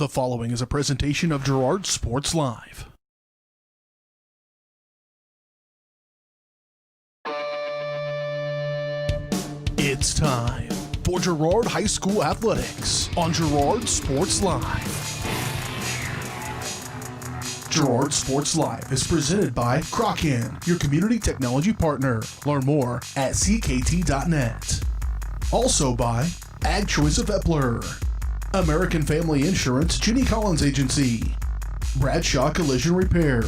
The following is a presentation of Girard Sports Live. It's time for Girard High School Athletics on Girard Sports Live. Girard Sports Live is presented by Crocan, your community technology partner. Learn more at ckt.net. Also by Ag Choice of Epler, American Family Insurance, Jenny Collins Agency, Bradshaw Collision Repair,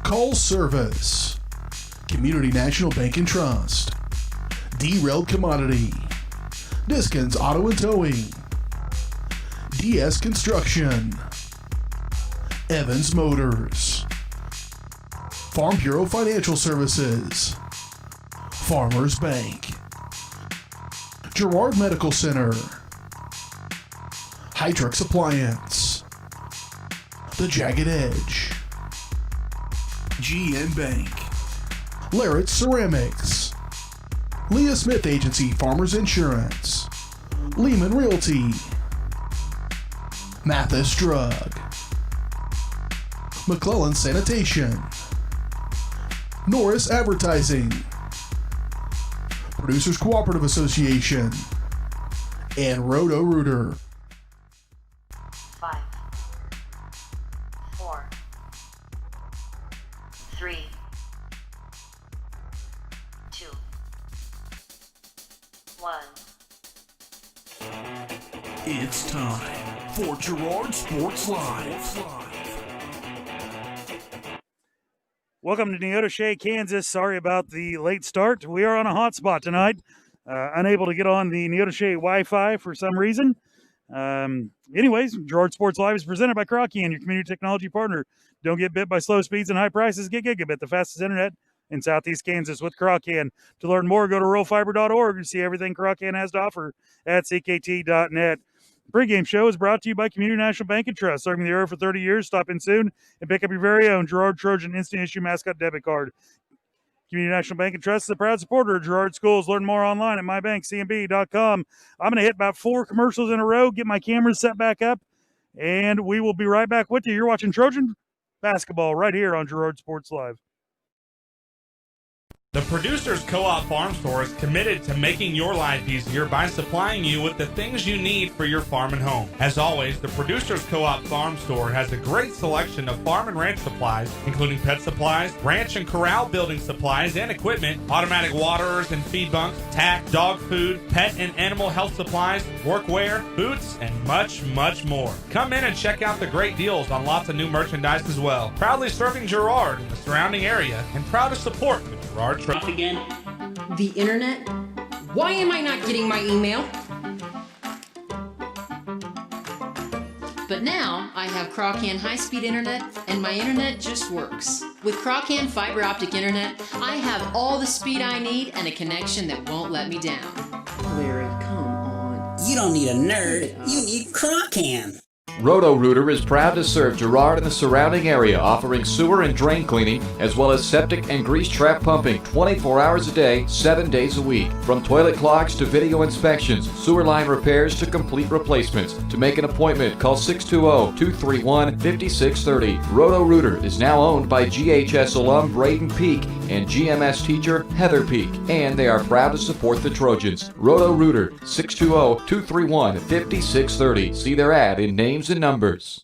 Call Service, Community National Bank and Trust, Derailed Commodity, Diskins Auto and Towing, DS Construction, Evans Motors, Farm Bureau Financial Services, Farmers Bank, Girard Medical Center, Hydrix Appliance, The Jagged Edge, GN Bank, Larrett Ceramics, Leah Smith Agency Farmers Insurance, Lehman Realty, Mathis Drug, McClellan Sanitation, Norris Advertising, Producers Cooperative Association, and Roto-Rooter. 5, 4, 3, 2, 1. It's time for Girard Sports Live. Welcome to Neodesha, Kansas. Sorry about the late start. We are on a hotspot tonight. Unable to get on the Neodesha Wi-Fi for some reason. Anyways, Girard Sports Live is presented by Crocky and your community technology partner. Don't get bit by slow speeds and high prices. Get gigabit, the fastest internet in Southeast Kansas with Crocan. To learn more, go to ruralfiber.org and see everything Crocan has to offer at ckt.net. The pregame show is brought to you by Community National Bank and Trust. Serving the area for 30 years. Stop in soon and pick up your very own Girard Trojan Instant Issue Mascot Debit Card. Community National Bank and Trust is a proud supporter of Girard Schools. Learn more online at mybankcmb.com. I'm going to hit about 4 commercials in a row, get my cameras set back up, and we will be right back with you. You're watching Trojan basketball right here on Girard Sports Live. The Producers Co-op Farm Store is committed to making your life easier by supplying you with the things you need for your farm and home. As always, the Producers Co-op Farm Store has a great selection of farm and ranch supplies, including pet supplies, ranch and corral building supplies and equipment, automatic waterers and feed bunks, tack, dog food, pet and animal health supplies, workwear, boots, and much, much more. Come in and check out the great deals on lots of new merchandise as well. Proudly serving Girard and the surrounding area, and proud to support the Girard Again, the internet? Why am I not getting my email? But now I have Crocan high-speed internet and my internet just works. With Crocan fiber optic internet, I have all the speed I need and a connection that won't let me down. Larry, come on. You don't need a nerd, you need Crocan. Roto-Rooter is proud to serve Girard and the surrounding area, offering sewer and drain cleaning, as well as septic and grease trap pumping 24 hours a day, 7 days a week. From toilet clogs to video inspections, sewer line repairs to complete replacements. To make an appointment, call 620-231-5630. Roto-Rooter is now owned by GHS alum Braden Peak and GMS teacher Heather Peak, and they are proud to support the Trojans. Roto-Rooter, 620-231-5630. See their ad in names and numbers.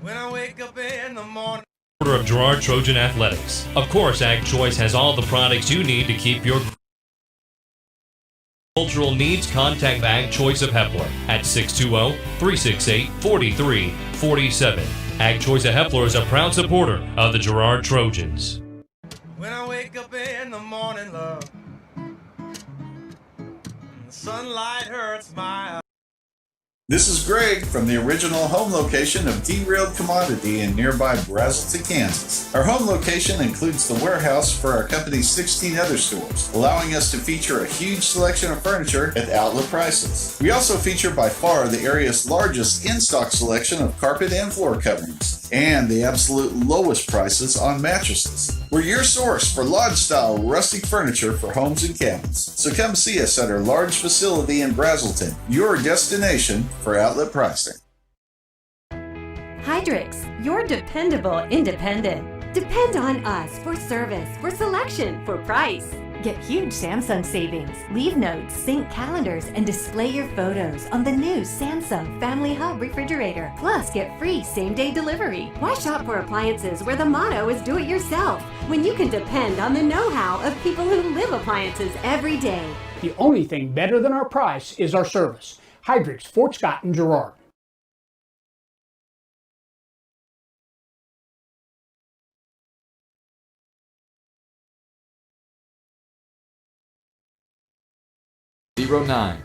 When I wake up in the morning. Of Girard Trojan Athletics. Of course, Ag Choice has all the products you need to keep your cultural needs. Contact Ag Choice of Hepler at 620-368-4347. Ag Choice of Hepler is a proud supporter of the Girard Trojans. When I wake up in the morning, love, the sunlight hurts my eyes. This is Greg from the original home location of Derailed Commodity in nearby Brazelton, Kansas. Our home location includes the warehouse for our company's 16 other stores, allowing us to feature a huge selection of furniture at outlet prices. We also feature by far the area's largest in-stock selection of carpet and floor coverings. and the absolute lowest prices on mattresses. We're your source for lodge-style rustic furniture for homes and cabins. So come see us at our large facility in Brazelton, your destination for outlet pricing. Hydrix, your dependable independent. Depend on us for service, for selection, for price. Get huge Samsung savings. Leave notes, sync calendars, and display your photos on the new Samsung Family Hub refrigerator. Plus, get free same-day delivery. Why shop for appliances where the motto is do it yourself when you can depend on the know-how of people who live appliances every day? The only thing better than our price is our service. Hydrix, Fort Scott, and Girard. #09.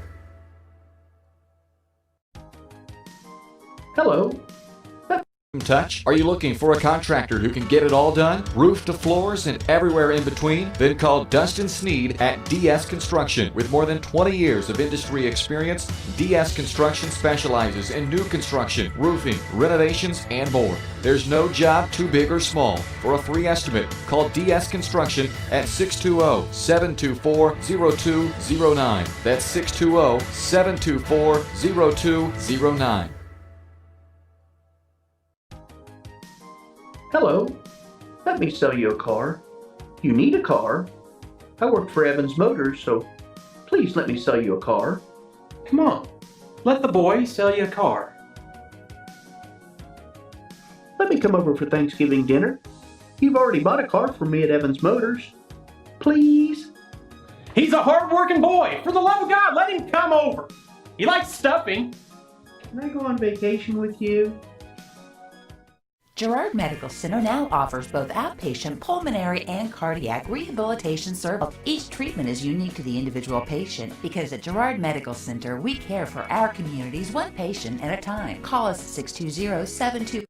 Hello. Touch? Are you looking for a contractor who can get it all done? Roof to floors and everywhere in between? Then call Dustin Sneed at DS Construction. With more than 20 years of industry experience, DS Construction specializes in new construction, roofing, renovations, and more. There's no job too big or small. For a free estimate, call DS Construction at 620-724-0209. That's 620-724-0209. Hello, let me sell you a car. You need a car? I work for Evans Motors, so please let me sell you a car. Come on, let the boy sell you a car. Let me come over for Thanksgiving dinner. You've already bought a car from me at Evans Motors. Please? He's a hard-working boy. For the love of God, let him come over. He likes stuffing. Can I go on vacation with you? Girard Medical Center now offers both outpatient pulmonary and cardiac rehabilitation service. Each treatment is unique to the individual patient because at Girard Medical Center, we care for our communities one patient at a time. Call us at 620-72.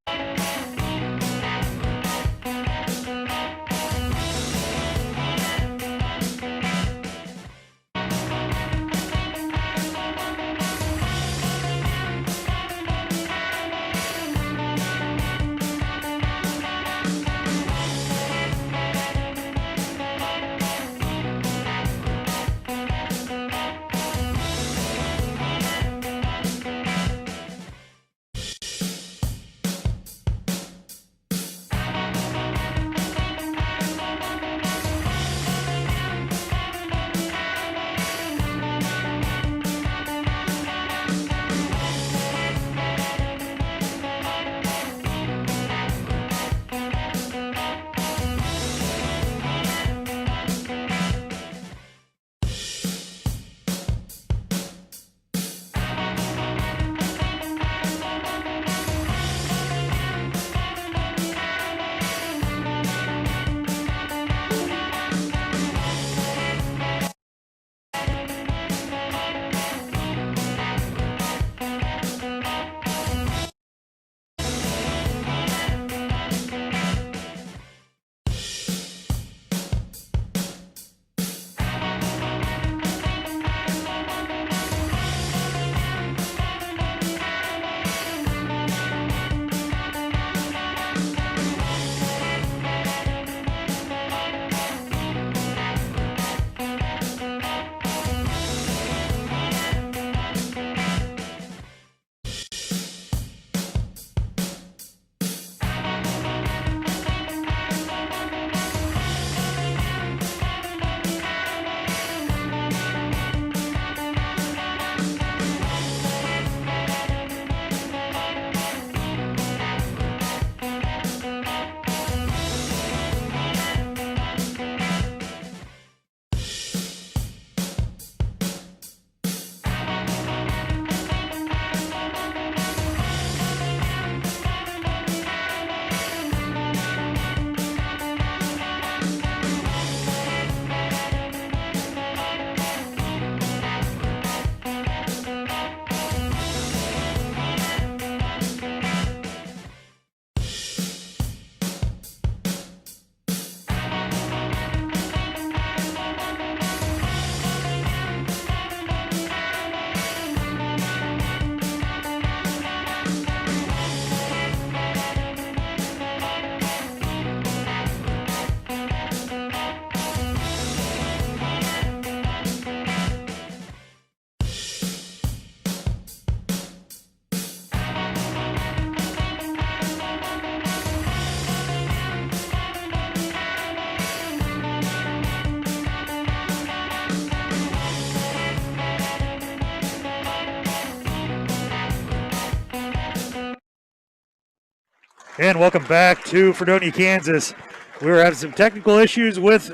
And welcome back to Fredonia, Kansas. We were having some technical issues with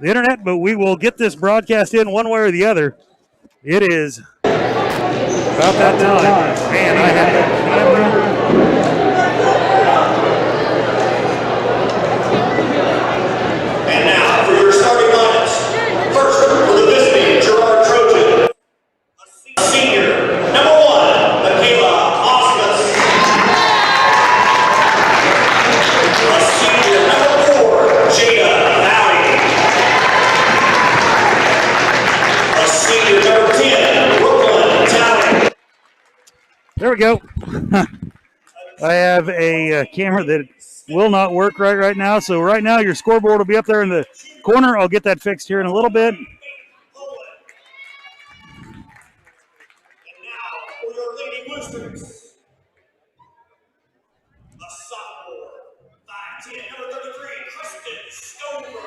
the internet, but we will get this broadcast in one way or the other. It is about that time. Man, I have And now for your starting lineups. First, for the visiting Girard Trojan, a senior, number 1, Michaela Osmus. A senior, number 4, Jada Valley. A senior, number 10, Brooklyn Talley. There we go. I have a camera that will not work right now. So right now your scoreboard will be up there in the corner. I'll get that fixed here in a little bit. For your Lady Boosters, a sophomore, 5'10", number 33, Kristen Stover.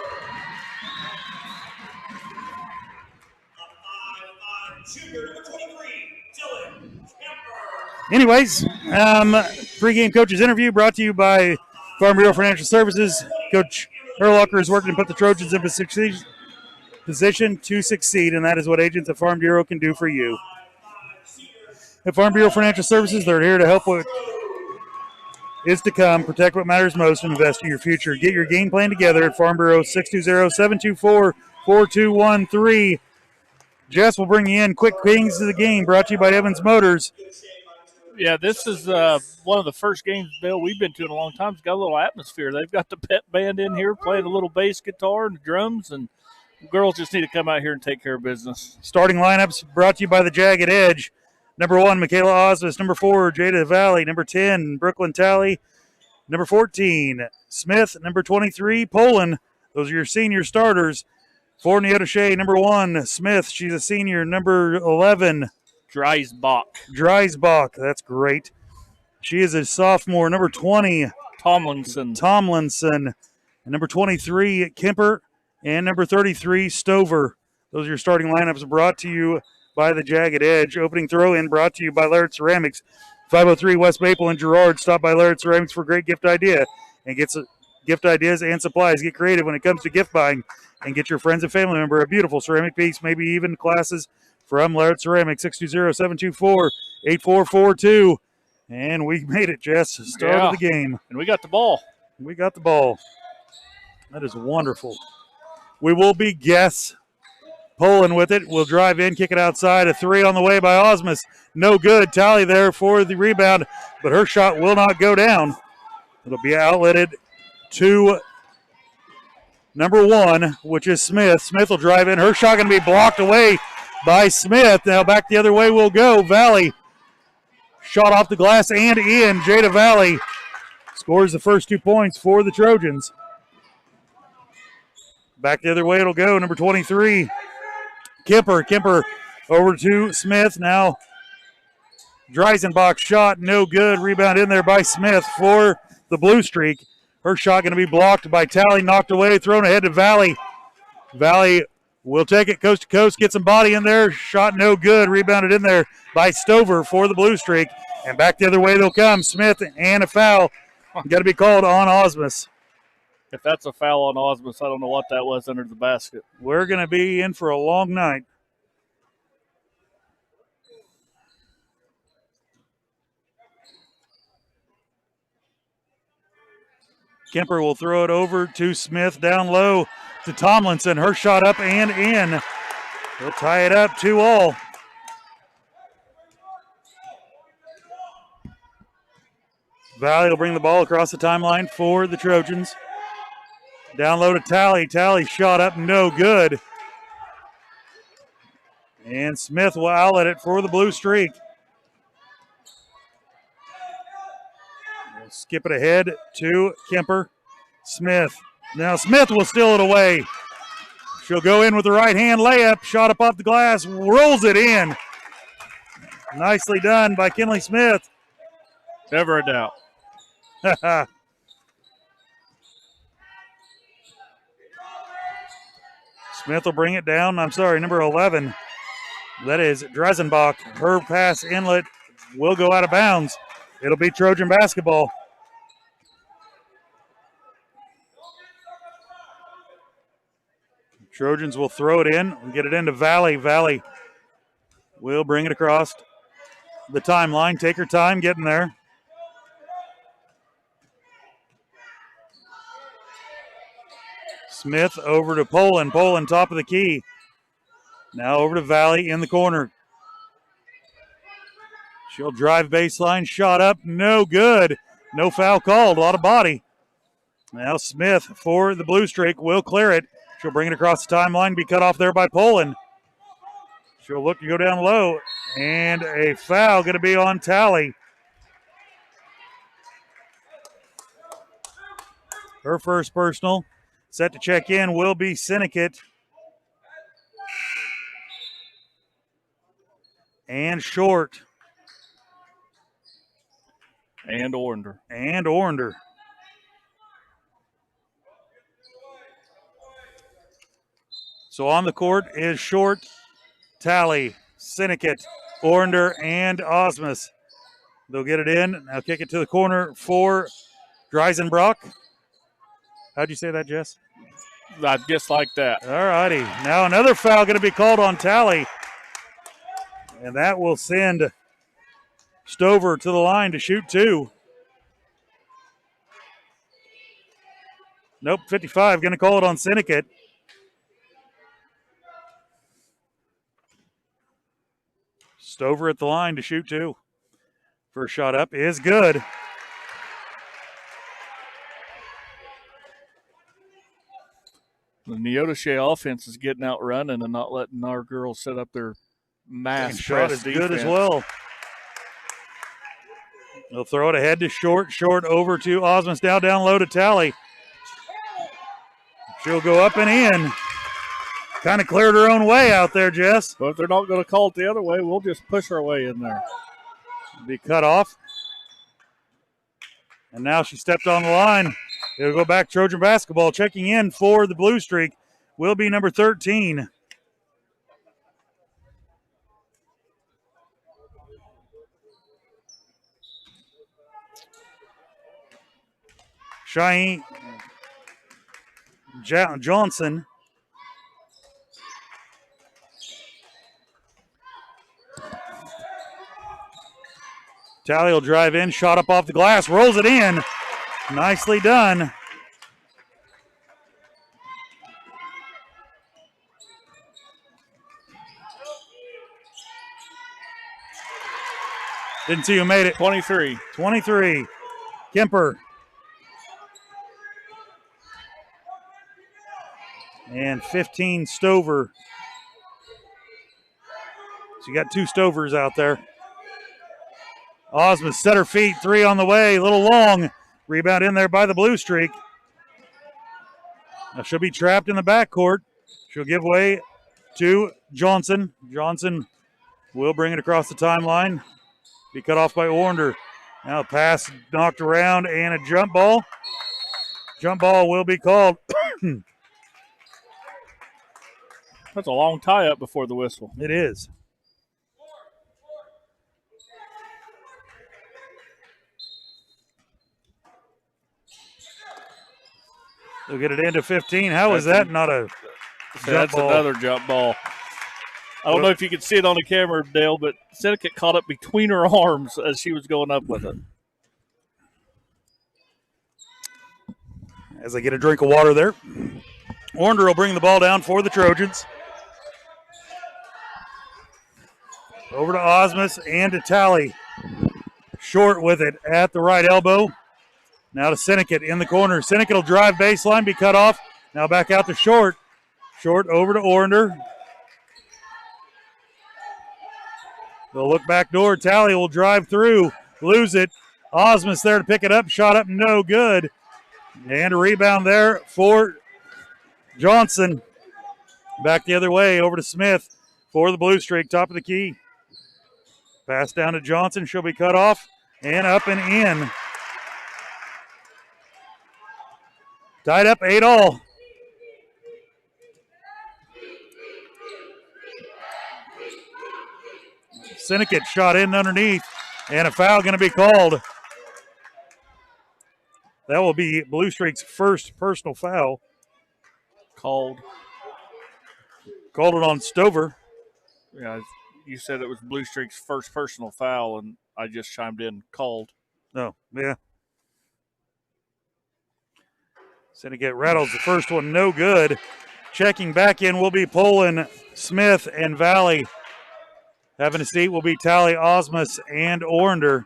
A 5'5", junior, number 23, Dylan Kemper. Anyways, pregame coaches interview brought to you by Farm Bureau Financial Services. Coach Herlocker is working to put the Trojans in position to succeed, and that is what agents at Farm Bureau can do for you. At Farm Bureau Financial Services, they're here to help what is to come, protect what matters most, and invest in your future. Get your game plan together at Farm Bureau 620-724-4213. Jess will bring you in quick things to the game, brought to you by Evans Motors. Yeah, this is one of the first games, Bill, we've been to in a long time. It's got a little atmosphere. They've got the pep band in here playing a little bass guitar and drums, and girls just need to come out here and take care of business. Starting lineups brought to you by the Jagged Edge. Number 1, Michaela Osmus. Number 4, Jada Valley. Number 10, Brooklyn Talley. Number 14, Smith. Number 23, Poland. Those are your senior starters. For Neodesha, number 1, Smith. She's a senior. Number 11, Dreisbach. That's great. She is a sophomore. Number 20, Tomlinson. And number 23, Kemper. And number 33, Stover. Those are your starting lineups brought to you by the Jagged Edge. Opening throw-in brought to you by Laird Ceramics. 503 West Maple in Girard. Stop by Laird Ceramics for a great gift idea. And get gift ideas and supplies. Get creative when it comes to gift buying. And get your friends and family member a beautiful ceramic piece, maybe even classes from Laird Ceramics. 620-724-8442. And we made it, Jess. Start of the game. And we got the ball. That is wonderful. We will be Guess. Poland with it. We'll drive in, kick it outside. A 3 on the way by Osmus. No good. Tally there for the rebound, but her shot will not go down. It'll be outletted to number 1, which is Smith. Smith will drive in. Her shot going to be blocked away by Smith. Now back the other way will go. Valley. Shot off the glass and in. Jada Valley scores the first 2 points for the Trojans. Back the other way it'll go. Number 23, Kemper over to Smith. Now Dreisenbach shot, no good. Rebound in there by Smith for the blue streak. Her shot going to be blocked by Talley, knocked away, thrown ahead to Valley. Valley will take it coast to coast, get some body in there. Shot no good. Rebounded in there by Stover for the blue streak. And back the other way they'll come. Smith and a foul. Got to be called on Osmus. If that's a foul on Osmus, I don't know what that was under the basket. We're going to be in for a long night. Kemper will throw it over to Smith, down low to Tomlinson. Her shot up and in. They'll tie it up 2-all. Valley will bring the ball across the timeline for the Trojans. Down low to Talley. Talley shot up, no good. And Smith will outlet it for the blue streak. We'll skip it ahead to Kemper. Smith. Now Smith will steal it away. She'll go in with the right hand layup. Shot up off the glass. Rolls it in. Nicely done by Kinley Smith. Never a doubt. Smith will bring it down. Number 11. That is Dreisenbach. Her pass inlet will go out of bounds. It'll be Trojan basketball. Trojans will throw it in and get it into Valley. Valley will bring it across the timeline. Take her time getting there. Smith over to Poland. Poland top of the key. Now over to Valley in the corner. She'll drive baseline. Shot up. No good. No foul called. A lot of body. Now Smith for the blue streak will clear it. She'll bring it across the timeline. Be cut off there by Poland. She'll look to go down low. And a foul going to be on Tally. Her first personal. Set to check in will be Syndicate. And Short. And Ornder. And Ornder. So on the court is Short, Tally, Syndicate, Ornder, and Osmus. They'll get it in. Now kick it to the corner for Dreisenbrock. How'd you say that, Jess? I guess like that. All righty. Now another foul going to be called on Tally. And that will send Stover to the line to shoot two. Nope, 55 going to call it on Syndicate. Stover at the line to shoot two. First shot up is good. The Neodesha offense is getting out running and not letting our girls set up their mass Shot is defense. good as well. They'll throw it ahead to Short. Short over to Osmus. Now down low to Tally. She'll go up and in. Kind of cleared her own way out there, Jess. But if they're not going to call it the other way, we'll just push our way in there. Be cut off. And now she stepped on the line. It'll go back Trojan basketball. Checking in for the blue streak will be number 13. Cheyenne Johnson. Tally will drive in, shot up off the glass, rolls it in. Nicely done. Didn't see who made it. 23. 23. Kemper. And 15, Stover. So you got two Stovers out there. Osmus set her feet, three on the way, a little long. Rebound in there by the blue streak. Now she'll be trapped in the backcourt. She'll give way to Johnson. Johnson will bring it across the timeline. Be cut off by Ornder. Now a pass knocked around and a jump ball. Jump ball will be called. That's a long tie-up before the whistle. It is. They'll get it into 15. How is that not a jump ball? Another jump ball. I don't know if you can see it on the camera, Dale, but Syndicate caught up between her arms as she was going up with it. As they get a drink of water there. Ornder will bring the ball down for the Trojans. Over to Osmus and to Tally. Short with it at the right elbow. Now to Syndicate in the corner. Syndicate will drive baseline, be cut off. Now back out to Short. Short over to Ornder. They'll look back door. Tally will drive through, lose it. Osmus there to pick it up. Shot up, no good. And a rebound there for Johnson. Back the other way over to Smith for the blue streak, top of the key. Pass down to Johnson. She'll be cut off and up and in. Tied up 8-all. Syndicate shot in underneath, and a foul going to be called. That will be Blue Streak's first personal foul. Called. Called it on Stover. Yeah, you said it was Blue Streak's first personal foul, and I just chimed in called. Oh, yeah. Syndicate rattles the first one, no good. Checking back in will be Poland, Smith, and Valley. Having a seat will be Tally, Osmus, and Orander.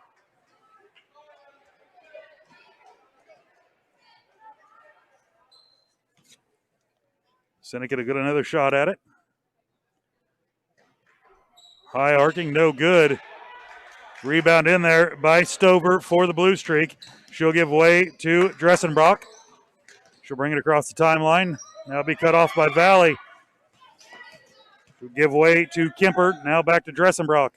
Syndicate will get another shot at it. High arcing, no good. Rebound in there by Stover for the Blue Streak. She'll give way to Dressenbrock. She'll bring it across the timeline. Now be cut off by Valley. She'll give way to Kemper. Now back to Dressenbrock.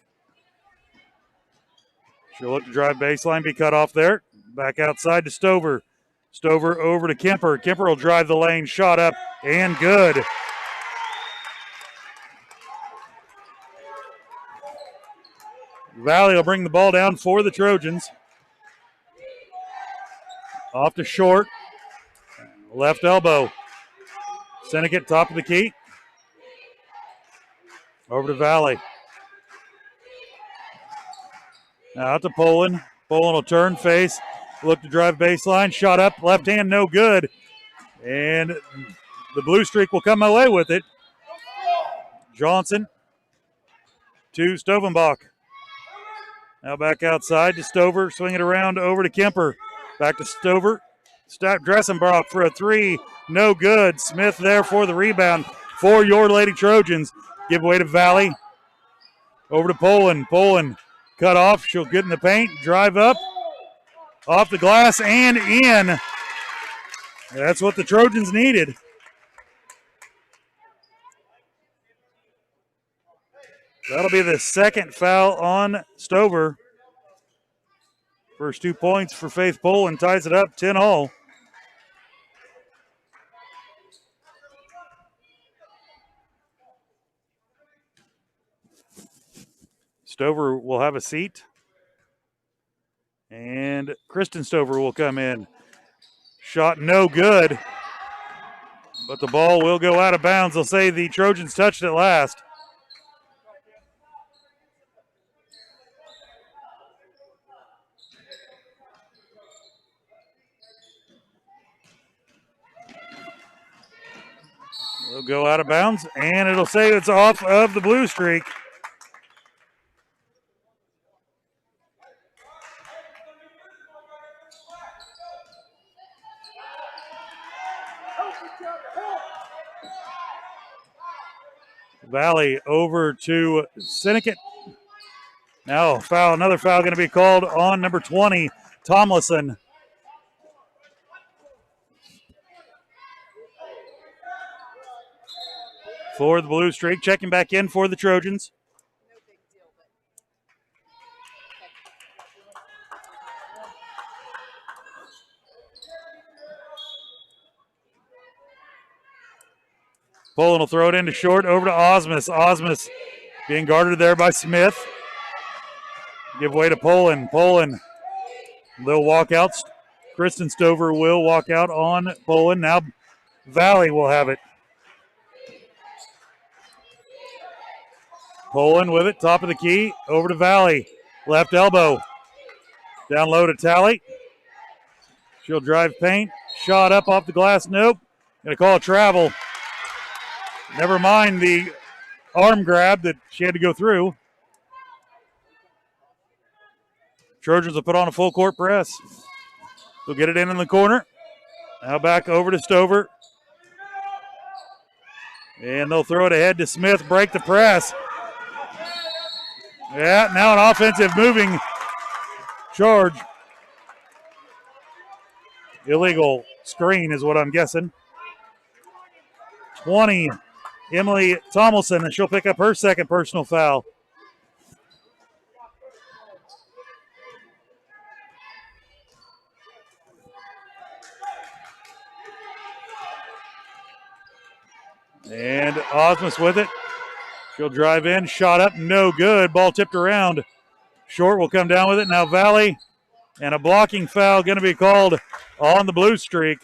She'll look to drive baseline, be cut off there. Back outside to Stover. Stover over to Kemper. Kemper will drive the lane, shot up, and good. Valley will bring the ball down for the Trojans. Off to Short. Left elbow. Syndicate top of the key. Over to Valley. Now out to Poland. Poland will turn, face, look to drive baseline. Shot up, left hand, no good. And the Blue Streak will come away with it. Johnson to Stovenbach. Now back outside to Stover. Swing it around over to Kemper. Back to Stover. Stop Dressenbrock for a three. No good. Smith there for the rebound for your Lady Trojans. Give way to Valley. Over to Poland. Poland cut off. She'll get in the paint. Drive up. Off the glass and in. That's what the Trojans needed. That'll be the second foul on Stover. First 2 points for Faith Poland ties it up 10-all. Stover will have a seat. And Kristen Stover will come in. Shot no good. But the ball will go out of bounds. They'll say the Trojans touched it last. It'll go out of bounds, and it'll say it's off of the Blue Streak. Valley over to Syndicate. Now foul, another foul going to be called on number 20, Tomlinson. For the Blue Streak, checking back in for the Trojans. Poland will throw it into Short, over to Osmus. Osmus being guarded there by Smith. Give way to Poland. Poland, they'll walk out. Kristen Stover will walk out on Poland. Now Valley will have it. Poland with it, top of the key, over to Valley. Left elbow. Down low to Tally. She'll drive paint. Shot up off the glass, nope. Gonna call a travel. Never mind the arm grab that she had to go through. Trojans will put on a full court press. They'll get it in the corner. Now back over to Stover. And they'll throw it ahead to Smith, break the press. Yeah, now an offensive moving charge. Illegal screen is what I'm guessing. 20, Emily Tomlinson, and she'll pick up her second personal foul. And Osmus with it. She'll drive in, shot up, no good. Ball tipped around. Short will come down with it. Now Valley, and a blocking foul going to be called on the Blue Streak.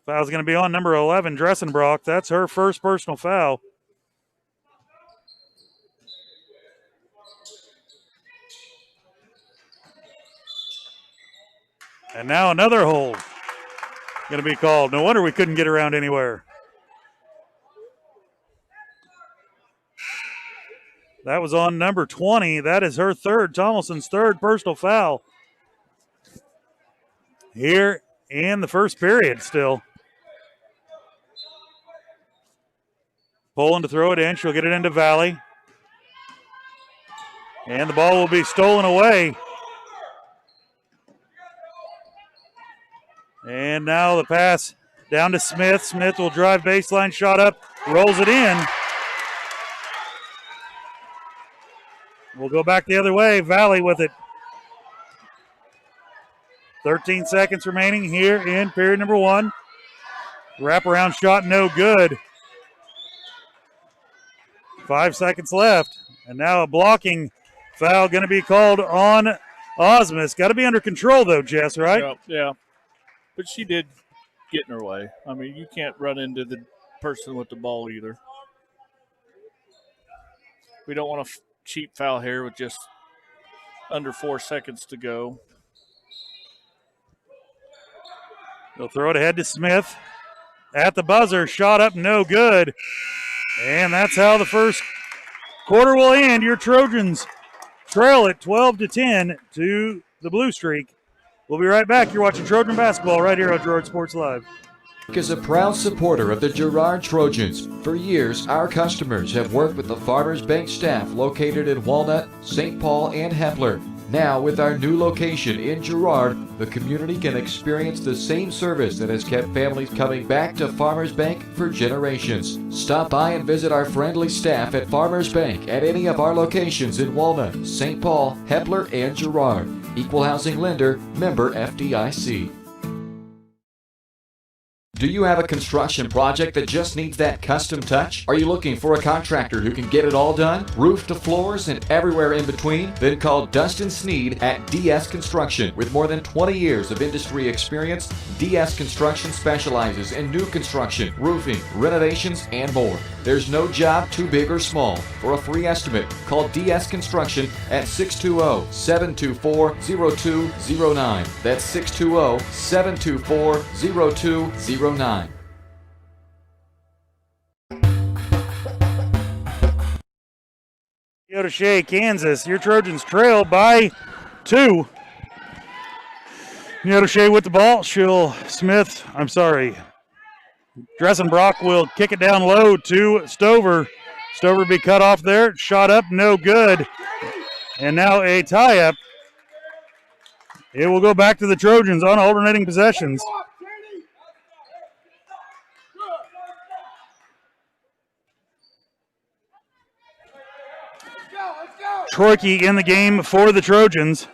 Foul's going to be on number 11, Dressenbrock. That's her first personal foul. And now another hold going to be called. No wonder we couldn't get around anywhere. That was on number 20. That is her third, Tomlinson's third personal foul here in the first period still. Pulling to throw it in. She'll get it into Valley. And the ball will be stolen away. And now the pass down to Smith. Smith will drive baseline, shot up, rolls it in. We'll go back the other way. Valley with it. 13 seconds remaining here in period number 1. Wraparound shot, no good. 5 seconds left. And now a blocking foul going to be called on Osmus. Got to be under control, though, Jess, right? Yeah. But she did get in her way. I mean, you can't run into the person with the ball either. We don't want a cheap foul here with just under 4 seconds to go. They'll throw it ahead to Smith. At the buzzer, shot up, no good. And that's how the first quarter will end. Your Trojans trail it 12-10 to the Blue Streak. We'll be right back. You're watching Trojan basketball right here on Girard Sports Live. Is a proud supporter of the Girard Trojans. For years, our customers have worked with the Farmers Bank staff located in Walnut, St. Paul, and Hepler. Now, with our new location in Girard, the community can experience the same service that has kept families coming back to Farmers Bank for generations. Stop by and visit our friendly staff at Farmers Bank at any of our locations in Walnut, St. Paul, Hepler, and Girard. Equal housing lender, member FDIC. Do you have a construction project that just needs that custom touch? Are you looking for a contractor who can get it all done? Roof to floors and everywhere in between? Then call Dustin Sneed at DS Construction. With more than 20 years of industry experience, DS Construction specializes in new construction, roofing, renovations, and more. There's no job too big or small. For a free estimate, call DS Construction at 620-724-0209. That's 620-724-0209. Neodesha, Kansas. Your Trojans trail by 2. Neodesha with the ball. Dressenbrock will kick it down low to Stover. Stover be cut off there. Shot up, no good. And now a tie-up. It will go back to the Trojans on alternating possessions. Troike in the game for the Trojans.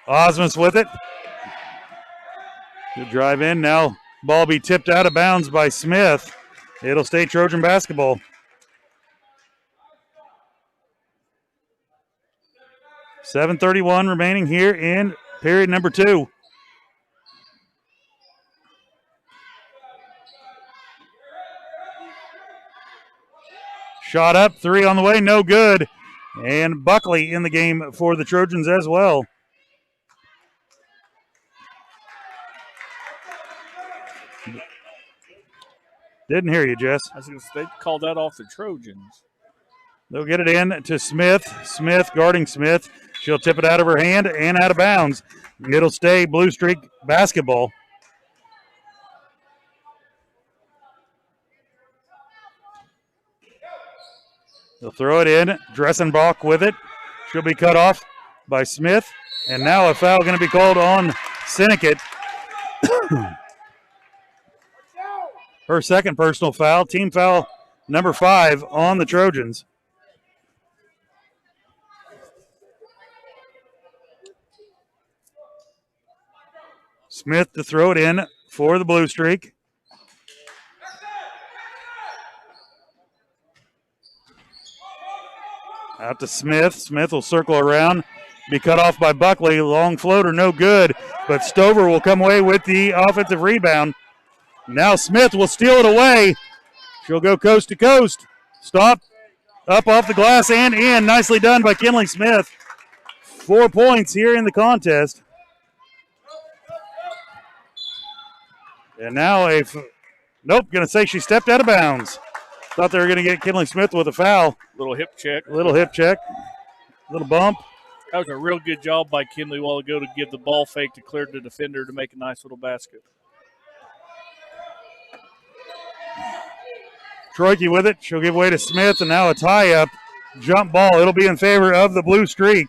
Osmus with it. Good drive in. Now ball be tipped out of bounds by Smith. It'll stay Trojan basketball. .7:31 remaining here in period number 2. Shot up, 3 on the way, no good. And Buckley in the game for the Trojans as well. Didn't hear you, Jess. I was going to say, they called that off the Trojans. They'll get it in to Smith. Smith guarding Smith. She'll tip it out of her hand and out of bounds. It'll stay Blue Streak basketball. They'll throw it in. Dressenbach with it. She'll be cut off by Smith. And now a foul going to be called on Sinnekit. Her second personal foul. Team foul number 5 on the Trojans. Smith to throw it in for the Blue Streak. Out to Smith. Smith will circle around. Be cut off by Buckley. Long floater, no good. But Stover will come away with the offensive rebound. Now Smith will steal it away. She'll go coast to coast. Stop. Up off the glass and in. Nicely done by Kinley Smith. 4 points here in the contest. And now nope, going to say she stepped out of bounds. Thought they were going to get Kinley Smith with a foul. Little hip check. Little bump. That was a real good job by Kinley a while ago to give the ball fake to clear the defender to make a nice little basket. Troike with it. She'll give way to Smith, and now a tie-up. Jump ball. It'll be in favor of the Blue Streak.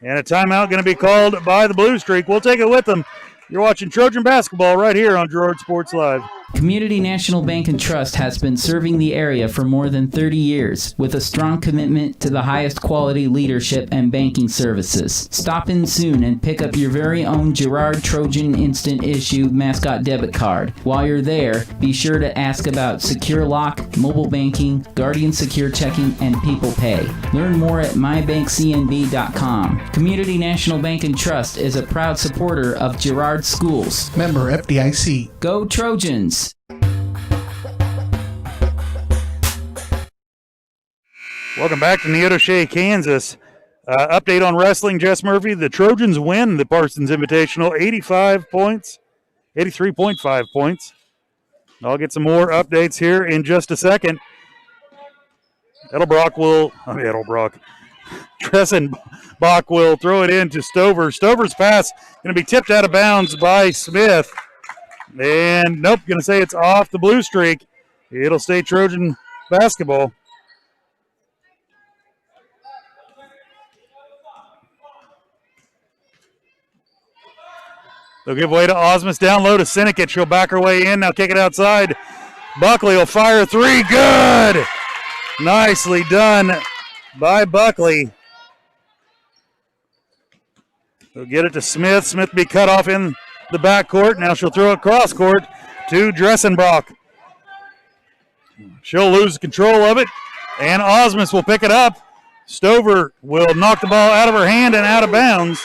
And a timeout going to be called by the Blue Streak. We'll take it with them. You're watching Trojan basketball right here on Girard Sports Live. Community National Bank and Trust has been serving the area for more than 30 years with a strong commitment to the highest quality leadership and banking services. Stop in soon and pick up your very own Girard Trojan Instant Issue mascot debit card. While you're there, be sure to ask about Secure Lock, mobile banking, Guardian Secure Checking, and People Pay. Learn more at mybankcnb.com. Community National Bank and Trust is a proud supporter of Girard Schools. Member FDIC. Go Trojans! Welcome back to Neodesha, Kansas. Update on wrestling, Jess Murphy. The Trojans win the Parsons Invitational, 85 points, 83.5 points. I'll get some more updates here in just a second. Dressenbach will throw it in to Stover. Stover's pass going to be tipped out of bounds by Smith. And nope, going to say it's off the Blue Streak. It'll stay Trojan basketball. They'll give way to Osmus. Down low to Sinikit. She'll back her way in. Now kick it outside. Buckley will fire a three. Good! Nicely done by Buckley. They'll get it to Smith. Smith be cut off in the backcourt. Now she'll throw it cross court to Dressenbach. She'll lose control of it, and Osmus will pick it up. Stover will knock the ball out of her hand and out of bounds.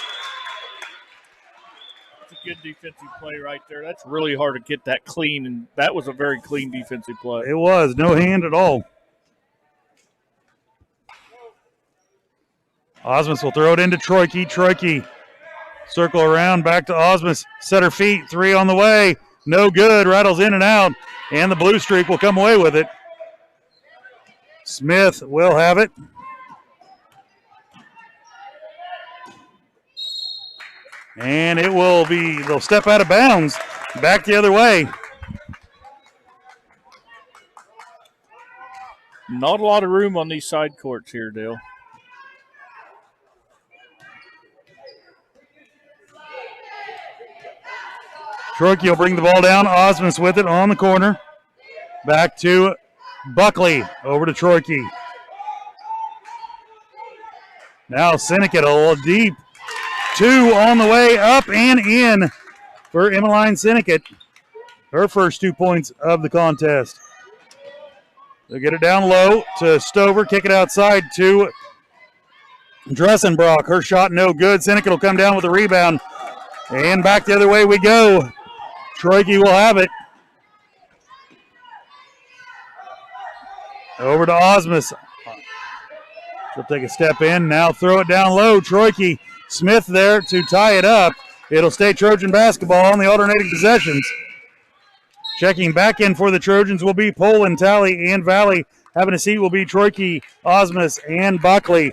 Good defensive play right there. That's really hard to get that clean, and that was a very clean defensive play. It was. No hand at all. Osmus will throw it into Troike. Troike circle around, back to Osmus. Set her feet. Three on the way. No good. Rattles in and out, and the Blue Streak will come away with it. Smith will have it. And it will be, they'll step out of bounds, back the other way. Not a lot of room on these side courts here, Dale. Troike will bring the ball down. Osmus with it on the corner. Back to Buckley, over to Troike. Now Sinikit a little deep. Two on the way, up and in for Emmeline Sinikit. Her first 2 points of the contest. They'll get it down low to Stover, kick it outside to Dressenbach. Her shot no good. Sinikit will come down with a rebound. And back the other way we go. Troike will have it. Over to Osmus. She'll take a step in, now throw it down low. Troike. Smith there to tie it up. It'll stay Trojan basketball on the alternating possessions. Checking back in for the Trojans will be Poland, Talley, and Valley. Having a seat will be Troike, Osmus, and Buckley.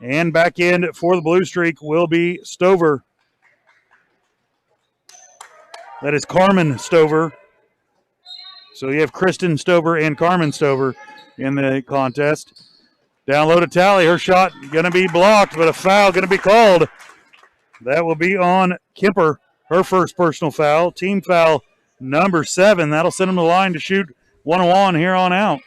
And back in for the Blue Streak will be Stover. That is Carmen Stover. So you have Kristen Stover and Carmen Stover in the contest. Down low to Talley. Her shot going to be blocked, but a foul going to be called. That will be on Kemper. Her first personal foul. Team foul number 7. That'll send them to the line to shoot 1-on-1 here on out.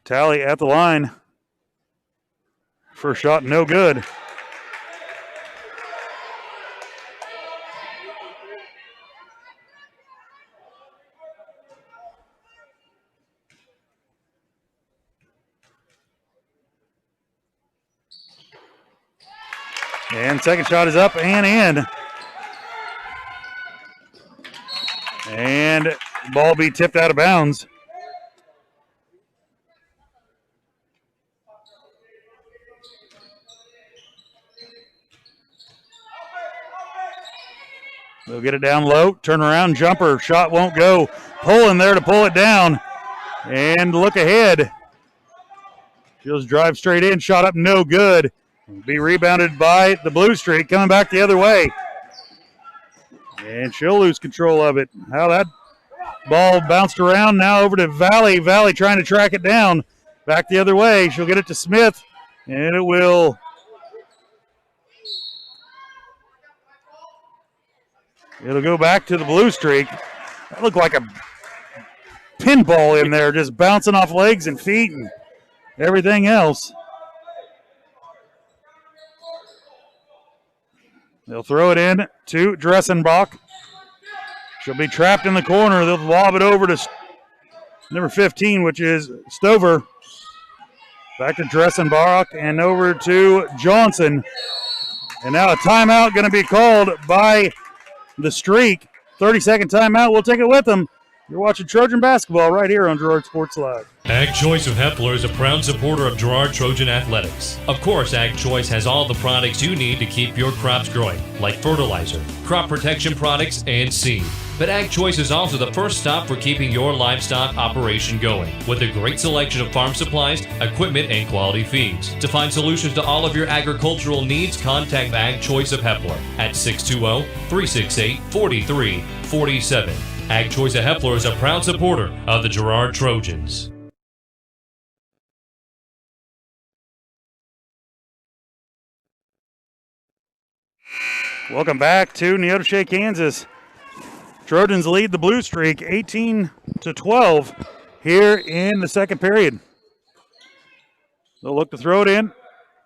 Talley at the line. First shot, no good. And second shot is up and in. And ball be tipped out of bounds. They'll get it down low, turn around, jumper, shot won't go. Pulling there to pull it down. And look ahead. She'll just drive straight in, shot up, no good. Be rebounded by the Blue Streak, coming back the other way. And she'll lose control of it. How that ball bounced around, now over to Valley. Valley trying to track it down. Back the other way. She'll get it to Smith, and it will. It'll go back to the Blue Streak. That looked like a pinball in there, just bouncing off legs and feet and everything else. They'll throw it in to Dressenbach. She'll be trapped in the corner. They'll lob it over to number 15, which is Stover. Back to Dressenbach and over to Johnson. And now a timeout going to be called by the Streak. 30-second timeout. We'll take it with them. You're watching Trojan basketball right here on Girard Sports Live. Ag Choice of Hepler is a proud supporter of Girard Trojan Athletics. Of course, Ag Choice has all the products you need to keep your crops growing, like fertilizer, crop protection products, and seed. But Ag Choice is also the first stop for keeping your livestock operation going, with a great selection of farm supplies, equipment, and quality feeds. To find solutions to all of your agricultural needs, contact Ag Choice of Hepler at 620-368-4347. Ag Choice of Hepler is a proud supporter of the Girard Trojans. Welcome back to Neodesha, Kansas. Trojans lead the Blue Streak 18-12 here in the second period. They'll look to throw it in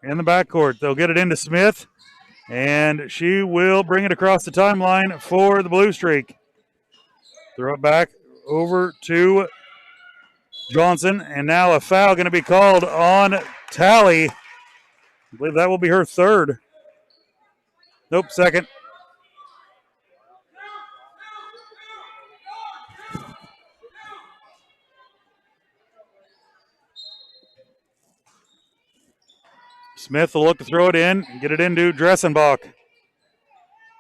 the backcourt. They'll get it into Smith, and she will bring it across the timeline for the Blue Streak. Throw it back over to Johnson, and now a foul going to be called on Tally. I believe that will be her third. Nope, second. Smith will look to throw it in and get it into Dressenbach.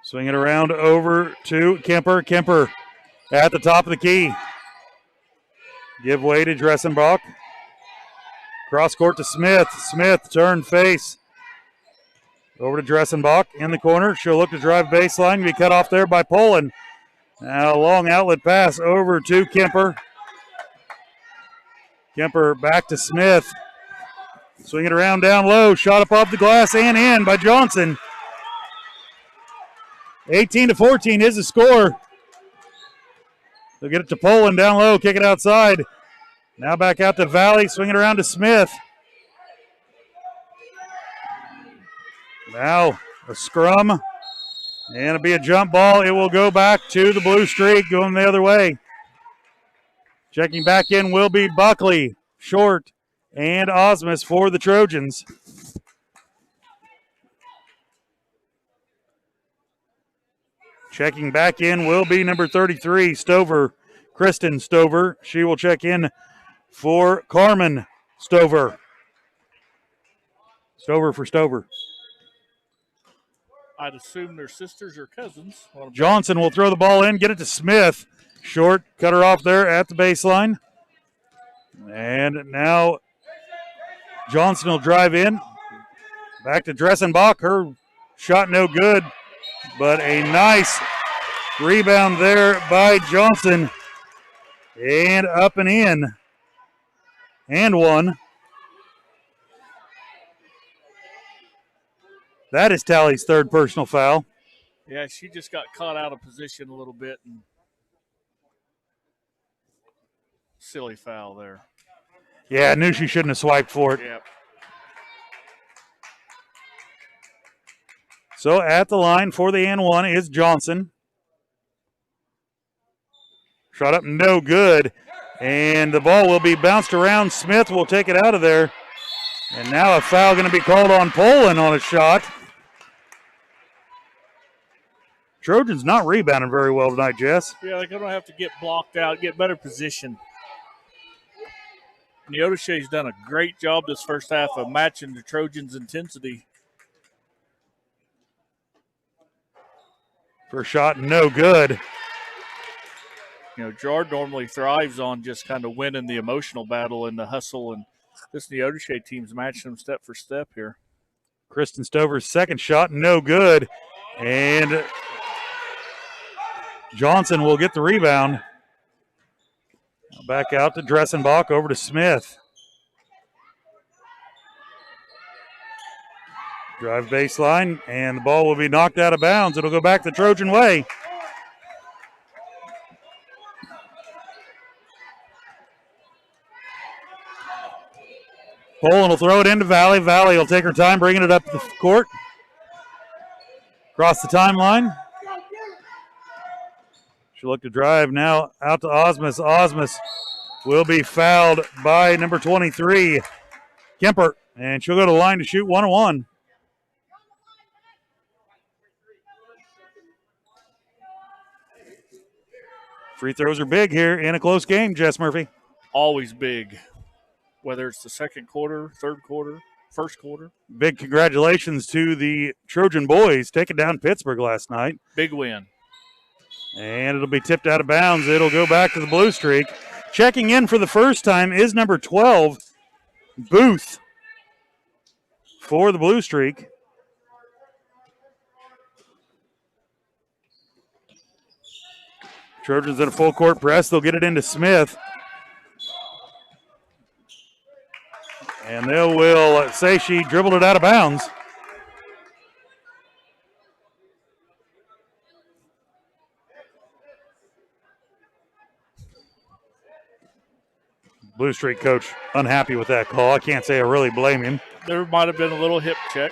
Swing it around over to Kemper. Kemper at the top of the key. Give way to Dressenbach. Cross court to Smith. Smith turn face. Over to Dressenbach in the corner. She'll look to drive baseline. Be cut off there by Poland. Now a long outlet pass over to Kemper. Kemper back to Smith. Swing it around down low. Shot up off the glass and in by Johnson. 18-14 is the score. They'll get it to Poland down low. Kick it outside. Now back out to Valley. Swing it around to Smith. Now a scrum, and it'll be a jump ball. It will go back to the Blue Streak, going the other way. Checking back in will be Buckley, Short, and Osmus for the Trojans. Checking back in will be number 33, Stover, Kristen Stover. She will check in for Carmen Stover. Stover for Stover. I'd assume they're sisters or cousins. Johnson will throw the ball in, get it to Smith. Short, cut her off there at the baseline. And now Johnson will drive in. Back to Dressenbach. Her shot no good, but a nice rebound there by Johnson. And up and in. And one. That is Tally's third personal foul. Yeah, she just got caught out of position a little bit. And silly foul there. Yeah, I knew she shouldn't have swiped for it. Yep. So at the line for the and one is Johnson. Shot up, no good. And the ball will be bounced around. Smith will take it out of there. And now a foul going to be called on Poland on a shot. Trojans not rebounding very well tonight, Jess. Yeah, they're going to have to get blocked out, get better position. Neodesha's done a great job this first half of matching the Trojans' intensity. First shot, no good. You know, Girard normally thrives on just kind of winning the emotional battle and the hustle, and this Neodesha team's matching them step for step here. Kristen Stover's second shot, no good. And Johnson will get the rebound. Back out to Dressenbach, over to Smith. Drive baseline, and the ball will be knocked out of bounds. It'll go back the Trojan way. Poland will throw it into Valley. Valley will take her time bringing it up the court. Across the timeline. She'll look to drive now out to Osmus. Osmus will be fouled by number 23, Kemper. And she'll go to the line to shoot 1-on-1. Free throws are big here in a close game, Jess Murphy. Always big, whether it's the second quarter, third quarter, first quarter. Big congratulations to the Trojan boys taking down Pittsburgh last night. Big win. And it'll be tipped out of bounds. It'll go back to the blue streak. Checking in for the first time is number 12, Booth, for the blue streak. Trojans in a full court press. They'll get it into Smith. And they will say she dribbled it out of bounds. Blue Streak coach unhappy with that call. I can't say I really blame him. There might have been a little hip check.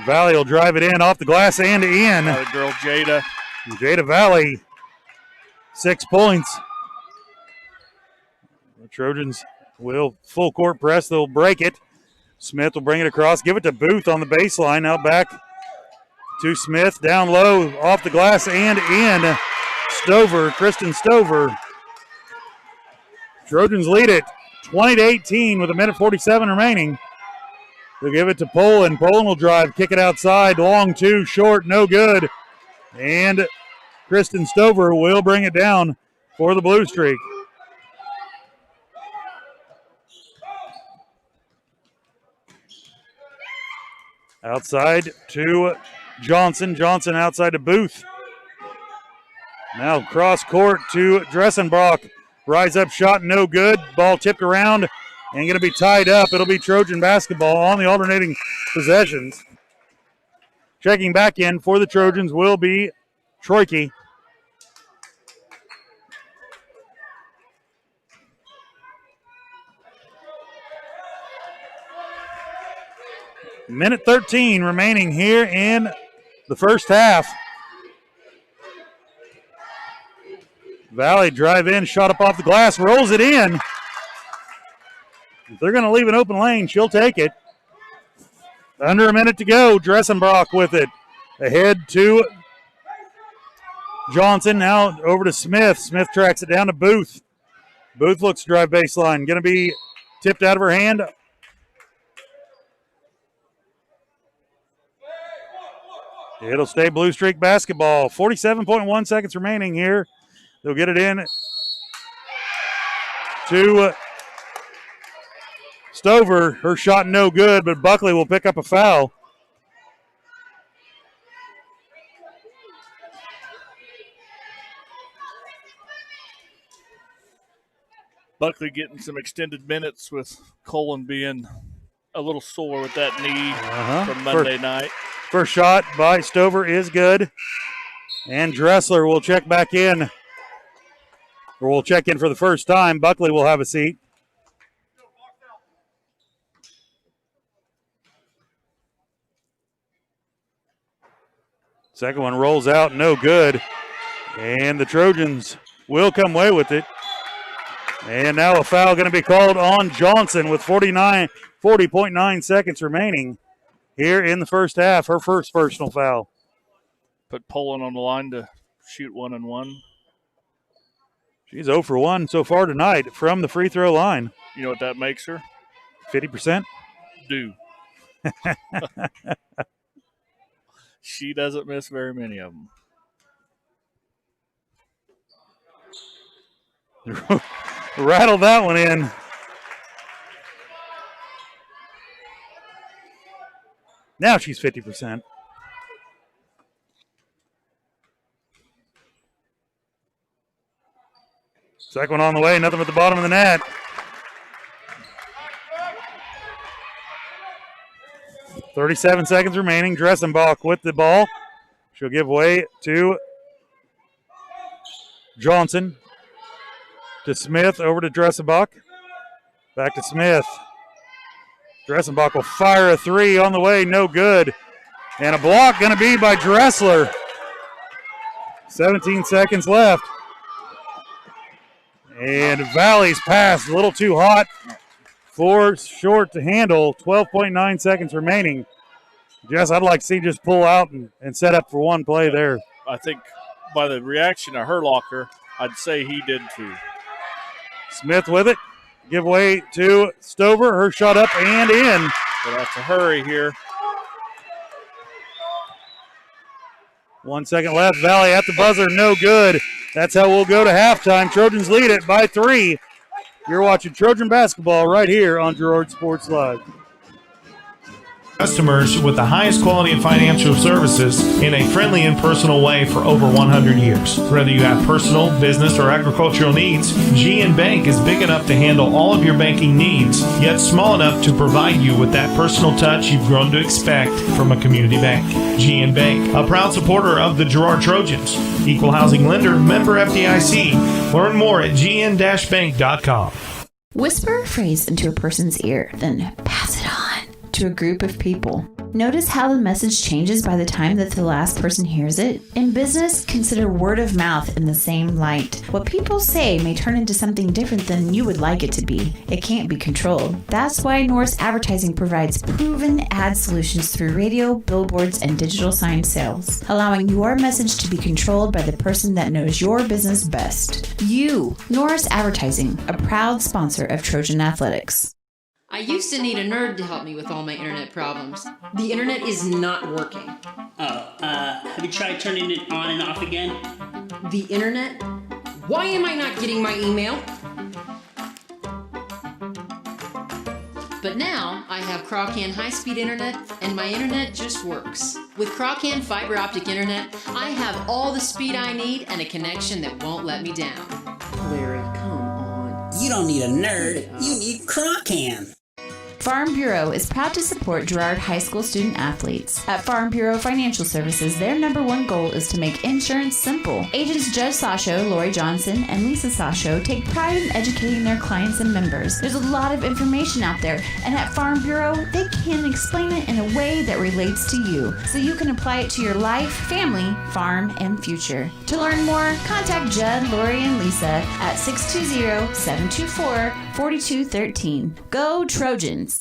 Valley will drive it in off the glass and in. Got a girl, Jada. Jada Valley, 6 points. The Trojans will full court press. They'll break it. Smith will bring it across. Give it to Booth on the baseline. Now back to Smith. Down low off the glass and in. Stover, Kristen Stover. Trojans lead it 20-18 with 1:47 remaining. They'll give it to Poland. Poland will drive, kick it outside. Long two, short, no good. And Kristen Stover will bring it down for the blue streak. Outside to Johnson. Johnson outside to Booth. Now cross court to Dressenbach. Rise up shot, no good. Ball tipped around and going to be tied up. It'll be Trojan basketball on the alternating possessions. Checking back in for the Trojans will be Troike. Minute 13 remaining here in the first half. Valley drive in, shot up off the glass, rolls it in. If they're going to leave an open lane, she'll take it. Under a minute to go, Dressenbach with it. Ahead to Johnson, now over to Smith. Smith tracks it down to Booth. Booth looks to drive baseline. Going to be tipped out of her hand. It'll stay blue streak basketball. 47.1 seconds remaining here. They'll get it in to Stover. Her shot no good, but Buckley will pick up a foul. Buckley getting some extended minutes with Colin being a little sore with that knee from Monday night. First shot by Stover is good. And Dressler will check back in. Or will check in for the first time. Buckley will have a seat. Second one rolls out, no good. And the Trojans will come away with it. And now a foul going to be called on Johnson with 40.9 seconds remaining here in the first half. Her first personal foul. Put Poland on the line to shoot 1-1. She's 0 for 1 so far tonight from the free throw line. You know what that makes her? 50%? Do. She doesn't miss very many of them. Rattled that one in. Now she's 50%. Second one on the way, nothing but the bottom of the net. .37 seconds remaining. Dressenbach with the ball. She'll give way to Johnson. To Smith, over to Dressenbach. Back to Smith. Dressenbach will fire a three on the way, no good. And a block going to be by Dressler. 17 seconds left. And Valley's pass a little too hot. 4 short to handle. 12.9 seconds remaining. Jess, I'd like to see just pull out and set up for one play there. I think by the reaction of Herlocker, I'd say he did too. Smith with it. Give way to Stover. Her shot up and in. But have to hurry here. 1 second left. Valley at the buzzer. No good. That's how we'll go to halftime. Trojans lead it by 3. You're watching Trojan basketball right here on Girard Sports Live. Customers with the highest quality of financial services in a friendly and personal way for over 100 years. Whether you have personal, business, or agricultural needs, GN Bank is big enough to handle all of your banking needs, yet small enough to provide you with that personal touch you've grown to expect from a community bank. GN Bank, a proud supporter of the Girard Trojans. Equal housing lender, member FDIC. Learn more at gn-bank.com. Whisper a phrase into a person's ear, then pass it on to a group of people. Notice how the message changes by the time that the last person hears it? In business, consider word of mouth in the same light. What people say may turn into something different than you would like it to be. It can't be controlled. That's why Norris Advertising provides proven ad solutions through radio, billboards, and digital sign sales, allowing your message to be controlled by the person that knows your business best. You, Norris Advertising, a proud sponsor of Trojan Athletics. I used to need a nerd to help me with all my internet problems. The internet is not working. Have you tried turning it on and off again? The internet? Why am I not getting my email? But now I have Croccan high-speed internet, and my internet just works. With Croccan fiber optic internet, I have all the speed I need and a connection that won't let me down. Larry, come on. You don't need a nerd, you need Croccan. Farm Bureau is proud to support Girard High School student athletes. At Farm Bureau Financial Services, their #1 goal is to make insurance simple. Agents Judge Sasho, Lori Johnson, and Lisa Sasho take pride in educating their clients and members. There's a lot of information out there, and at Farm Bureau, they can explain it in a way that relates to you, so you can apply it to your life, family, farm, and future. To learn more, contact Judd, Lori, and Lisa at 620-724-4213. Go Trojans!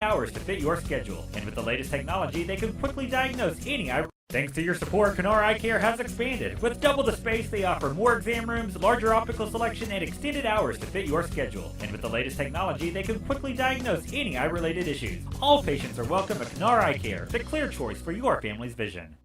Hours to fit your schedule, and with the latest technology, they can quickly diagnose any eye. Thanks to your support, Kenora Eye Care has expanded. With double the space, they offer more exam rooms, larger optical selection, and extended hours to fit your schedule. And with the latest technology, they can quickly diagnose any eye-related issues. All patients are welcome at Kenora Eye Care, the clear choice for your family's vision.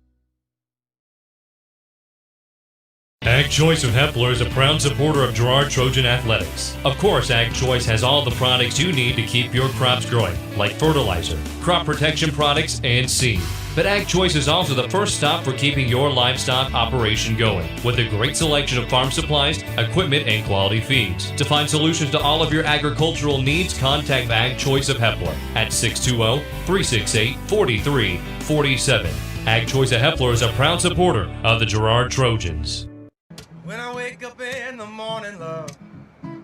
Ag Choice of Hepler is a proud supporter of Girard Trojan Athletics. Of course, Ag Choice has all the products you need to keep your crops growing, like fertilizer, crop protection products, and seed. But Ag Choice is also the first stop for keeping your livestock operation going, with a great selection of farm supplies, equipment, and quality feeds. To find solutions to all of your agricultural needs, contact Ag Choice of Hepler at 620-368-4347. Ag Choice of Hepler is a proud supporter of the Girard Trojans. When I wake up in the morning, love, the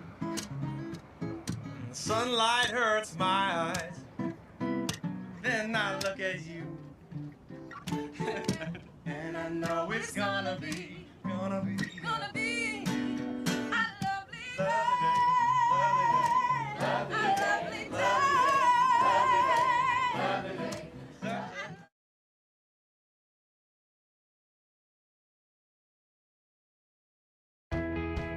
sunlight hurts my eyes. Then I look at you, and I know it's gonna be a lovely day.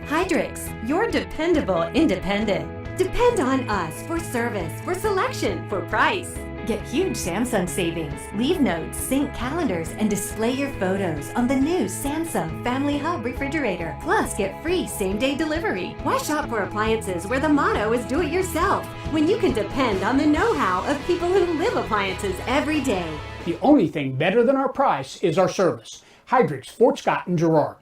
Hydrix, your dependable independent. Depend on us for service, for selection, for price. Get huge Samsung savings. Leave notes, sync calendars, and display your photos on the new Samsung Family Hub refrigerator. Plus, get free same-day delivery. Why shop for appliances where the motto is do it yourself when you can depend on the know-how of people who live appliances every day? The only thing better than our price is our service. Hydrix, Fort Scott, and Girard.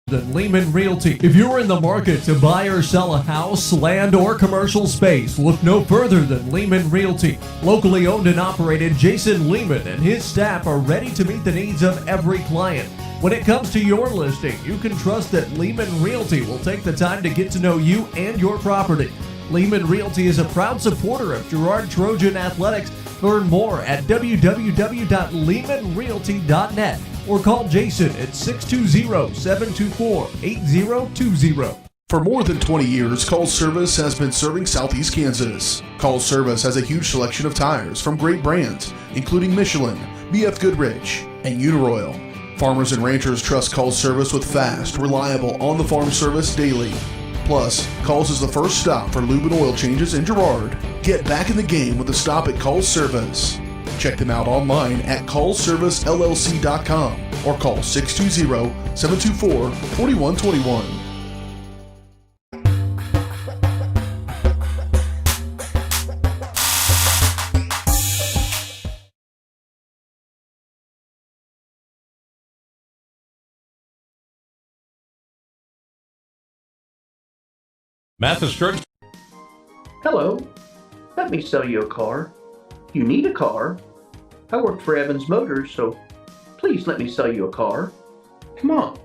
Than Lehman Realty. If you're in the market to buy or sell a house, land, or commercial space, look no further than Lehman Realty. Locally owned and operated, Jason Lehman and his staff are ready to meet the needs of every client. When it comes to your listing, you can trust that Lehman Realty will take the time to get to know you and your property. Lehman Realty is a proud supporter of Girard Trojan Athletics. Learn more at www.lehmanrealty.net or call Jason at 620-724-8020. For more than 20 years, Call Service has been serving Southeast Kansas. Call Service has a huge selection of tires from great brands, including Michelin, BF Goodrich, and Uniroyal. Farmers and ranchers trust Call Service with fast, reliable, on-the-farm service daily. Plus, Calls is the first stop for lube and oil changes in Girard. Get back in the game with a stop at Call Service. Check them out online at callservicellc.com or call 620-724-4121. Mathis Church. Hello. Let me sell you a car. You need a car? I work for Evans Motors, so please let me sell you a car. Come on,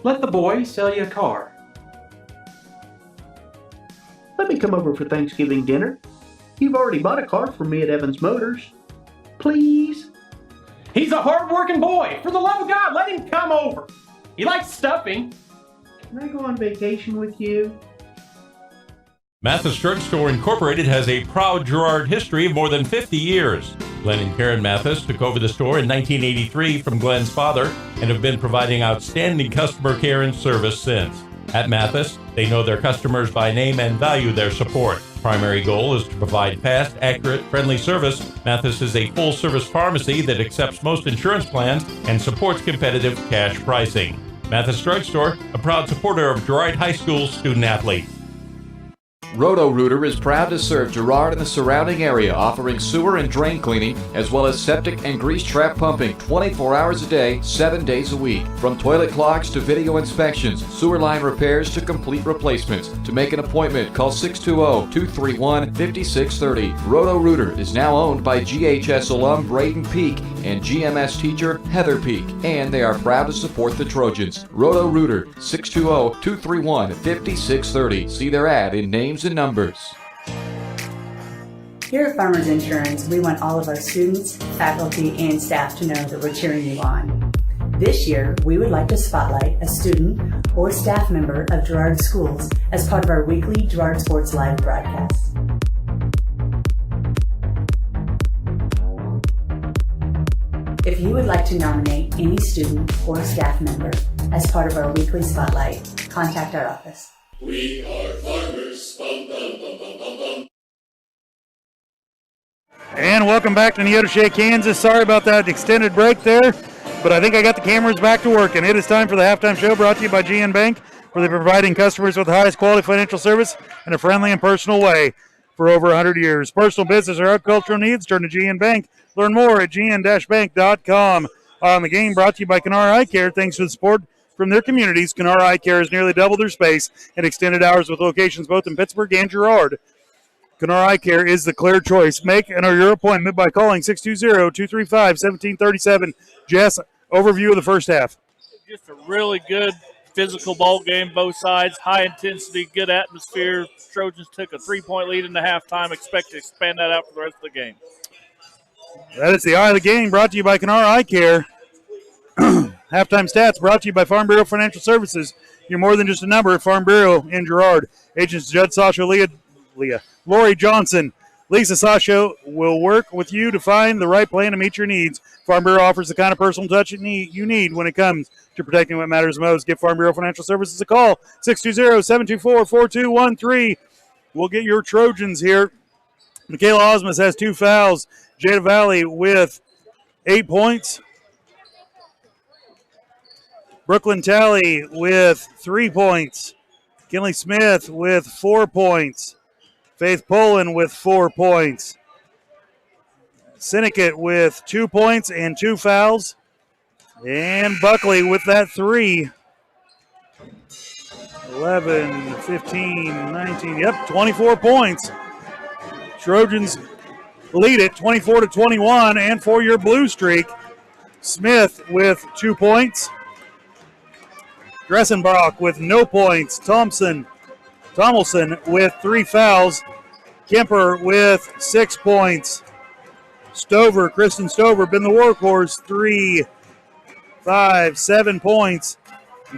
let the boy sell you a car. Let me come over for Thanksgiving dinner. You've already bought a car from me at Evans Motors. Please? He's a hard-working boy. For the love of God, let him come over. He likes stuffing. Can I go on vacation with you? Mathis Drug Store Incorporated has a proud Girard history of more than 50 years. Glenn and Karen Mathis took over the store in 1983 from Glenn's father and have been providing outstanding customer care and service since. At Mathis, they know their customers by name and value their support. Primary goal is to provide fast, accurate, friendly service. Mathis is a full-service pharmacy that accepts most insurance plans and supports competitive cash pricing. Mathis Drug Store, a proud supporter of Girard High School student-athletes. Roto-Rooter is proud to serve Girard and the surrounding area, offering sewer and drain cleaning, as well as septic and grease trap pumping 24 hours a day, 7 days a week. From toilet clogs to video inspections, sewer line repairs to complete replacements. To make an appointment, call 620-231-5630. Roto-Rooter is now owned by GHS alum Braden Peak and GMS teacher Heather Peak, and they are proud to support the Trojans. Roto-Rooter, 620-231-5630. See their ad in names and numbers. Here at Farmers Insurance, we want all of our students, faculty, and staff to know that we're cheering you on. This year, we would like to spotlight a student or staff member of Girard Schools as part of our weekly Girard Sports Live broadcast. If you would like to nominate any student or staff member as part of our weekly spotlight, contact our office. We are farmers. Bum, bum, bum, bum, bum, bum. And welcome back to Neodesha, Kansas. Sorry about that extended break there, but I think I got the cameras back to work, and it is time for the halftime show brought to you by GN Bank, where they're providing customers with the highest quality financial service in a friendly and personal way for over 100 years. Personal, business, or agricultural needs, turn to GN Bank. Learn more at gn-bank.com. On the game, brought to you by Kenara Eye Care. Thanks for the support from their communities. Kenara Eye Care has nearly doubled their space and extended hours with locations both in Pittsburgh and Girard. Kenara Eye Care is the clear choice. Make your appointment by calling 620-235-1737. Jess, overview of the first half. Just a really good physical ball game, both sides. High intensity, good atmosphere. Trojans took a 3-point lead in the halftime. Expect to expand that out for the rest of the game. That is the eye of the game, brought to you by Kenara Eye Care. Halftime stats brought to you by Farm Bureau Financial Services. You're more than just a number at Farm Bureau in Girard. Agents Judd, Sasha, Leah, Lori Johnson. Lisa Sasho will work with you to find the right plan to meet your needs. Farm Bureau offers the kind of personal touch you need when it comes to protecting what matters most. Give Farm Bureau Financial Services a call, 620-724-4213. We'll get your Trojans here. Michaela Osmus has 2 fouls. Jada Valley with 8 points. Brooklyn Talley with 3 points. Kinley Smith with 4 points. Faith Poland with 4 points. Sinnecott with 2 points and 2 fouls. And Buckley with that 3. 11, 15, 19, 24 points. Trojans lead it 24-21, and for your blue streak, Smith with 2 points. Dressenbach with no points. Tomlinson with 3 fouls. Kemper with 6 points. Kristen Stover, been the workhorse, 3, 5, 7 points.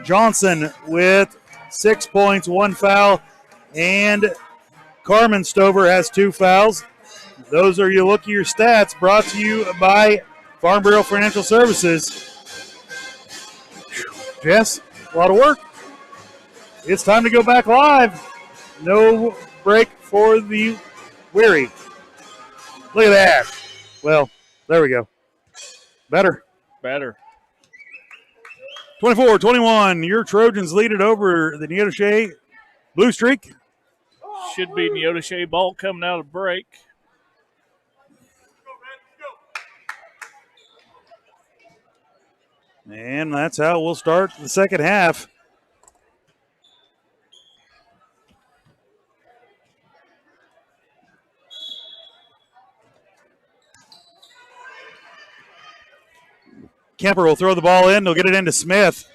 Johnson with 6 points, 1 foul. And Carmen Stover has 2 fouls. Those are your stats, brought to you by Farm Bureau Financial Services. Jess, a lot of work. It's time to go back live. No break for the weary. Look at that. Well, there we go. Better. 24-21. Your Trojans lead it over the Neodesha Blue Streak. Should be Neodesha ball coming out of break. And that's how we'll start the second half. Kemper will throw the ball in. They'll get it into Smith.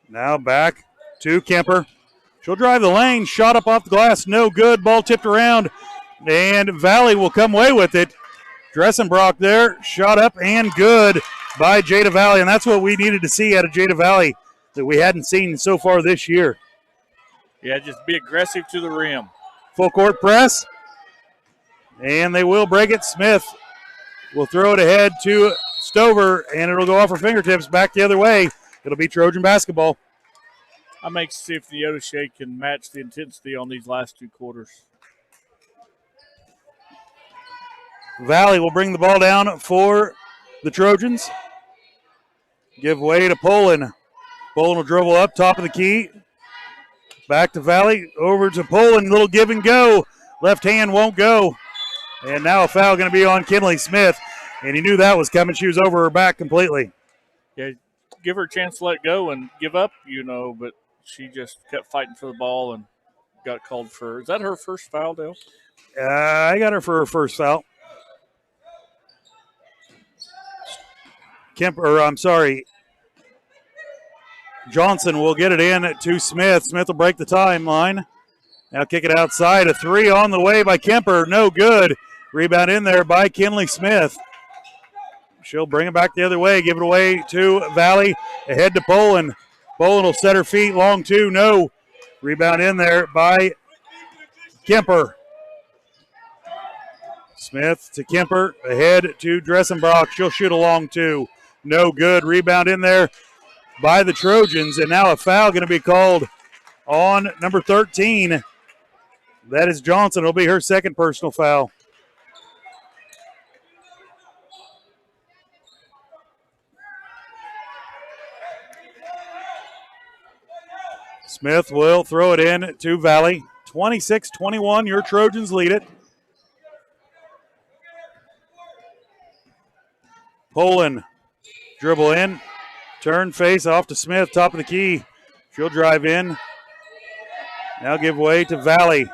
Now back to Kemper. She'll drive the lane. Shot up off the glass. No good. Ball tipped around. And Valley will come away with it. Dressenbach there. Shot up and good by Jada Valley. And that's what we needed to see out of Jada Valley that we hadn't seen so far this year. Yeah, just be aggressive to the rim. Full court press. And they will break it. Smith will throw it ahead to Stover, and it'll go off her fingertips back the other way. It'll be Trojan basketball. I'm anxious to see if the Neodesha can match the intensity on these last 2 quarters. Valley will bring the ball down for the Trojans. Give way to Poland. Poland will dribble up, top of the key. Back to Valley, over to Poland. Little give and go. Left hand won't go. And now a foul going to be on Kinley Smith. And he knew that was coming. She was over her back completely. Yeah, give her a chance to let go and give up, but she just kept fighting for the ball and got called for. Is that her first foul, Dale? I got her for her first foul. Johnson will get it in to Smith. Smith will break the timeline. Now kick it outside. A 3 on the way by Kemper. No good. Rebound in there by Kinley Smith. She'll bring it back the other way. Give it away to Valley. Ahead to Poland. Poland will set her feet. Long 2. No. Rebound in there by Kemper. Smith to Kemper. Ahead to Dressenbach. She'll shoot a long 2. No good. Rebound in there by the Trojans. And now a foul going to be called on number 13. That is Johnson. It'll be her second personal foul. Smith will throw it in to Valley. 26-21, your Trojans lead it. Poland, dribble in, turn face off to Smith, top of the key. She'll drive in. Now give way to Valley.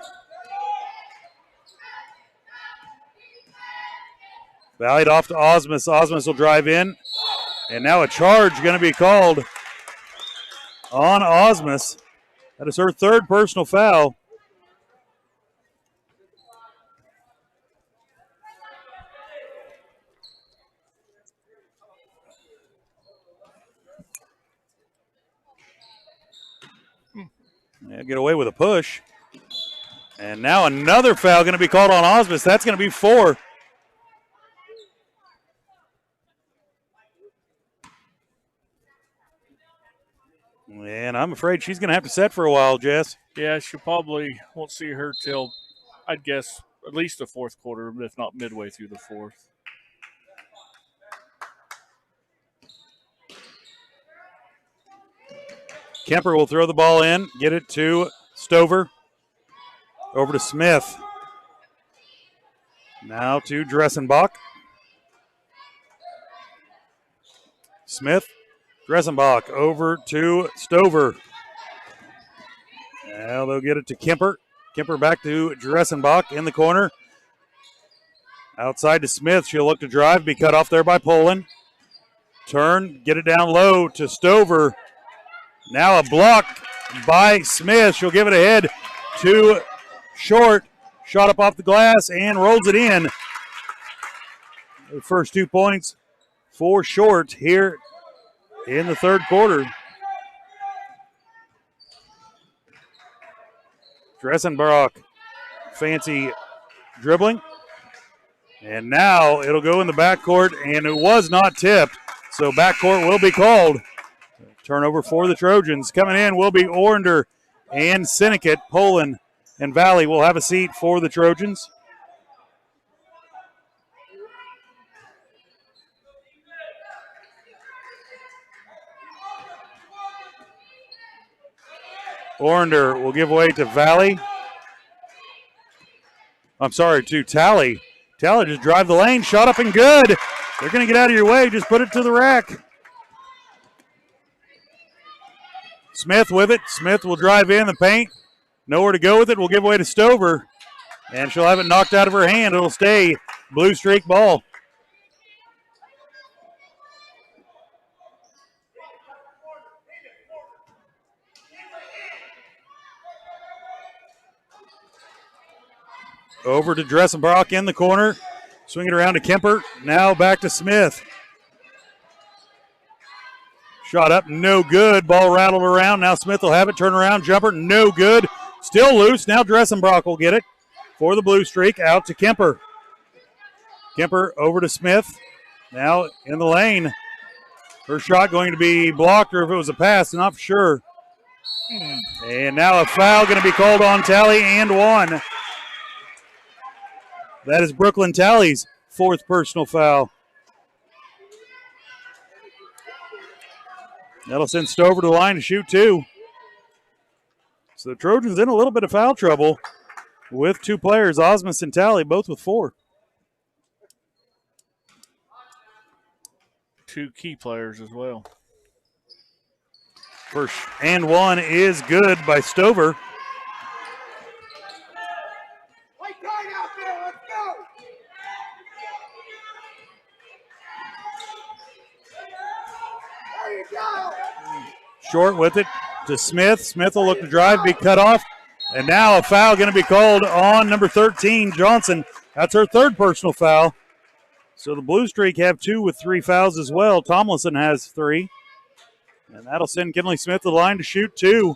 Valley off to Osmus. Osmus will drive in. And now a charge going to be called on Osmus. That is her third personal foul. Yeah, get away with a push. And now another foul going to be called on Osmus. That's going to be 4. And I'm afraid she's going to have to set for a while, Jess. Yeah, she probably won't see her till, I'd guess, at least the fourth quarter, if not midway through the fourth. Kemper will throw the ball in, get it to Stover. Over to Smith. Now to Dressenbach. Smith, Dressenbach over to Stover. Now they'll get it to Kemper. Kemper back to Dressenbach in the corner. Outside to Smith. She'll look to drive, be cut off there by Poland. Turn, get it down low to Stover. Now a block by Smith. She'll give it ahead to Short. Shot up off the glass and rolls it in. The first 2 points for Short here in the third quarter. Dressenbach, fancy dribbling. And now it'll go in the backcourt, and it was not tipped, so backcourt will be called. Turnover for the Trojans. Coming in will be Orender and Sinnott. Poland and Valley will have a seat for the Trojans. Orender will give way to Valley. I'm sorry, to Talley. Talley just drive the lane, shot up and good. They're going to get out of your way, just put it to the rack. Smith with it. Smith will drive in the paint. Nowhere to go with it. Will give way to Stover. And she'll have it knocked out of her hand. It'll stay blue streak ball. Over to Dressenbach in the corner. Swing it around to Kemper. Now back to Smith. Shot up, no good. Ball rattled around. Now Smith will have it. Turn around, jumper, no good. Still loose. Now Dressenbach will get it for the blue streak. Out to Kemper. Kemper over to Smith. Now in the lane. Her shot going to be blocked, or if it was a pass, not for sure. And now a foul going to be called on Talley and 1. That is Brooklyn Talley's 4th personal foul. That'll send Stover to the line to shoot 2. So the Trojans in a little bit of foul trouble with 2 players, Osmus and Talley, both with 4. 2 key players as well. First and 1 is good by Stover. Short with it to Smith. Smith will look to drive, be cut off. And now a foul going to be called on number 13, Johnson. That's her 3rd personal foul. So the Blue Streak have 2 with 3 fouls as well. Tomlinson has 3. And that'll send Kinley Smith to the line to shoot 2.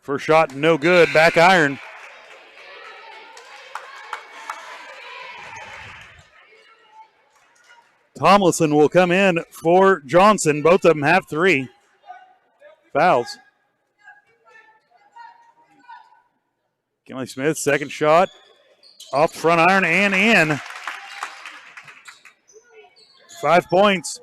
First shot, no good. Back iron. Tomlinson will come in for Johnson. Both of them have 3 fouls. Kinley Smith, second shot. Off front iron and in. 5 points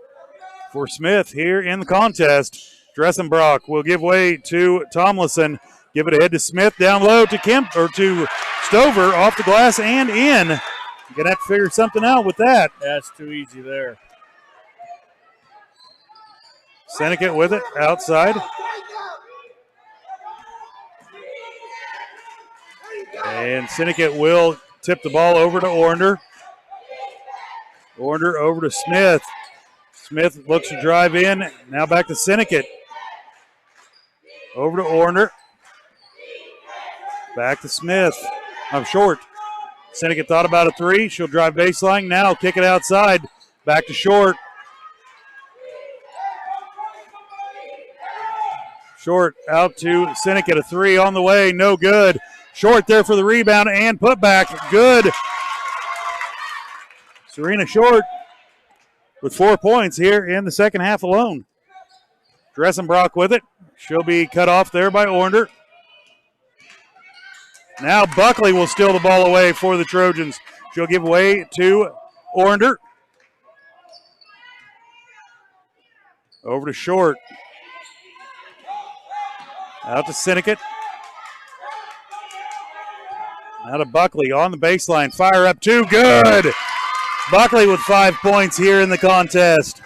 for Smith here in the contest. Dressenbach will give way to Tomlinson. Give it ahead to Smith, down low to to Stover, off the glass and in. You're going to have to figure something out with that. That's too easy there. Sinnott with it, outside. And Sinnott will tip the ball over to Orender. Orender over to Smith. Smith looks to drive in. Now back to Sinnott. Over to Orender. Back to Smith. I'm short. Seneca thought about a three. She'll drive baseline. Now kick it outside. Back to Short. Short out to Seneca. A three on the way. No good. Short there for the rebound and put back. Good. Serena Short with 4 points here in the second half alone. Dressenbrock with it. She'll be cut off there by Ornder. Now Buckley will steal the ball away for the Trojans. She'll give away to Ornder. Over to Short. Out to Sinnott. Now to Buckley on the baseline. Fire up two. Good. Buckley with 5 points here in the contest.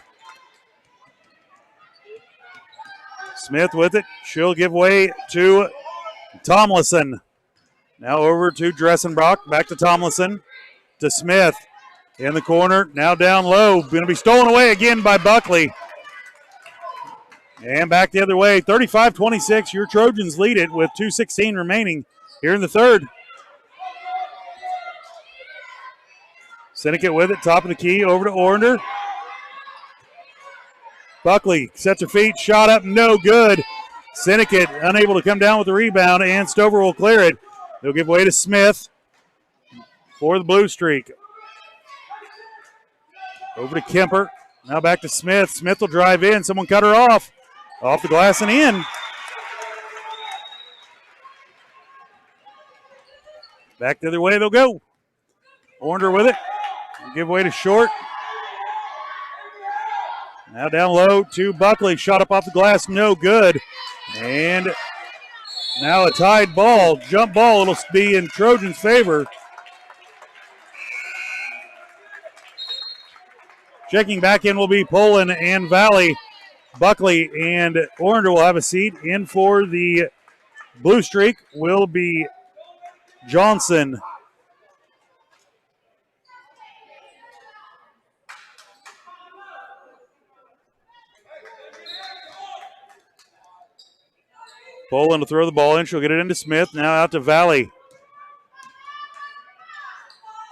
Smith with it. She'll give way to Tomlinson. Now over to Dressenbrock. Back to Tomlinson. To Smith. In the corner. Now down low. Going to be stolen away again by Buckley. And back the other way. 35-26. Your Trojans lead it with 2:16 remaining here in the third. Sinnott with it. Top of the key. Over to Ornder. Buckley sets her feet. Shot up. No good. Sinnott unable to come down with the rebound. And Stover will clear it. They'll give way to Smith for the blue streak. Over to Kemper. Now back to Smith. Smith will drive in. Someone cut her off. Off the glass and in. Back the other way they'll go. Ornder with it. Give way to Short. Now down low to Buckley. Shot up off the glass. No good. And now a tied ball. Jump ball. It'll be in Trojans' favor. Checking back in will be Poland and Valley. Buckley and Ornder will have a seat. In for the blue streak will be Johnson. Poland to throw the ball in. She'll get it into Smith. Now out to Valley.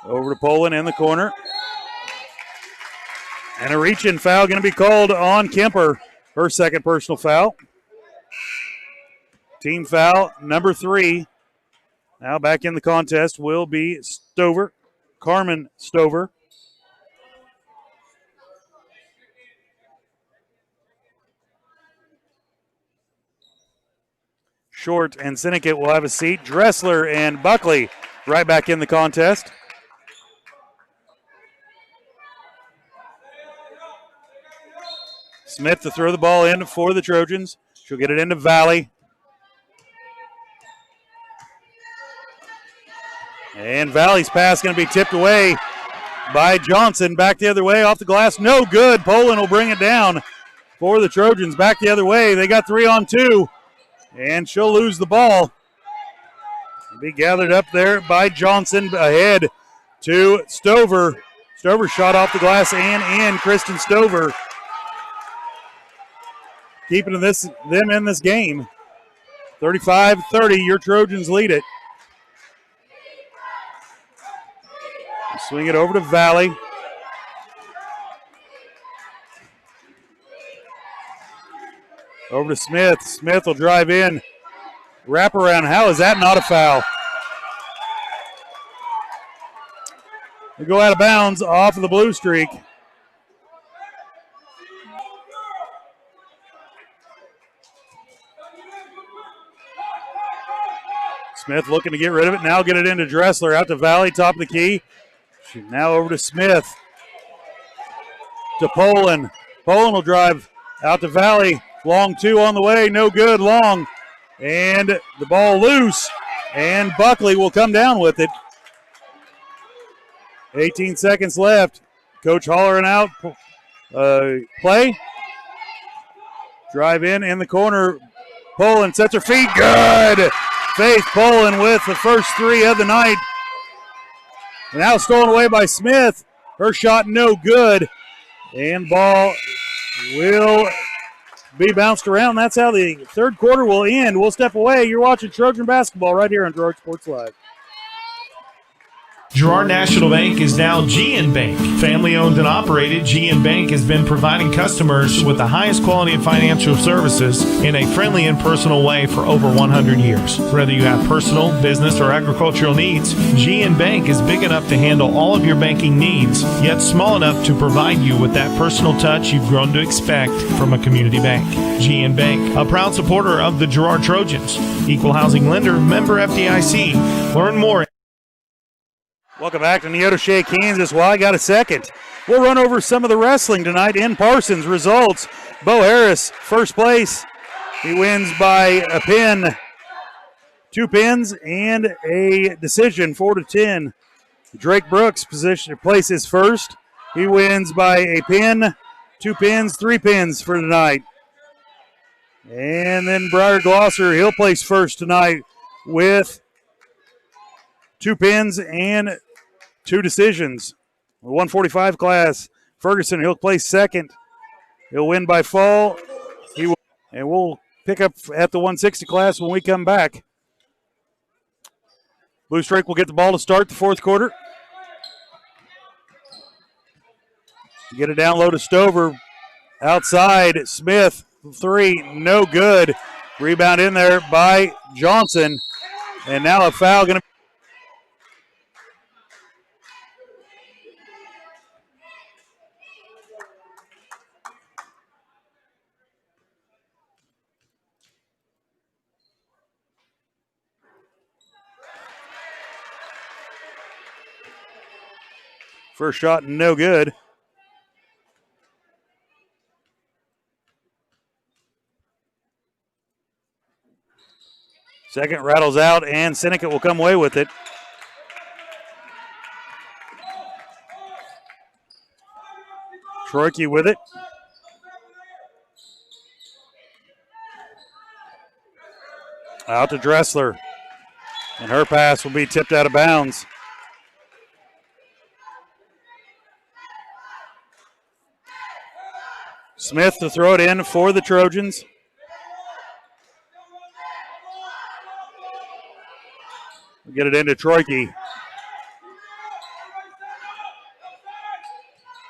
Over to Poland in the corner. And a reach-in foul going to be called on Kemper. Her second personal foul. Team foul number 3. Now back in the contest will be Stover. Carmen Stover. Short and Sinnott will have a seat. Dressler and Buckley right back in the contest. Smith to throw the ball in for the Trojans. She'll get it into Valley. And Valley's pass going to be tipped away by Johnson. Back the other way off the glass. No good. Poland will bring it down for the Trojans. Back the other way. They got 3 on 2. And she'll lose the ball. It'll be gathered up there by Johnson ahead to Stover. Stover shot off the glass and in. Kristen Stover keeping them in this game. 35-30, your Trojans lead it. Swing it over to Valley. Over to Smith. Smith will drive in. Wrap around. How is that not a foul? They go out of bounds off of the blue streak. Smith looking to get rid of it. Now get it into Dressler. Out to Valley, top of the key. Now over to Smith. To Poland. Poland will drive out to Valley. Long 2 on the way. No good. Long. And the ball loose. And Buckley will come down with it. 18 seconds left. Coach hollering out. Play. Drive in the corner. Poland sets her feet. Good. Faith Poland with the first 3 of the night. Now stolen away by Smith. Her shot no good. And ball will be bounced around. That's how the third quarter will end. We'll step away. You're watching Trojan basketball right here on Girard Sports Live. Girard National Bank is now GN Bank. Family owned and operated, GN Bank has been providing customers with the highest quality of financial services in a friendly and personal way for over 100 years. Whether you have personal, business, or agricultural needs, GN Bank is big enough to handle all of your banking needs, yet small enough to provide you with that personal touch you've grown to expect from a community bank. GN Bank, a proud supporter of the Girard Trojans. Equal housing lender, member FDIC. Learn more. Welcome back to Neodesha, Kansas. Well, I got a second. We'll run over some of the wrestling tonight in Parsons. Results: Bo Harris, first place. He wins by a pin, 2 pins, and a decision, 4-10. Drake Brooks places first. He wins by a pin, 2 pins, 3 pins for tonight. And then Briar Glosser, he'll place first tonight with 2 pins and 2 decisions. The 145 class, Ferguson, he'll place second. He'll win by fall. And we'll pick up at the 160 class when we come back. Blue Strike will get the ball to start the fourth quarter. Get it down low to Stover. Outside, Smith, 3, no good. Rebound in there by Johnson. And now a foul going to. First shot, no good. Second rattles out, and Seneca will come away with it. Troike with it. Out to Dressler. And her pass will be tipped out of bounds. Smith to throw it in for the Trojans. We'll get it into Troike.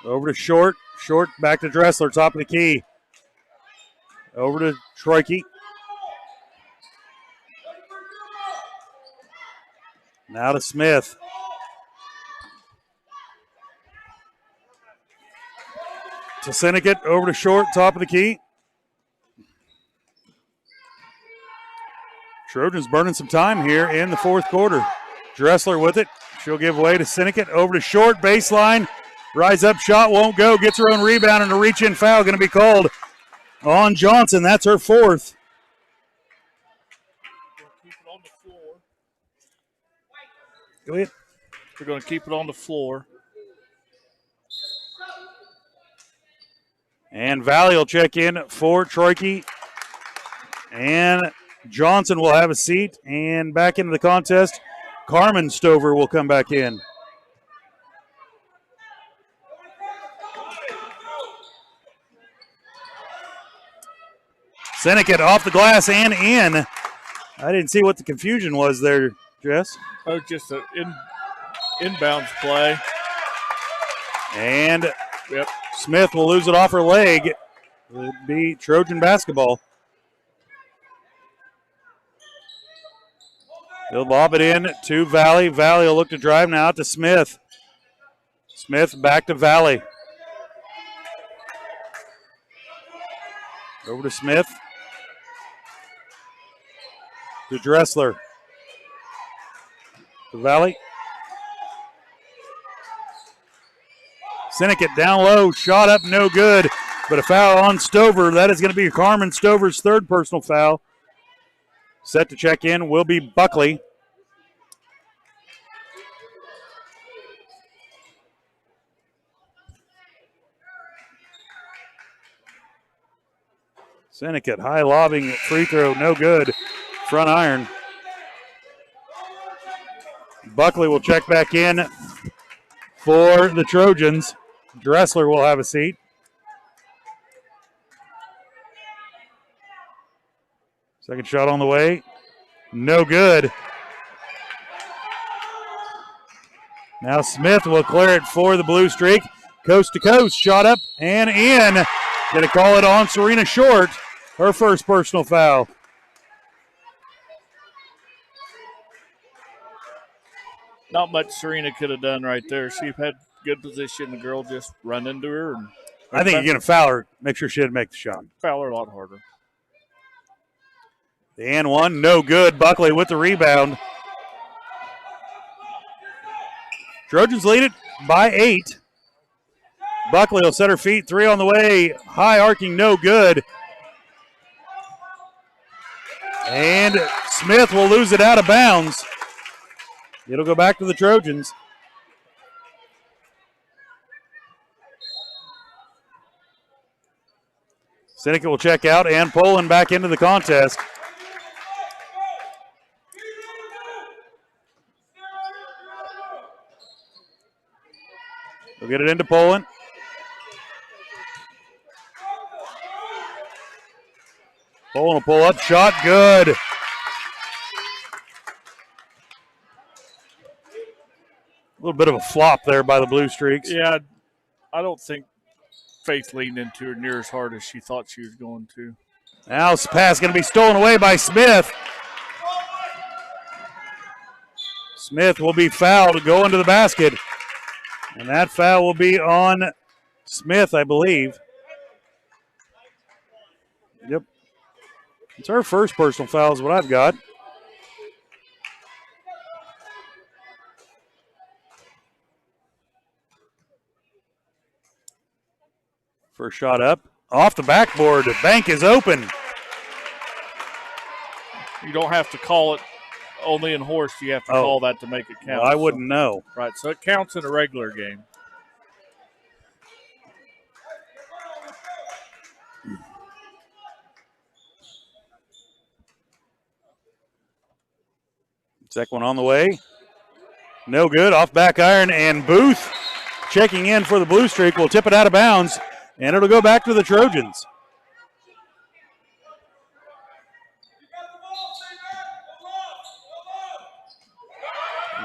Over to Short. Short back to Dressler, top of the key. Over to Troike. Now to Smith. To Syndicate, over to Short, top of the key. Trojans burning some time here in the fourth quarter. Dressler with it. She'll give way to Syndicate, over to Short, baseline. Rise up, shot won't go, gets her own rebound, and a reach-in foul going to be called on Johnson. That's her fourth. Go ahead. We're going to keep it on the floor. And Valley will check in for Troike. And Johnson will have a seat. And back into the contest, Carmen Stover will come back in. Seneca off the glass and in. I didn't see what the confusion was there, Jess. Oh, just an inbounds play. And Smith will lose it off her leg. It'll be Trojan basketball. They'll lob it in to Valley. Valley will look to drive now out to Smith. Smith back to Valley. Over to Smith. To Dressler. To Valley. Syndicate down low, shot up, no good. But a foul on Stover. That is going to be Carmen Stover's third personal foul. Set to check in will be Buckley. Syndicate, high lobbing, free throw, no good. Front iron. Buckley will check back in for the Trojans. Dressler will have a seat. Second shot on the way. No good. Now Smith will clear it for the blue streak. Coast to coast, shot up and in. Going to call it on Serena Short, her first personal foul. Not much Serena could have done right there. She had good position. The girl just run into her. And I think you're going to foul her. Make sure she didn't make the shot. Foul her a lot harder. The and one, no good. Buckley with the rebound. Trojans lead it by 8. Buckley will set her feet. 3 on the way. High arcing, no good. And Smith will lose it out of bounds. It'll go back to the Trojans. Seneca will check out, and Poland back into the contest. We'll get it into Poland. Poland will pull up, shot good. A little bit of a flop there by the Blue Streaks. Yeah, I don't think Faith leaned into her near as hard as she thought she was going to. Now this pass going to be stolen away by Smith. Smith will be fouled to go into the basket. And that foul will be on Smith, I believe. Yep. It's her first personal foul is what I've got. First shot up. Off the backboard. The bank is open. You don't have to call it only in horse. You have to call that to make it count. Well, I wouldn't know. Right, so it counts in a regular game. Second one on the way. No good. Off back iron, and Booth checking in for the Blue Streak will tip it out of bounds, and it'll go back to the Trojans.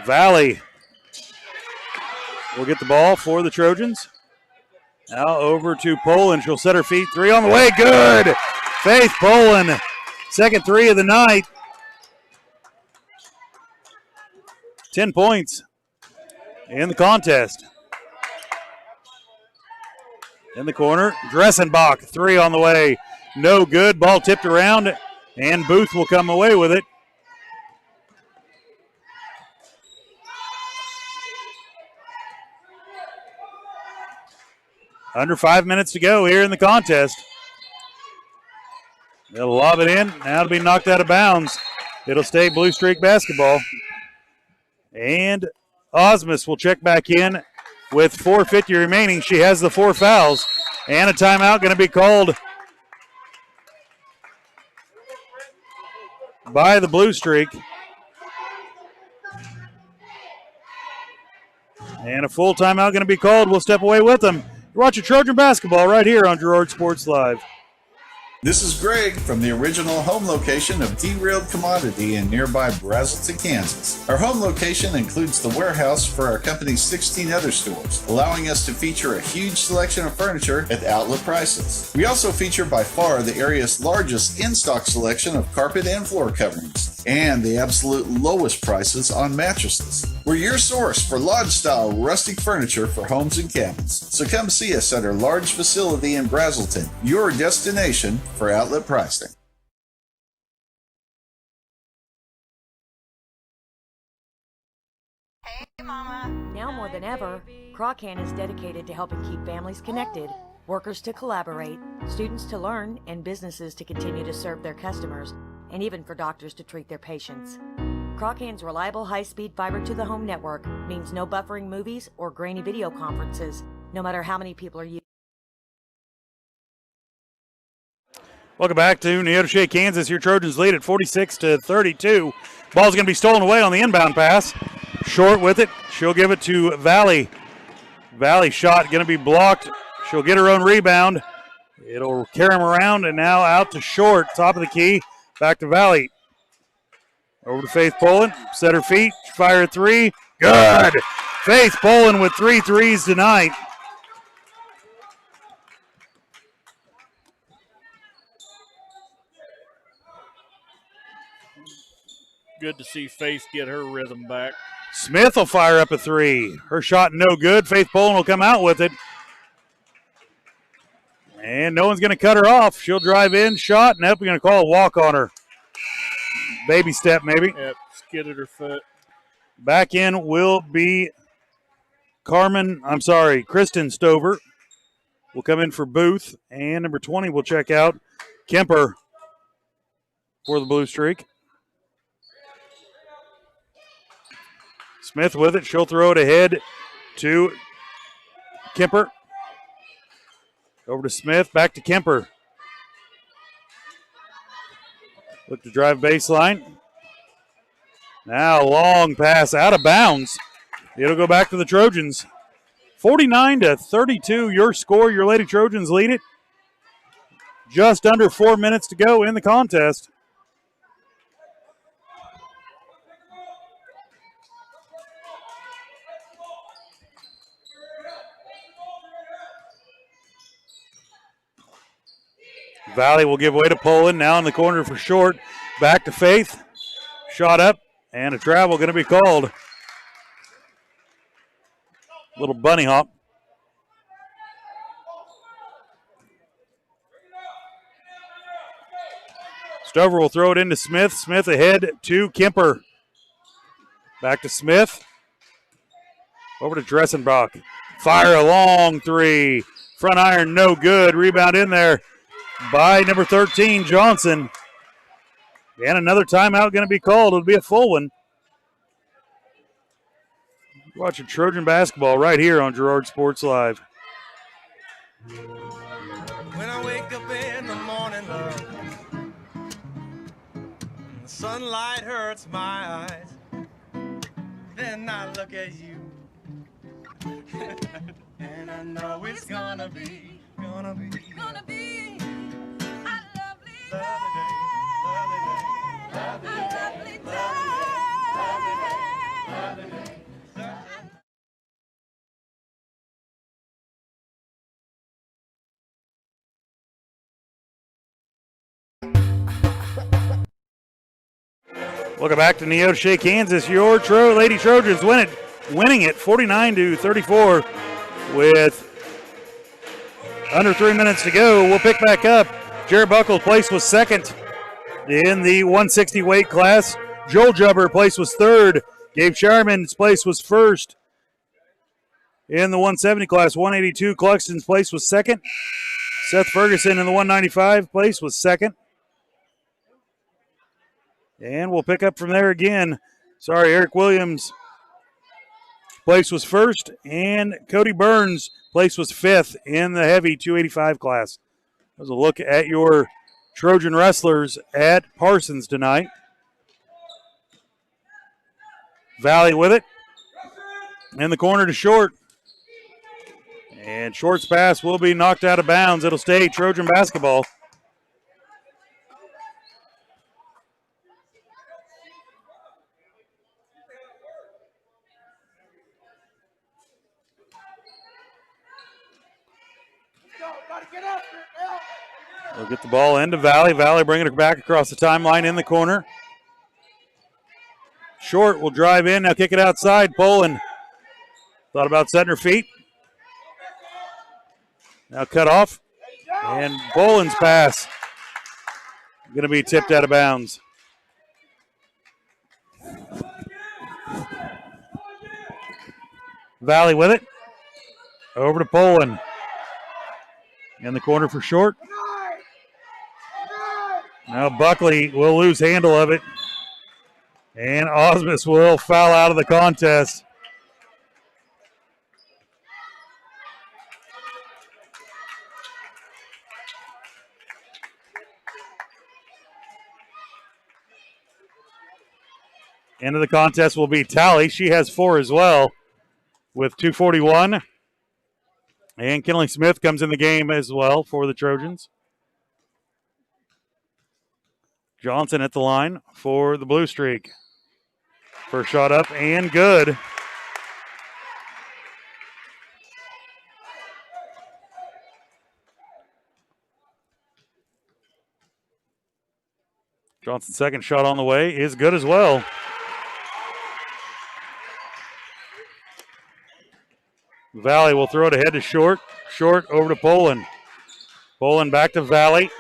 Valley will get the ball for the Trojans. Now over to Poland. She'll set her feet. 3 on the way. Good. Faith Poland. Second 3 of the night. 10 points in the contest. In the corner, Dressenbach, 3 on the way. No good. Ball tipped around, and Booth will come away with it. Under 5 minutes to go here in the contest. They'll lob it in. Now it'll be knocked out of bounds. It'll stay Blue Streak basketball. And Osmus will check back in with 4:50 remaining. She has the 4 fouls. And a timeout going to be called by the Blue Streak. And a full timeout going to be called. We'll step away with them. You're watching Trojan basketball right here on Girard Sports Live. This is Greg from the original home location of Derailed Commodity in nearby Brazelton, Kansas. Our home location includes the warehouse for our company's 16 other stores, allowing us to feature a huge selection of furniture at outlet prices. We also feature by far the area's largest in-stock selection of carpet and floor coverings, and the absolute lowest prices on mattresses. We're your source for lodge-style rustic furniture for homes and cabins. So come see us at our large facility in Brazelton, your destination for outlet pricing. Now more than ever, Crocan is dedicated to helping keep families connected, workers to collaborate, students to learn, and businesses to continue to serve their customers, and even for doctors to treat their patients. Crocan's reliable high-speed fiber-to-the-home network means no buffering movies or grainy video conferences, no matter how many people are using. Welcome back to Neodesha, Kansas. Your Trojans lead at 46-32. Ball's going to be stolen away on the inbound pass. Short with it. She'll give it to Valley. Valley shot going to be blocked. She'll get her own rebound. It'll carry him around, and now out to Short. Top of the key. Back to Valley. Over to Faith Poland. Set her feet. Fire 3. Good. Faith Poland with 3 threes tonight. Good to see Faith get her rhythm back. Smith will fire up a 3. Her shot no good. Faith Poland will come out with it. And no one's going to cut her off. She'll drive in, shot, and we're going to call a walk on her. Baby step, maybe. Yep, skidded her foot. Back in will be Kristen Stover will come in for Booth. And number 20 will check out Kemper for the Blue Streak. Smith with it. She'll throw it ahead to Kemper. Over to Smith. Back to Kemper. Look to drive baseline. Now long pass out of bounds. It'll go back to the Trojans. 49-32, your score. Your Lady Trojans lead it. Just under 4 minutes to go in the contest. Valley will give way to Poland. Now in the corner for Short. Back to Faith. Shot up. And a travel going to be called. Little bunny hop. Stover will throw it into Smith. Smith ahead to Kemper. Back to Smith. Over to Dressenbach. Fire a long 3. Front iron no good. Rebound in there by number 13, Johnson. And another timeout going to be called. It'll be a full one. You're watching Trojan basketball right here on Girard Sports Live. When I wake up in the morning, love, and the sunlight hurts my eyes, then I look at you, and I know it's gonna be a lovely day, lovely day. Welcome back to Neodesha, Kansas. Your Lady Trojans winning it 49-34 with under 3 minutes to go. We'll pick back up. Jared Buckle's place was second in the 160 weight class. Joel Jubber place was third. Gabe Shireman's place was first in the 170 class. 182 Cluxton's place was second. Seth Ferguson in the 195 place was second. And we'll pick up from there again. Eric Williams' place was first, and Cody Burns' place was fifth in the heavy 285 class. That was a look at your Trojan wrestlers at Parsons tonight. Valley with it. In the corner to Short. And Short's pass will be knocked out of bounds. It'll stay Trojan basketball. They'll get the ball into Valley. Valley bringing it back across the timeline in the corner. Short will drive in. Now kick it outside. Poland thought about setting her feet. Now cut off. And Poland's pass going to be tipped out of bounds. Valley with it. Over to Poland. In the corner for Short. Now Buckley will lose handle of it. And Osmus will foul out of the contest. End of the contest will be Tally. She has 4 as well with 2:41. And Kinley Smith comes in the game as well for the Trojans. Johnson at the line for the Blue Streak. First shot up and good. Johnson's second shot on the way is good as well. Valley will throw it ahead to Short. Short over to Poland. Poland back to Valley.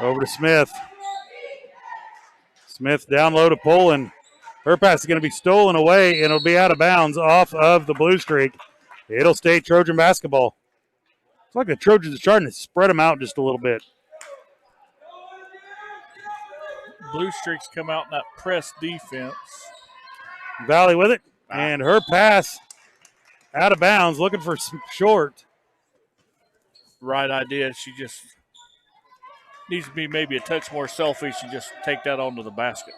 Over to Smith. Smith down low to Poland. Her pass is going to be stolen away, and it'll be out of bounds off of the blue streak. It'll stay Trojan basketball. It's like the Trojans are starting to spread them out just a little bit. Blue streaks come out in that press defense. Valley with it, and her pass out of bounds, looking for Short. Right idea. She just needs to be maybe a touch more selfish and just take that onto the basket.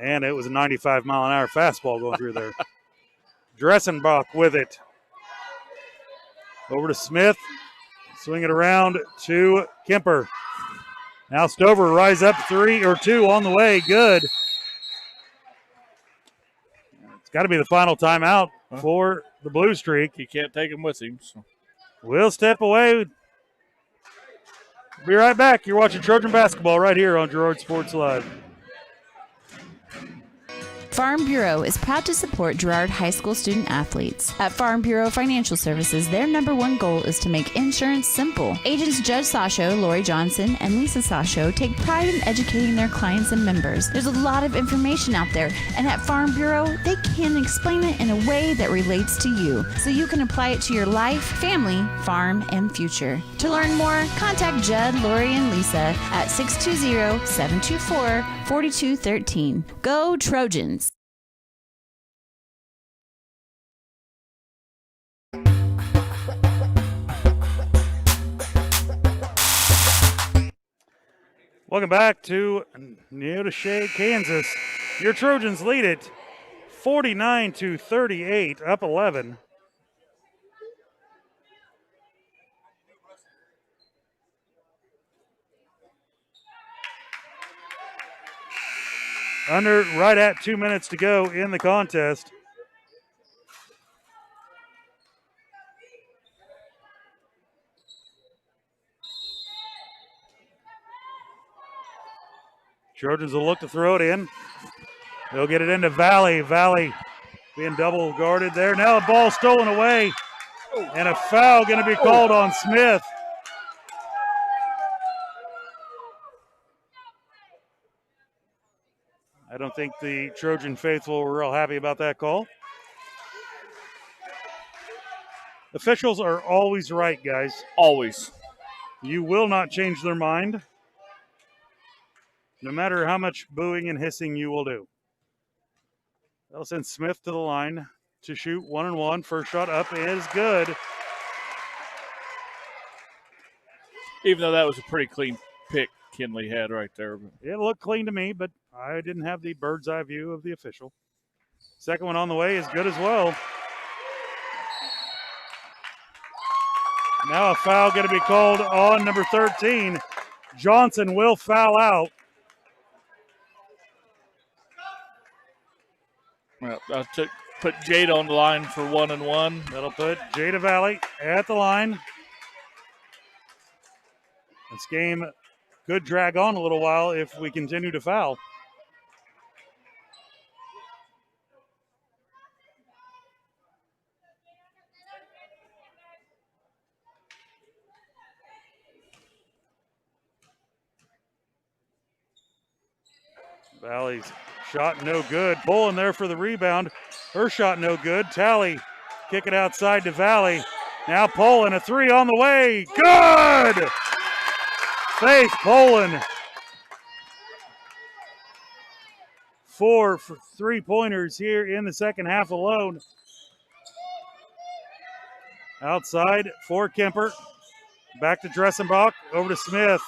And it was a 95-mile-an-hour fastball going through there. Dressenbach with it. Over to Smith. Swing it around to Kemper. Now Stover rise up 3 or 2 on the way. Good. It's got to be the final timeout for the blue streak. He can't take him with him. So. We'll step away. Be right back. You're watching Trojan basketball right here on Girard Sports Live. Farm Bureau is proud to support Girard High School student athletes. At Farm Bureau Financial Services, their #1 goal is to make insurance simple. Agents Judge Sasho, Lori Johnson, and Lisa Sasho take pride in educating their clients and members. There's a lot of information out there, and at Farm Bureau, they can explain it in a way that relates to you, so you can apply it to your life, family, farm, and future. To learn more, contact Judd, Lori, and Lisa at 620-724-4213. Go Trojans! Welcome back to Neodesha, Kansas. Your Trojans lead it 49-38, up 11. Under right at 2 minutes to go in the contest. Trojans will look to throw it in. They'll get it into Valley. Valley being double guarded there. Now the ball stolen away. And a foul going to be called on Smith. I don't think the Trojan faithful were real happy about that call. Officials are always right, guys. Always. You will not change their mind, no matter how much booing and hissing you will do. They'll send Smith to the line to shoot 1-and-1. First shot up is good. Even though that was a pretty clean pick Kinley had right there. It looked clean to me, but I didn't have the bird's eye view of the official. Second one on the way is good as well. Now a foul going to be called on number 13. Johnson will foul out. Well, put Jada on the line for 1-and-1. That'll put Jada Valley at the line. This game could drag on a little while if we continue to foul. Valley's shot no good. Pulling there for the rebound. Her shot no good. Tally kick it outside to Valley. Now Poland, a 3 on the way. Good! Faith Poland. 4 for 3-pointers here in the second half alone. Outside for Kemper. Back to Dressenbach. Over to Smith.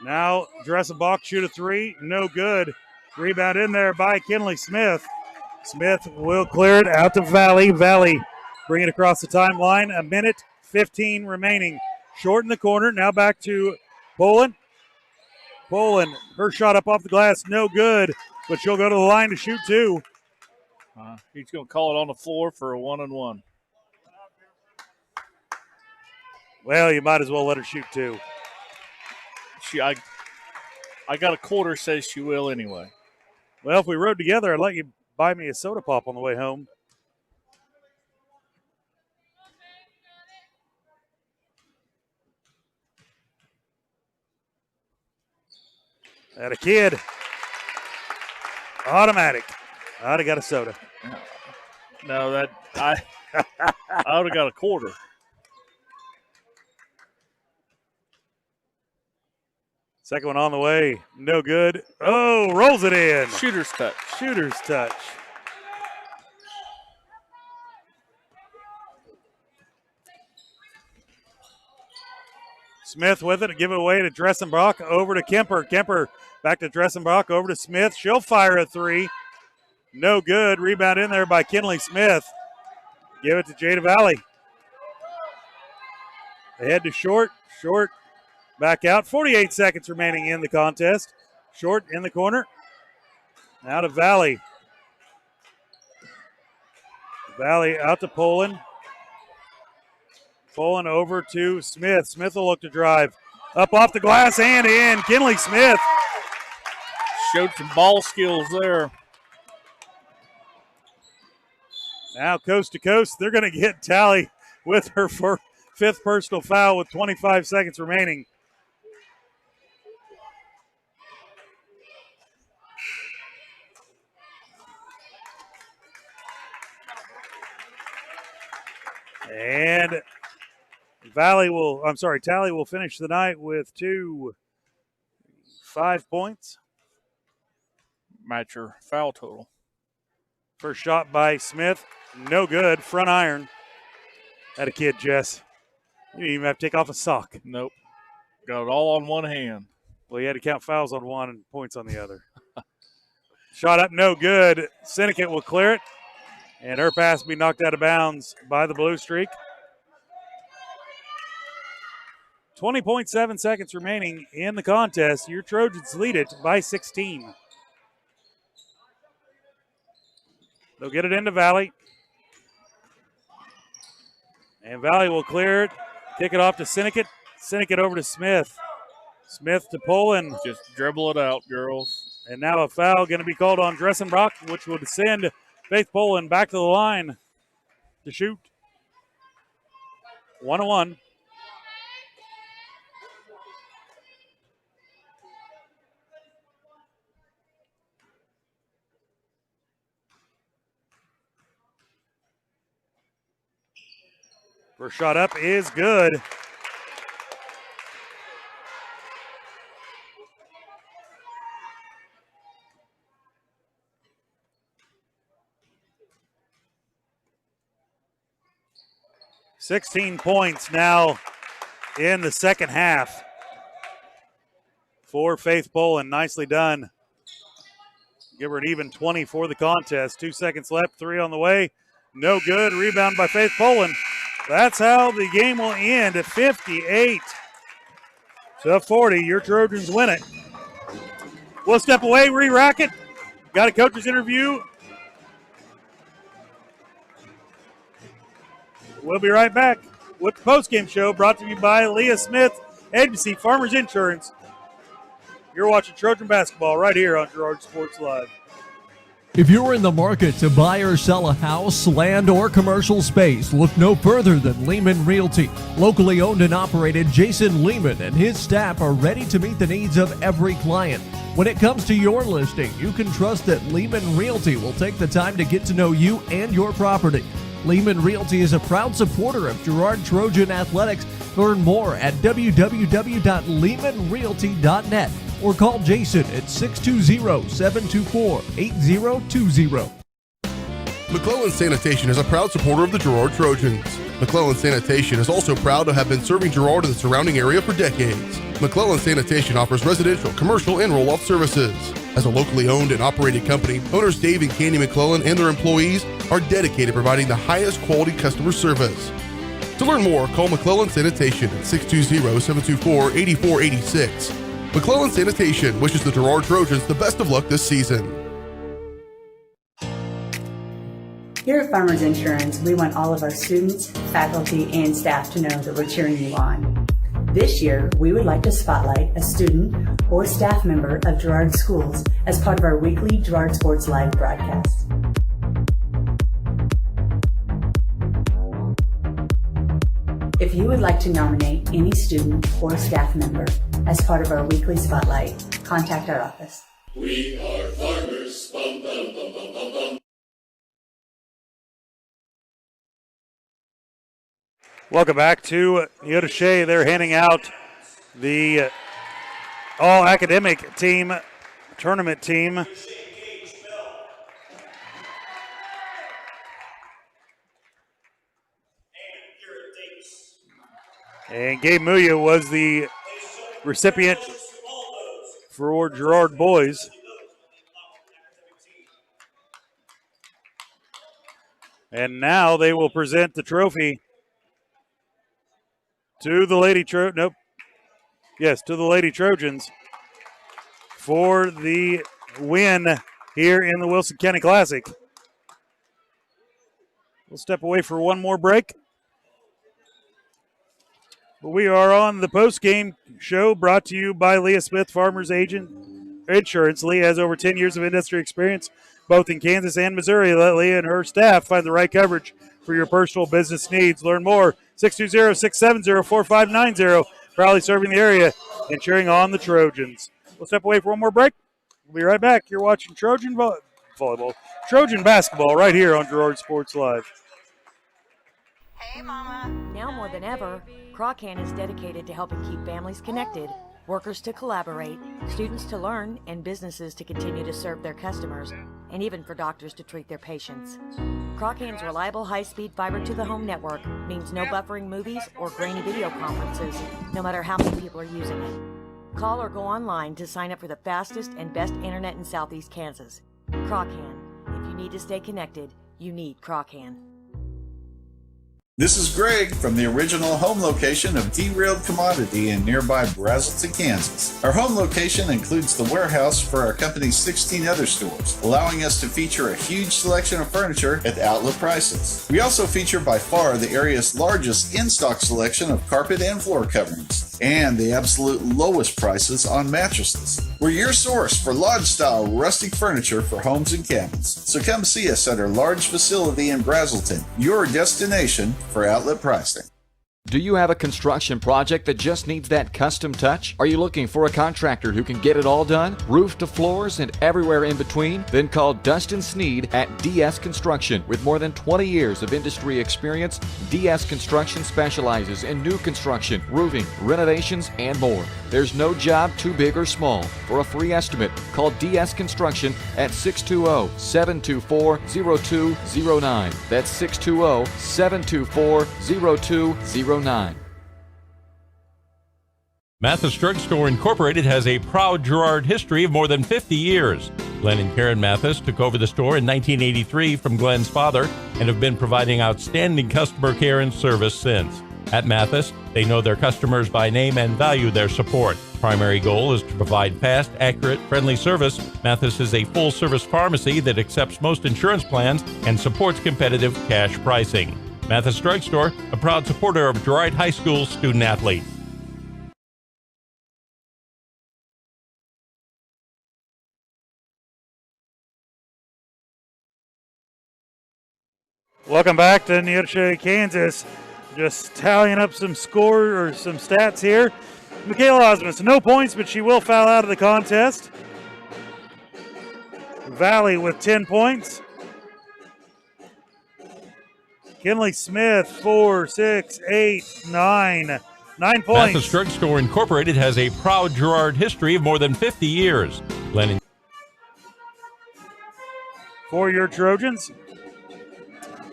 Now Dressenbach shoot a 3. No good. Rebound in there by Kinley Smith. Smith will clear it out to Valley. Valley bring it across the timeline. 1:15 remaining. Short in the corner. Now back to Poland. Poland, her shot up off the glass. No good, but she'll go to the line to shoot 2. He's going to call it on the floor for a 1-and-1. Well, you might as well let her shoot two. I got a quarter says she will anyway. Well, if we rode together, I'd let you buy me a soda pop on the way home. That a kid. Automatic. I'd have got a soda. No, I would have got a quarter. Second one on the way. No good. Oh, rolls it in. Shooter's touch. Shooter's touch. Smith with it. Give it away to Dressenbach. Over to Kemper. Kemper back to Dressenbach. Over to Smith. She'll fire a three. No good. Rebound in there by Kinley Smith. Give it to Jada Valley. Ahead to Short. Short back out. 48 seconds remaining in the contest. Short in the corner. Now to Valley. Valley out to Poland. Poland over to Smith. Smith will look to drive. Up off the glass and in. Kinley Smith. Showed some ball skills there. Now coast to coast. They're going to get Tally with her fifth personal foul with 25 seconds remaining. And Tally will finish the night with 5 points. Match her foul total. First shot by Smith. No good. Front iron. That a kid, Jess. You didn't even have to take off a sock. Nope. Got it all on one hand. Well, you had to count fouls on one and points on the other. Shot up, no good. Syndicate will clear it. And her pass will be knocked out of bounds by the Blue Streak. 20.7 seconds remaining in the contest. Your Trojans lead it by 16. They'll get it into Valley. And Valley will clear it. Kick it off to Syndicate. Syndicate over to Smith. Smith to Poland. Just dribble it out, girls. And now a foul going to be called on Dressenbach, which would send Faith Poland back to the line to shoot. 1-1. First shot up is good. $16 points now in the second half for Faith Poland. Nicely done. Give her an even 20 for the contest. 2 seconds left, 3 on the way. No good. Rebound by Faith Poland. That's how the game will end at 58-40. Your Trojans win it. We'll step away, re-rack it. Got a coach's interview. We'll be right back with the postgame show brought to you by Leah Smith, Agency Farmers Insurance. You're watching Trojan basketball right here on Girard Sports Live. If you're in the market to buy or sell a house, land, or commercial space, look no further than Lehman Realty. Locally owned and operated, Jason Lehman and his staff are ready to meet the needs of every client. When it comes to your listing, you can trust that Lehman Realty will take the time to get to know you and your property. Lehman Realty is a proud supporter of Girard Trojan Athletics. Learn more at www.lehmanrealty.net or call Jason at 620-724-8020. McClellan Sanitation is a proud supporter of the Girard Trojans. McClellan Sanitation is also proud to have been serving Girard and the surrounding area for decades. McClellan Sanitation offers residential, commercial, and roll-off services. As a locally owned and operated company, owners Dave and Candy McClellan and their employees are dedicated to providing the highest quality customer service. To learn more, call McClellan Sanitation at 620-724-8486. McClellan Sanitation wishes the Girard Trojans the best of luck this season. Here at Farmers Insurance, we want all of our students, faculty, and staff to know that we're cheering you on. This year, we would like to spotlight a student or staff member of Girard Schools as part of our weekly Girard Sports Live broadcast. If you would like to nominate any student or staff member as part of our weekly spotlight, contact our office. We are farmers. Bum, bum, bum, bum, bum, bum. Welcome back to Neodesha. They're handing out the all-academic team, tournament team. And Gabe Muya was the recipient for Girard boys. And now they will present the trophy to the Lady to the Lady Trojans for the win here in the Wilson County Classic. We'll step away for one more break. But we are on the post-game show brought to you by Leah Smith, Farmers Agent Insurance. Leah has over 10 years of industry experience both in Kansas and Missouri. Let Leah and her staff find the right coverage for your personal business needs. Learn more, 620-670-4590. Proudly serving the area and cheering on the Trojans. We'll step away for one more break. We'll be right back. You're watching Trojan basketball right here on Girard Sports Live. Hey, Mama. Now more than ever, Croccan is dedicated to helping keep families connected, workers to collaborate, students to learn, and businesses to continue to serve their customers, and even for doctors to treat their patients. Croccan's reliable high-speed fiber-to-the-home network means no buffering movies or grainy video conferences, no matter how many people are using it. Call or go online to sign up for the fastest and best internet in Southeast Kansas. Croccan. If you need to stay connected, you need Croccan. This is Greg from the original home location of Derailed Commodity in nearby Brazelton, Kansas. Our home location includes the warehouse for our company's 16 other stores, allowing us to feature a huge selection of furniture at outlet prices. We also feature by far the area's largest in-stock selection of carpet and floor coverings, and the absolute lowest prices on mattresses. We're your source for lodge-style rustic furniture for homes and cabins. So come see us at our large facility in Brazelton, your destination for outlet pricing. Do you have a construction project that just needs that custom touch? Are you looking for a contractor who can get it all done? Roof to floors and everywhere in between? Then call Dustin Sneed at DS Construction. With more than 20 years of industry experience, DS Construction specializes in new construction, roofing, renovations, and more. There's no job too big or small. For a free estimate, call DS Construction at 620-724-0209. That's 620-724-0209. Mathis Drugstore Incorporated has a proud Girard history of more than 50 years. Glenn and Karen Mathis took over the store in 1983 from Glenn's father and have been providing outstanding customer care and service since. At Mathis, they know their customers by name and value their support. Primary goal is to provide fast, accurate, friendly service. Mathis is a full-service pharmacy that accepts most insurance plans and supports competitive cash pricing. Mathis Drugstore, a proud supporter of Girard High School student-athletes. Welcome back to Neodesha, Kansas. Just tallying up some score or some stats here. Michaela Osmus, no points, but she will foul out of the contest. Valley with 10 points. Kinley Smith, 4, 6, 8, 9. 9 points. Mathis Drugstore Incorporated has a proud Girard history of more than 50 years. Glenn For your Trojans.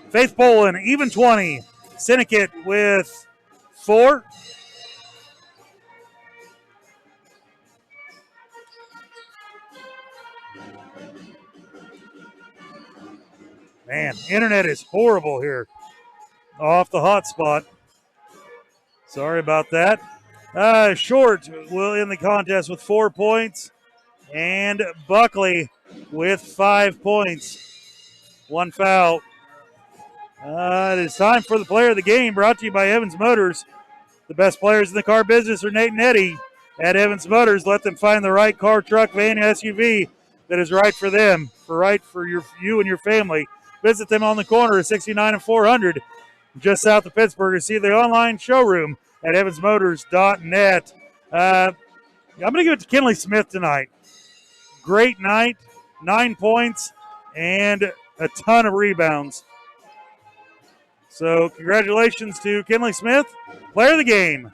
Faith Bolin, even 20. Syndicate with 4. Man, internet is horrible here. Off the hotspot. Sorry about that. Short will end the contest with 4 points. And Buckley with 5 points. 1 foul It is time for the player of the game, brought to you by Evans Motors. The best players in the car business are Nate and Eddie at Evans Motors. Let them find the right car, truck, van, SUV that is right for them, for you and your family. Visit them on the corner of 69 and 400, just south of Pittsburgh, or see the online showroom at evansmotors.net. I'm going to give it to Kinley Smith tonight. Great night, 9 points, and a ton of rebounds. So congratulations to Kinley Smith, player of the game.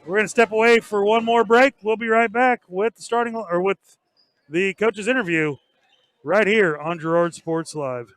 We're going to step away for one more break. We'll be right back with the coach's interview right here on Girard Sports Live.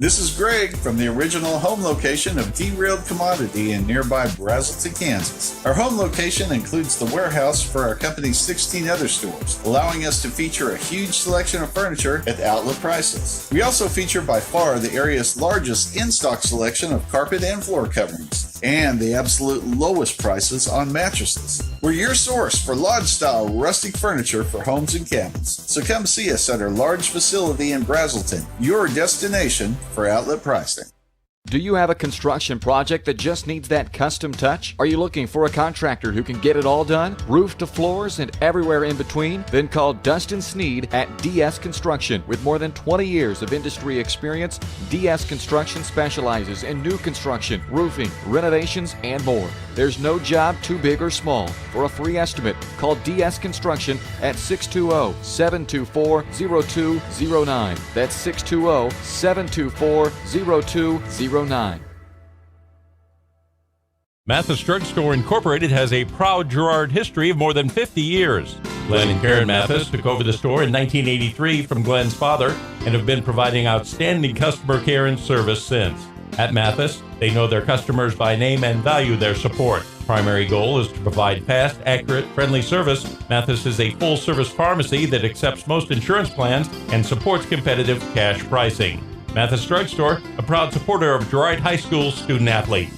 This is Greg from the original home location of Derailed Commodity in nearby Brazelton, Kansas. Our home location includes the warehouse for our company's 16 other stores, allowing us to feature a huge selection of furniture at outlet prices. We also feature by far the area's largest in-stock selection of carpet and floor coverings, and the absolute lowest prices on mattresses. We're your source for lodge-style rustic furniture for homes and cabins. So come see us at our large facility in Brazelton, your destination for outlet pricing. Do you have a construction project that just needs that custom touch? Are you looking for a contractor who can get it all done? Roof to floors and everywhere in between? Then call Dustin Sneed at DS Construction. With more than 20 years of industry experience, DS Construction specializes in new construction, roofing, renovations, and more. There's no job too big or small. For a free estimate, call DS Construction at 620-724-0209. That's 620-724-0209. Mathis Drug Store Incorporated has a proud Girard history of more than 50 years. Glenn and Karen Mathis took over the store in 1983 from Glenn's father and have been providing outstanding customer care and service since. At Mathis, they know their customers by name and value their support. Primary goal is to provide fast, accurate, friendly service. Mathis is a full-service pharmacy that accepts most insurance plans and supports competitive cash pricing. Mathis Drug Store, a proud supporter of Girard High School student-athletes.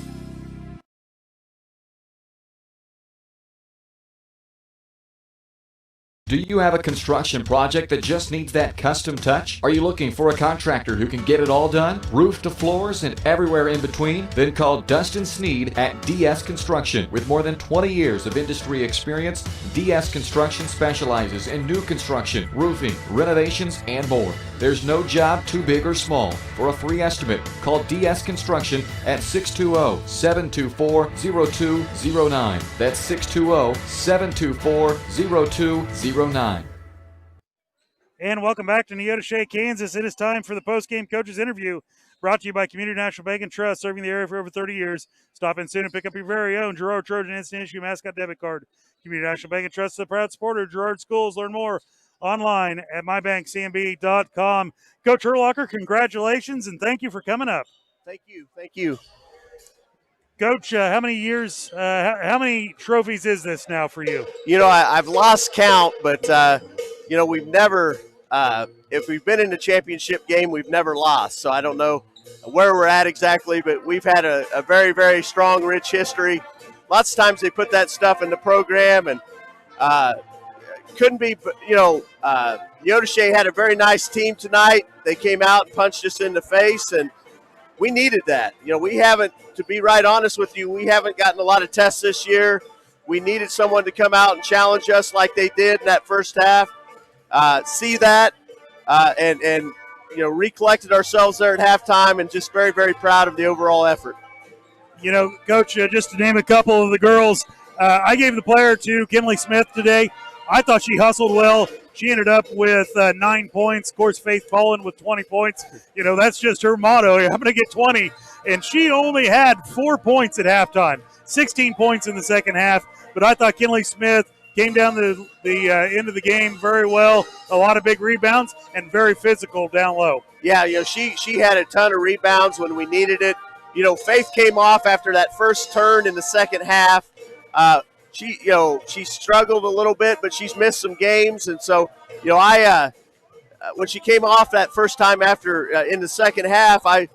Do you have a construction project that just needs that custom touch? Are you looking for a contractor who can get it all done? Roof to floors and everywhere in between? Then call Dustin Sneed at DS Construction. With more than 20 years of industry experience, DS Construction specializes in new construction, roofing, renovations, and more. There's no job too big or small. For a free estimate, call DS Construction at 620-724-0209. That's 620-724-0209. And welcome back to Neodesha, Kansas. It is time for the post-game coaches interview, brought to you by Community National Bank and Trust, serving the area for over 30 years. Stop in soon and pick up your very own Girard Trojan Instant Issue Mascot Debit Card. Community National Bank and Trust is a proud supporter of Girard Schools. Learn more online at mybankcmb.com. Coach Herlocker, congratulations, and thank you for coming up. Thank you. Thank you. Coach, how many years, how many trophies is this now for you? You know, I've lost count, but, you know, we've never, if we've been in the championship game, we've never lost. So I don't know where we're at exactly, but we've had a very, very strong, rich history. Lots of times they put that stuff in the program, and couldn't be, you know, Neodesha had a very nice team tonight. They came out and punched us in the face, and we needed that. You know, we haven't, to be right honest with you, we haven't gotten a lot of tests this year. We needed someone to come out and challenge us like they did in that first half. See that, and you know, recollected ourselves there at halftime, and just very, very proud of the overall effort. You know, Coach, just to name a couple of the girls, I gave the player to Kinley Smith today. I thought she hustled well. She ended up with 9 points. Of course, Faith Cullen with 20 points. You know, that's just her motto. I'm going to get 20. And she only had 4 points at halftime, 16 points in the second half. But I thought Kinley Smith came down the end of the game very well. A lot of big rebounds and very physical down low. Yeah, you know, she had a ton of rebounds when we needed it. You know, Faith came off after that first turn in the second half. She struggled a little bit, but she's missed some games. And so, you know, when she came off that first time after in the second half, I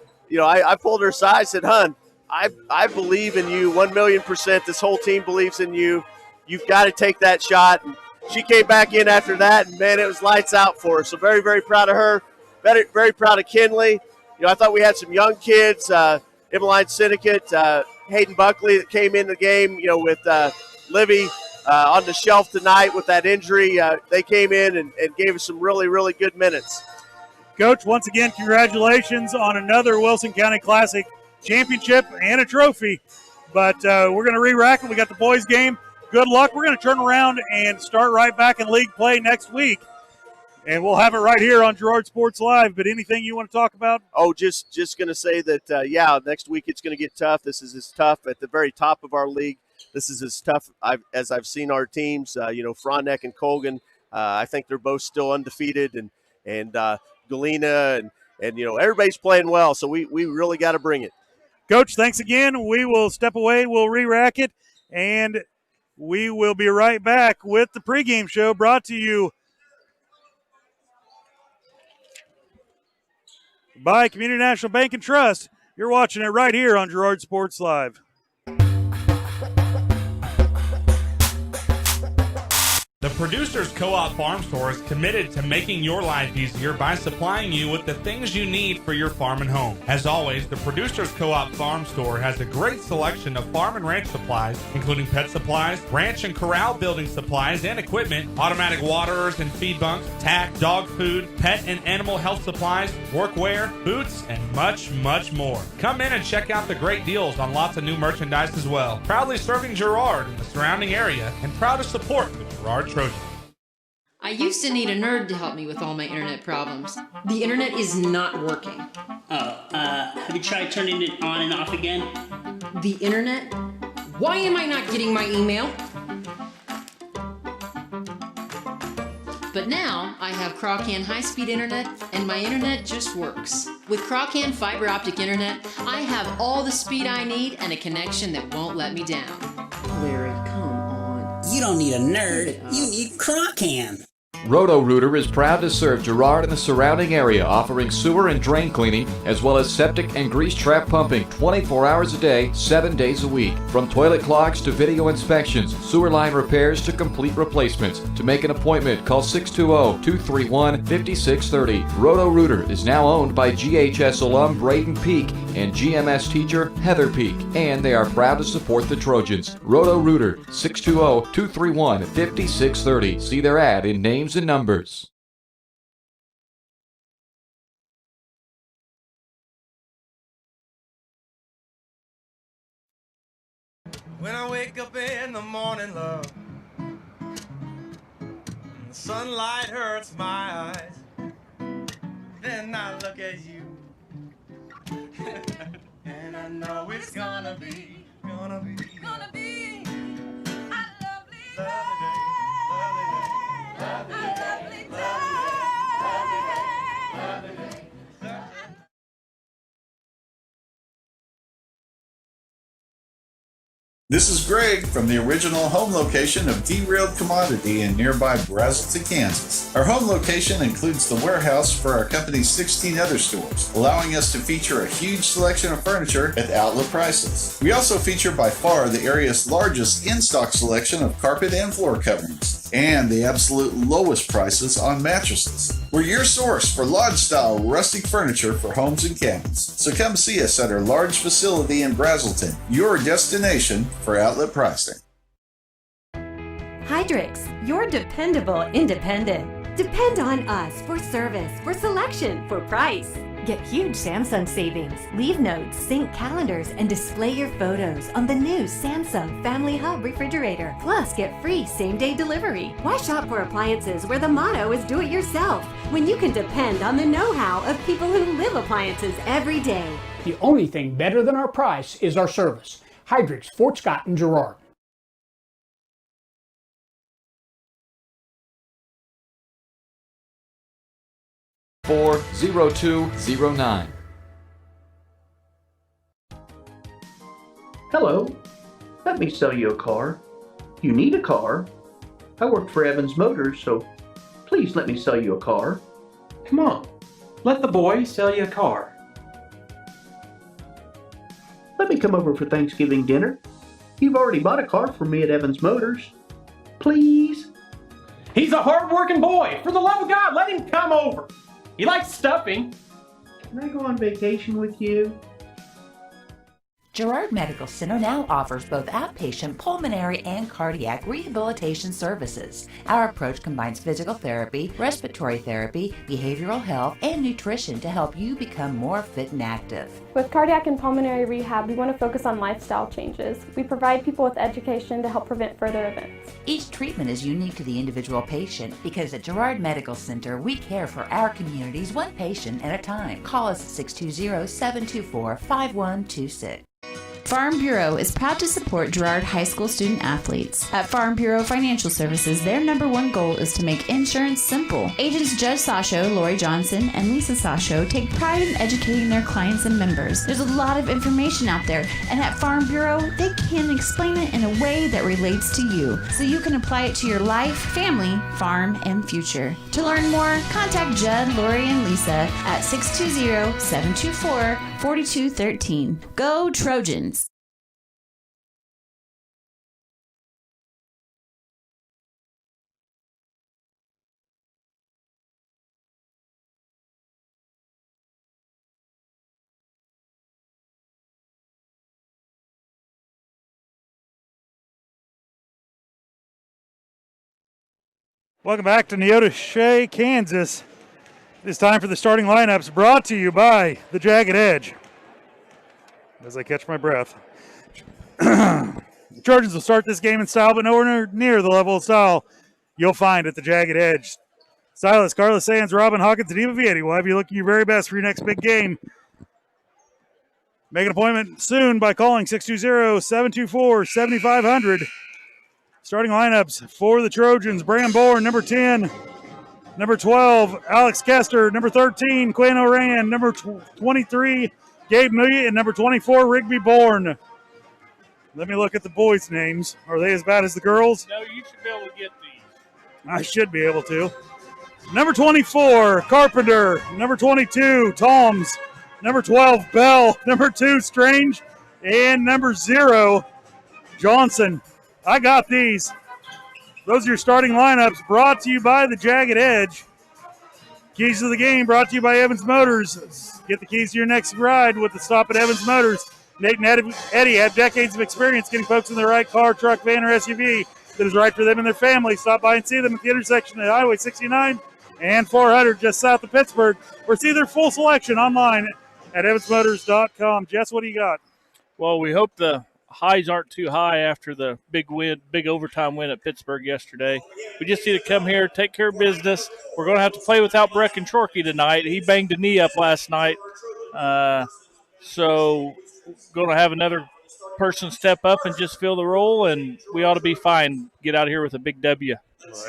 pulled her aside and said, "Hun, I believe in you 1,000,000%. This whole team believes in you. You've got to take that shot." And she came back in after that, and man, it was lights out for her. So very, very proud of her. very, very proud of Kinley. I thought we had some young kids, Emmeline Syndicate, Hayden Buckley that came in the game, with Livy on the shelf tonight with that injury. They came in and gave us some really, really good minutes. Coach, once again, congratulations on another Wilson County Classic championship and a trophy. But we're going to re-rack it. We got the boys game. Good luck. We're going to turn around and start right back in league play next week. And we'll have it right here on Girard Sports Live. But anything you want to talk about? Oh, just going to say that, next week it's going to get tough. This is as tough at the very top of our league. This is as tough as I've seen our teams. Frontenac and Colgan, I think they're both still undefeated. And Galena and everybody's playing well. So we really got to bring it. Coach, thanks again. We will step away. We'll re-rack it. And we will be right back with the pregame show brought to you by Community National Bank and Trust. You're watching it right here on Girard Sports Live. The Producers Co-op Farm Store is committed to making your life easier by supplying you with the things you need for your farm and home. As always, the Producers Co-op Farm Store has a great selection of farm and ranch supplies, including pet supplies, ranch and corral building supplies and equipment, automatic waterers and feed bunks, tack, dog food, pet and animal health supplies, workwear, boots, and much, much more. Come in and check out the great deals on lots of new merchandise as well. Proudly serving Girard and the surrounding area, and proud to support the Girard Trojans. I used to need a nerd to help me with all my internet problems. The internet is not working. Have you tried turning it on and off again? The internet? Why am I not getting my email? But now I have Crawcan high-speed internet and my internet just works. With Crawcan fiber optic internet, I have all the speed I need and a connection that won't let me down. Larry, come on. You don't need a nerd, you need Crawcan. Roto-Rooter is proud to serve Girard and the surrounding area, offering sewer and drain cleaning, as well as septic and grease trap pumping 24 hours a day, 7 days a week. From toilet clogs to video inspections, sewer line repairs to complete replacements. To make an appointment, call 620-231-5630. Roto-Rooter is now owned by GHS alum Braden Peak and GMS teacher Heather Peak, and they are proud to support the Trojans. Roto-Rooter, 620-231-5630. See their ad in names and numbers. When I wake up in the morning, love, and the sunlight hurts my eyes, then I look at you, and I know it's gonna be a lovely day, lovely day. This is Greg from the original home location of Derailed Commodity in nearby Brazelton, Kansas. Our home location includes the warehouse for our company's 16 other stores, allowing us to feature a huge selection of furniture at outlet prices. We also feature by far the area's largest in-stock selection of carpet and floor coverings, and the absolute lowest prices on mattresses. We're your source for lodge-style rustic furniture for homes and cabins. So come see us at our large facility in Brazelton, your destination for outlet pricing. Hydrix, your dependable independent. Depend on us for service, for selection, for price. Get huge Samsung savings. Leave notes, sync calendars, and display your photos on the new Samsung Family Hub refrigerator. Plus, get free same-day delivery. Why shop for appliances where the motto is do it yourself when you can depend on the know-how of people who live appliances every day? The only thing better than our price is our service. Hydrix, Fort Scott, and Girard. Four 0209. Hello, let me sell you a car. You need a car? I work for Evans Motors, so please let me sell you a car. Come on, let the boy sell you a car. Let me come over for Thanksgiving dinner. You've already bought a car from me at Evans Motors. Please? He's a hard-working boy. For the love of God, let him come over. He likes stuffing. Can I go on vacation with you? Girard Medical Center now offers both outpatient pulmonary and cardiac rehabilitation services. Our approach combines physical therapy, respiratory therapy, behavioral health, and nutrition to help you become more fit and active. With cardiac and pulmonary rehab, we want to focus on lifestyle changes. We provide people with education to help prevent further events. Each treatment is unique to the individual patient because at Girard Medical Center, we care for our communities one patient at a time. Call us at 620-724-5126. Farm Bureau is proud to support Girard High School student athletes. At Farm Bureau Financial Services, their #1 goal is to make insurance simple. Agents Judge Sasho, Lori Johnson, and Lisa Sasho take pride in educating their clients and members. There's a lot of information out there, and at Farm Bureau, they can explain it in a way that relates to you, so you can apply it to your life, family, farm, and future. To learn more, contact Judd, Lori, and Lisa at 620-724-4213. Go Trojans! Welcome back to Neodesha, Kansas. It is time for the starting lineups brought to you by the Jagged Edge. As I catch my breath. The Trojans will start this game in style, but nowhere near the level of style you'll find at the Jagged Edge. Stylist Carlos Sands, Robin Hawkins, and Eva Vietti will have you looking your very best for your next big game. Make an appointment soon by calling 620-724-7500. Starting lineups for the Trojans: Bram Bourne, number 10. Number 12, Alex Kester. Number 13, Quinn Oran. Number 23, Gabe Muya. And number 24, Rigby Bourne. Let me look at the boys' names. Are they as bad as the girls? No, you should be able to get these. I should be able to. Number 24, Carpenter. Number 22, Toms. Number 12, Bell. Number 2, Strange. And number 0, Johnson. I got these. Those are your starting lineups brought to you by the Jagged Edge. Keys to the game brought to you by Evans Motors. Get the keys to your next ride with the stop at Evans Motors. Nate and Eddie have decades of experience getting folks in the right car, truck, van, or SUV that is right for them and their family. Stop by and see them at the intersection at Highway 69 and 400 just south of Pittsburgh, or see their full selection online at evansmotors.com. Jess, what do you got? Well, we hope the highs aren't too high after the big overtime win at Pittsburgh yesterday. We just need to come here, take care of business. We're going to have to play without Brecken Chorkey tonight. He banged a knee up last night. So going to have another person step up and just fill the role, and we ought to be fine. Get out of here with a big W.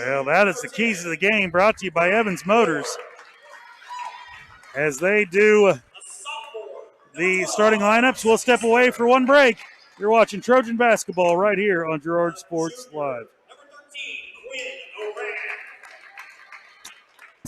Well, that is the keys to the game brought to you by Evans Motors. As they do the starting lineups, we'll step away for one break. You're watching Trojan basketball right here on Girard Sports Live.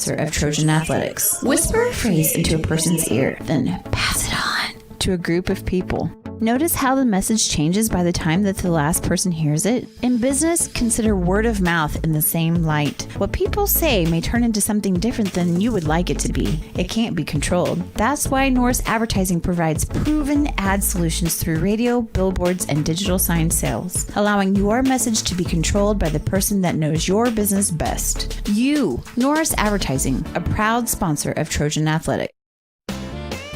Of Trojan Athletics. Whisper a phrase into a person's ear, then pass it on to a group of people. Notice how the message changes by the time that the last person hears it? In business, consider word of mouth in the same light. What people say may turn into something different than you would like it to be. It can't be controlled. That's why Norris Advertising provides proven ad solutions through radio, billboards, and digital sign sales, allowing your message to be controlled by the person that knows your business best. You, Norris Advertising, a proud sponsor of Trojan Athletics.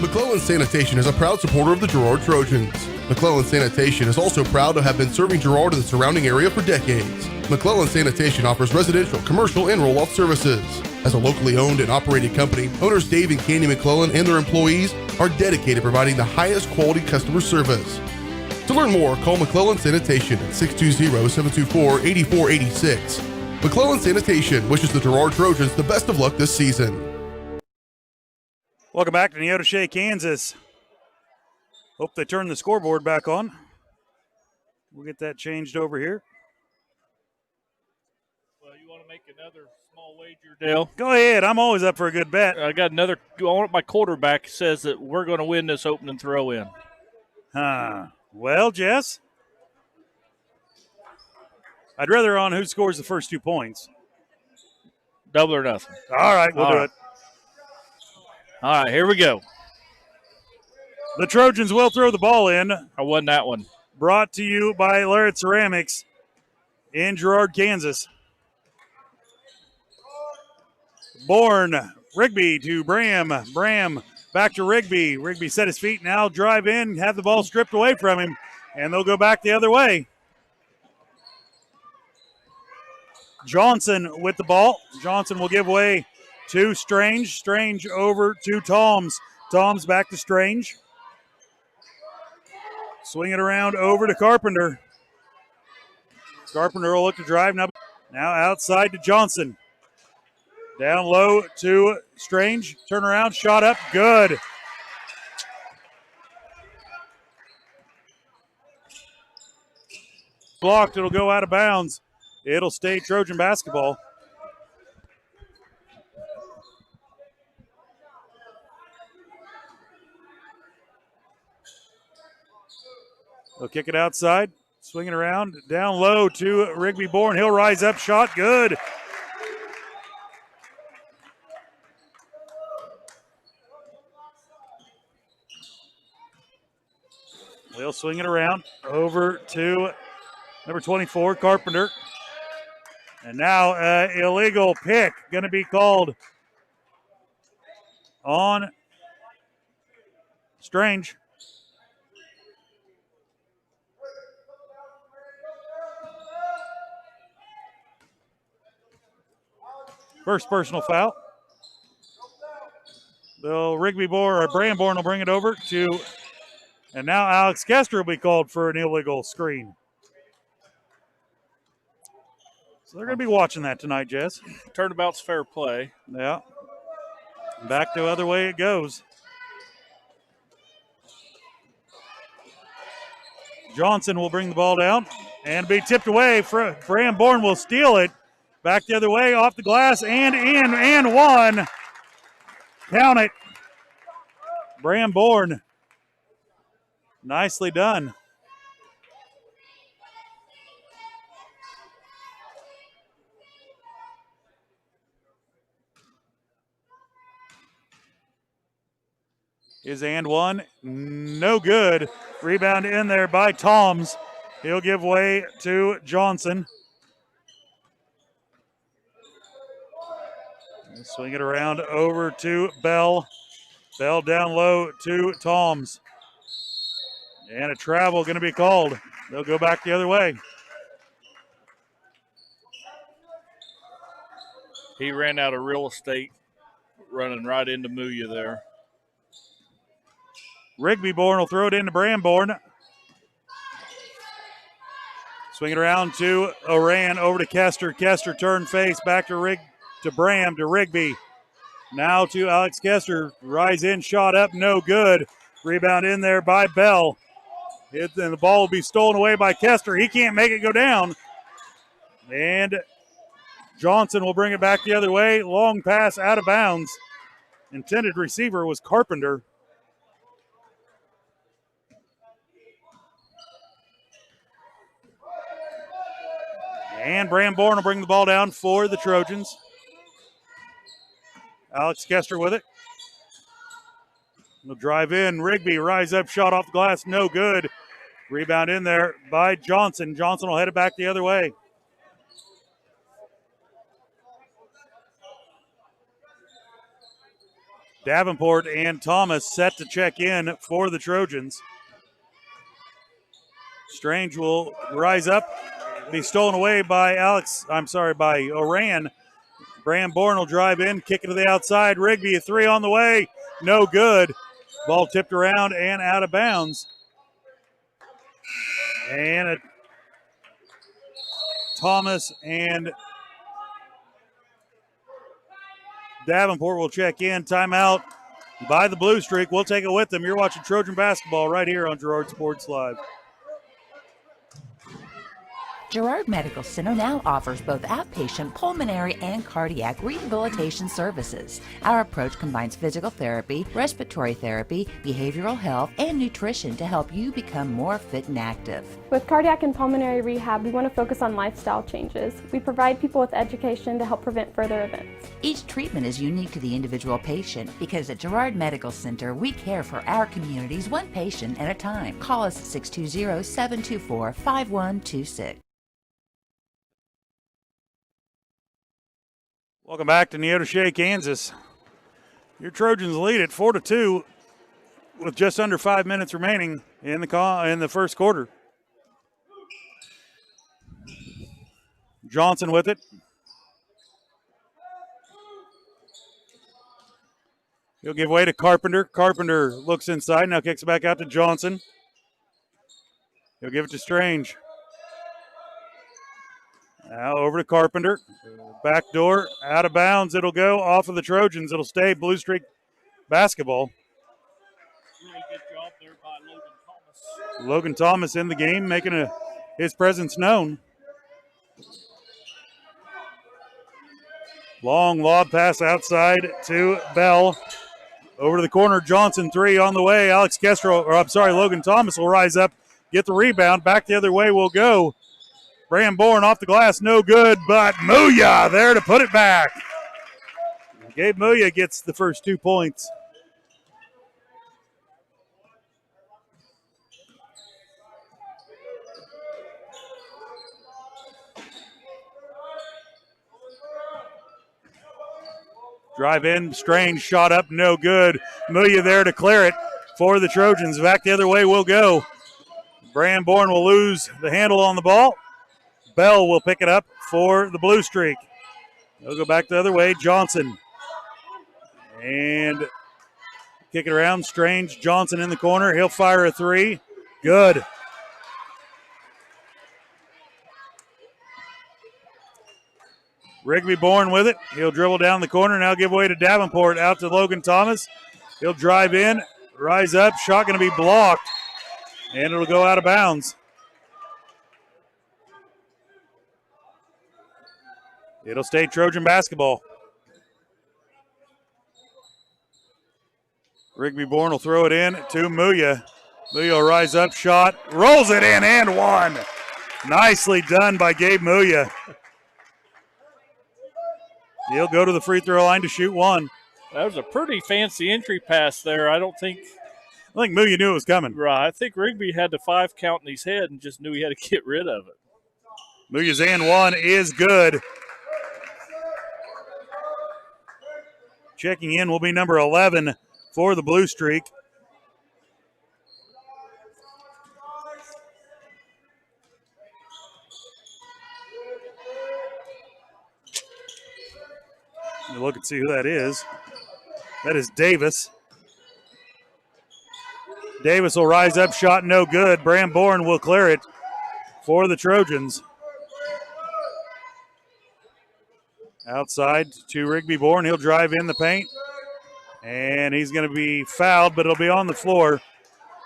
McClellan Sanitation is a proud supporter of the Girard Trojans. McClellan Sanitation is also proud to have been serving Girard and the surrounding area for decades. McClellan Sanitation offers residential, commercial, and roll-off services. As a locally owned and operated company, owners Dave and Candy McClellan and their employees are dedicated to providing the highest quality customer service. To learn more, call McClellan Sanitation at 620-724-8486. McClellan Sanitation wishes the Girard Trojans the best of luck this season. Welcome back to Neodesha, Kansas. Hope they turn the scoreboard back on. We'll get that changed over here. Well, you want to make another small wager, Dale? Go ahead. I'm always up for a good bet. I got another. My quarterback says that we're going to win this opening throw-in. Well, Jess, I'd rather on who scores the first 2 points. Double or nothing. All right, we'll do it. All right, here we go. The Trojans will throw the ball in. I won that one. Brought to you by Laird Ceramics in Girard, Kansas. Bourne, Rigby to Bram. Bram back to Rigby. Rigby set his feet, now drive in, have the ball stripped away from him, and they'll go back the other way. Johnson with the ball. Johnson will give way to Strange. Strange over to Toms. Toms back to Strange. Swing it around over to Carpenter. Carpenter will look to drive. Now outside to Johnson. Down low to Strange. Turn around, shot up, good. Blocked, it'll go out of bounds. It'll stay Trojan basketball. They'll kick it outside. Swing it around. Down low to Rigby Bourne. He'll rise up. Shot good. They'll swing it around. Over to number 24, Carpenter. And now illegal pick going to be called on Strange. First personal foul. The Rigby Bourne or Bramborn will bring it over to, and now Alex Kester will be called for an illegal screen. So they're going to be watching that tonight, Jess. Turnabout's fair play. Yeah. Back the other way it goes. Johnson will bring the ball down and be tipped away. Bram Bourne will steal it. Back the other way, off the glass, and in, and one. Count it. Bram Bourne. Nicely done. Is and one. No good. Rebound in there by Toms. He'll give way to Johnson. Swing it around over to Bell. Bell down low to Toms. And a travel going to be called. They'll go back the other way. He ran out of real estate running right into Muya there. Rigby Bourne will throw it into Bramborn. Swing it around to Oran, over to Kester. Kester turn face back to Bram, to Rigby. Now to Alex Kester. Rise in, shot up, no good. Rebound in there by Bell. And the ball will be stolen away by Kester. He can't make it go down. And Johnson will bring it back the other way. Long pass out of bounds. Intended receiver was Carpenter. And Bramborn will bring the ball down for the Trojans. Alex Kester with it. He'll drive in. Rigby, rise up, shot off the glass, no good. Rebound in there by Johnson. Johnson will head it back the other way. Davenport and Thomas set to check in for the Trojans. Strange will rise up, be stolen away by by Oran. Bramborn will drive in, kick it to the outside. Rigby, a three on the way, no good. Ball tipped around and out of bounds. And Thomas and Davenport will check in. Timeout by the Blue Streak. We'll take it with them. You're watching Trojan basketball right here on Girard Sports Live. Girard Medical Center now offers both outpatient pulmonary and cardiac rehabilitation services. Our approach combines physical therapy, respiratory therapy, behavioral health, and nutrition to help you become more fit and active. With cardiac and pulmonary rehab, we want to focus on lifestyle changes. We provide people with education to help prevent further events. Each treatment is unique to the individual patient because at Girard Medical Center, we care for our communities one patient at a time. Call us at 620-724-5126. Welcome back to Neodesha, Kansas. Your Trojans lead at 4-2 with just under 5 minutes remaining in the first quarter. Johnson with it. He'll give way to Carpenter. Carpenter looks inside, now kicks it back out to Johnson. He'll give it to Strange. Now over to Carpenter. Back door, out of bounds. It'll go off of the Trojans. It'll stay Blue Streak basketball. Really good job there by Logan Thomas. Logan Thomas in the game, making his presence known. Long lob pass outside to Bell. Over to the corner, Johnson, three on the way. Logan Thomas will rise up, get the rebound. Back the other way will go. Bram Bourne off the glass, no good, but Muya there to put it back. Gabe Muya gets the first 2 points. Drive in, Strange, shot up, no good. Muya there to clear it for the Trojans. Back the other way will go. Bram Bourne will lose the handle on the ball. Bell will pick it up for the Blue Streak. They'll go back the other way. Johnson. And kick it around. Strange. Johnson in the corner. He'll fire a three. Good. Rigby Bourne with it. He'll dribble down the corner. Now give way to Davenport. Out to Logan Thomas. He'll drive in. Rise up. Shot going to be blocked. And it'll go out of bounds. It'll stay Trojan basketball. Rigby Bourne will throw it in to Muya. Muya will rise up, shot, rolls it in, and one. Nicely done by Gabe Muya. He'll go to the free throw line to shoot one. That was a pretty fancy entry pass there. I think Muya knew it was coming. Right. I think Rigby had the 5 count in his head and just knew he had to get rid of it. Muya's and one is good. Checking in will be number 11 for the Blue Streak. You look and see who that is. That is Davis. Davis will rise up, shot no good. Bram Bourne will clear it for the Trojans. Outside to Rigby Bourne. He'll drive in the paint. And he's going to be fouled, but it'll be on the floor.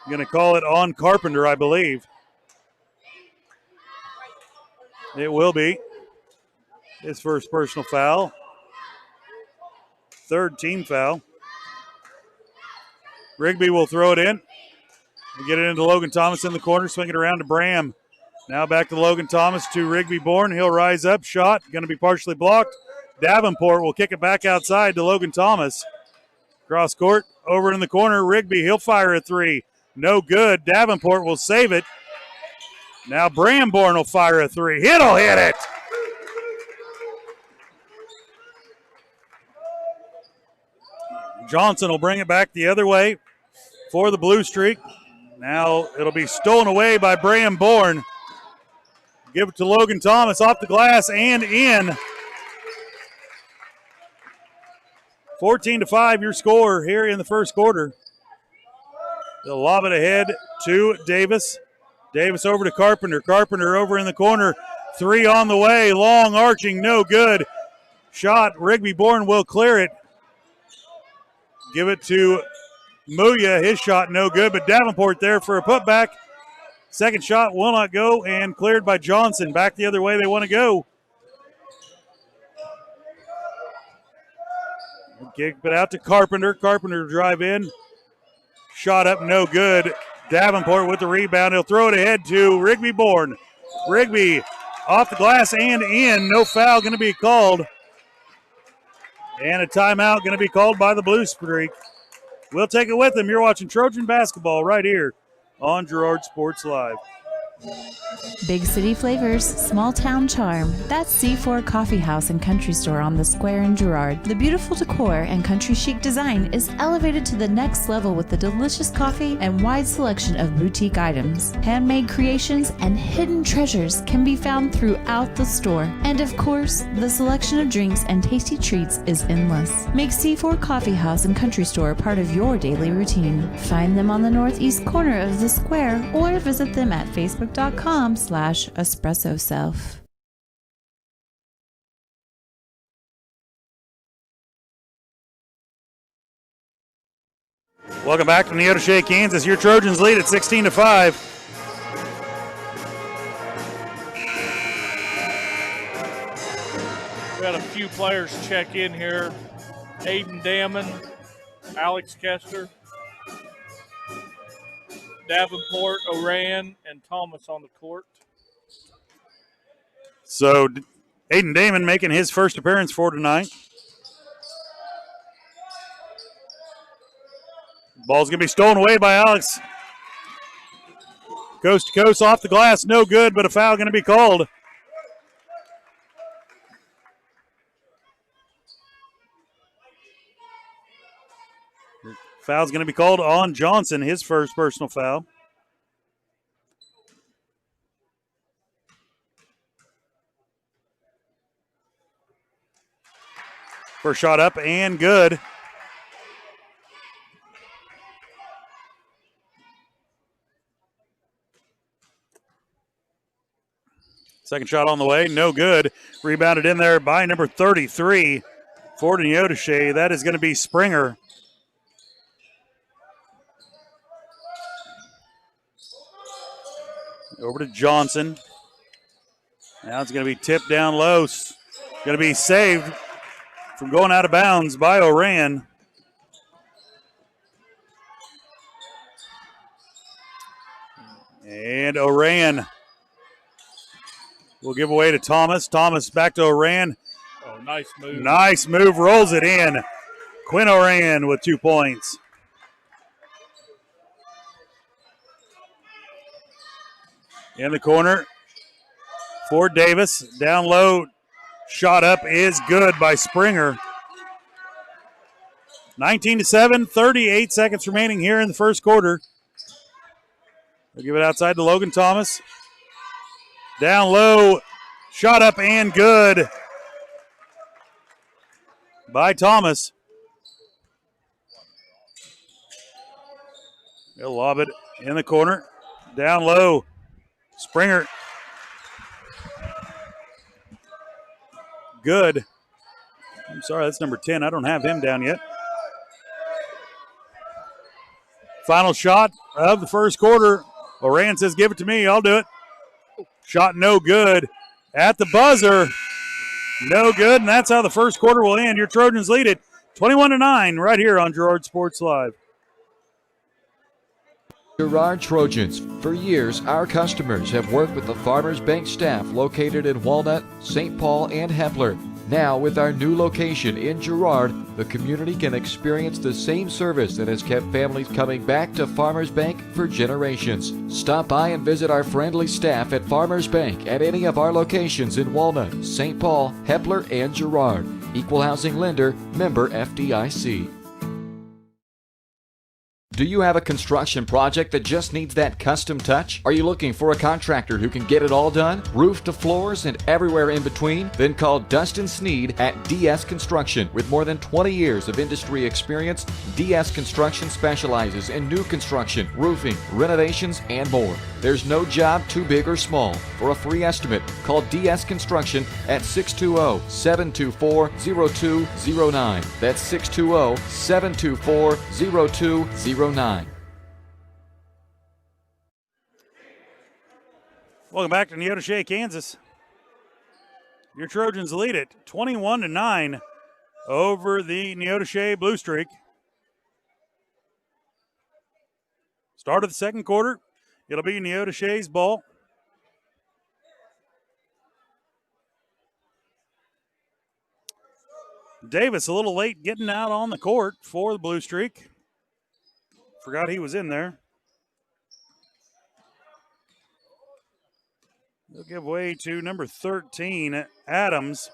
Going to call it on Carpenter, I believe. It will be his first personal foul. Third team foul. Rigby will throw it in. And get it into Logan Thomas in the corner. Swing it around to Bram. Now back to Logan Thomas to Rigby Bourne. He'll rise up. Shot going to be partially blocked. Davenport will kick it back outside to Logan Thomas. Cross court, over in the corner. Rigby, he'll fire a three. No good. Davenport will save it. Now Bram Bourne will fire a three. He'll hit it. Johnson will bring it back the other way for the Blue Streak. Now it'll be stolen away by Bram Bourne. Give it to Logan Thomas off the glass and in. 14-5, your score here in the first quarter. They'll lob it ahead to Davis. Davis over to Carpenter. Carpenter over in the corner. Three on the way. Long arching, no good. Shot, Rigby Bourne will clear it. Give it to Muya. His shot no good, but Davenport there for a putback. Second shot will not go and cleared by Johnson. Back the other way they want to go. Kick it out to Carpenter. Carpenter drive in. Shot up, no good. Davenport with the rebound. He'll throw it ahead to Rigby Bourne. Rigby off the glass and in. No foul going to be called. And a timeout going to be called by the Blue Streak. We'll take it with them. You're watching Trojan basketball right here on Girard Sports Live. Big city flavors, small town charm. That's C4 Coffee House and Country Store on the Square in Girard. The beautiful decor and country chic design is elevated to the next level with the delicious coffee and wide selection of boutique items. Handmade creations and hidden treasures can be found throughout the store. And of course, the selection of drinks and tasty treats is endless. Make C4 Coffee House and Country Store part of your daily routine. Find them on the northeast corner of the square or visit them at facebook.com/espressoself. Welcome back to Neodesha, Kansas. Your Trojans lead at 16-5. We had a few players check in here. Aiden Damon, Alex Kester, Davenport, Oran, and Thomas on the court. So Aiden Damon making his first appearance for tonight. Ball's going to be stolen away by Alex. Coast to coast off the glass, no good, but a foul going to be called. Foul's going to be called on Johnson, his first personal foul. First shot up and good. Second shot on the way, no good. Rebounded in there by number 33 for Neodesha. That is going to be Springer. Over to Johnson. Now it's going to be tipped down low. Going to be saved from going out of bounds by Oran. And Oran will give away to Thomas. Thomas back to Oran. Oh, nice move. Nice move, rolls it in. Quinn Oran with 2 points. In the corner for Davis. Down low. Shot up is good by Springer. 19-7, 38 seconds remaining here in the first quarter. They'll give it outside to Logan Thomas. Down low. Shot up and good by Thomas. They'll lob it in the corner. Down low. Springer. Good. I'm sorry, that's number 10. I don't have him down yet. Final shot of the first quarter. Oran says, give it to me. I'll do it. Shot no good. At the buzzer. No good, and that's how the first quarter will end. Your Trojans lead it 21-9 right here on Girard Sports Live. Girard Trojans. For years, our customers have worked with the Farmers Bank staff located in Walnut, St. Paul, and Hepler. Now, with our new location in Girard, the community can experience the same service that has kept families coming back to Farmers Bank for generations. Stop by and visit our friendly staff at Farmers Bank at any of our locations in Walnut, St. Paul, Hepler, and Girard. Equal housing lender, member FDIC. Do you have a construction project that just needs that custom touch? Are you looking for a contractor who can get it all done? Roof to floors and everywhere in between? Then call Dustin Sneed at DS Construction. With more than 20 years of industry experience, DS Construction specializes in new construction, roofing, renovations, and more. There's no job too big or small. For a free estimate, call DS Construction at 620-724-0209. That's 620-724-0209. Welcome back to Neodesha, Kansas. Your Trojans lead it 21-9 over the Neodesha Blue Streak. Start of the second quarter. It'll be Neodesha's ball. Davis a little late getting out on the court for the Blue Streak. Forgot he was in there. They'll give way to number 13, Adams.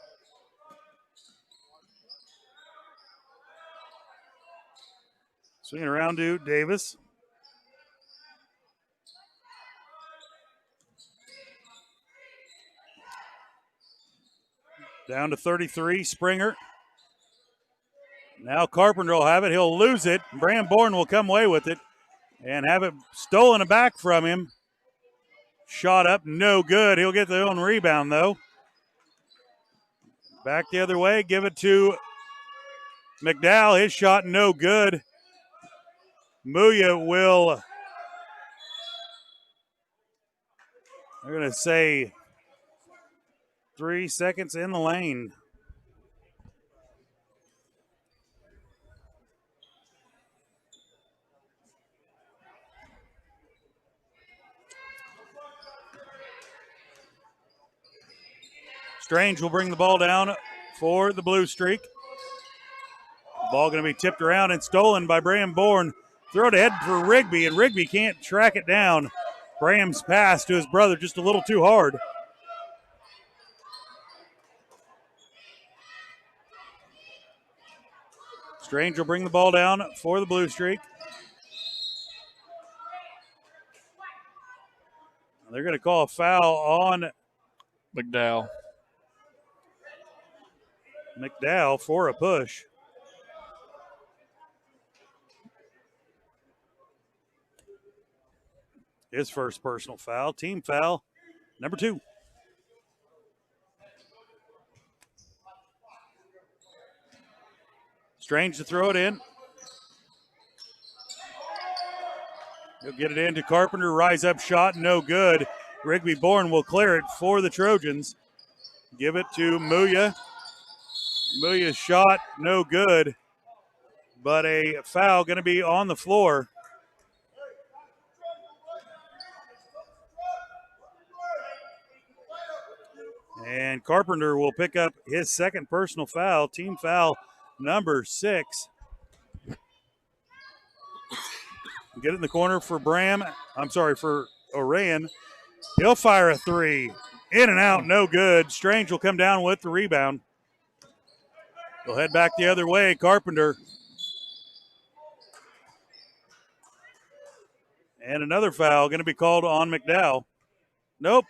Swinging around to Davis. Down to 33, Springer. Now Carpenter will have it. He'll lose it. Bram Bourne will come away with it and have it stolen back from him. Shot up, no good. He'll get the own rebound, though. Back the other way, give it to McDowell. His shot, no good. Muya will, they're going to say 3 seconds in the lane. Strange will bring the ball down for the Blue Streak. Ball going to be tipped around and stolen by Bram Bourne. Throw it ahead for Rigby, and Rigby can't track it down. Bram's pass to his brother just a little too hard. Strange will bring the ball down for the Blue Streak. They're going to call a foul on McDowell. McDowell for a push. His first personal foul, team foul, number 2. Strange to throw it in. He'll get it into Carpenter, rise up shot, no good. Rigby Bourne will clear it for the Trojans. Give it to Muya. Muya's shot, no good, but a foul going to be on the floor. And Carpenter will pick up his second personal foul, team foul number 6. Get it in the corner for for Orion. He'll fire a 3. In and out, no good. Strange will come down with the rebound. They'll head back the other way, Carpenter. And another foul going to be called on McDowell. Nope,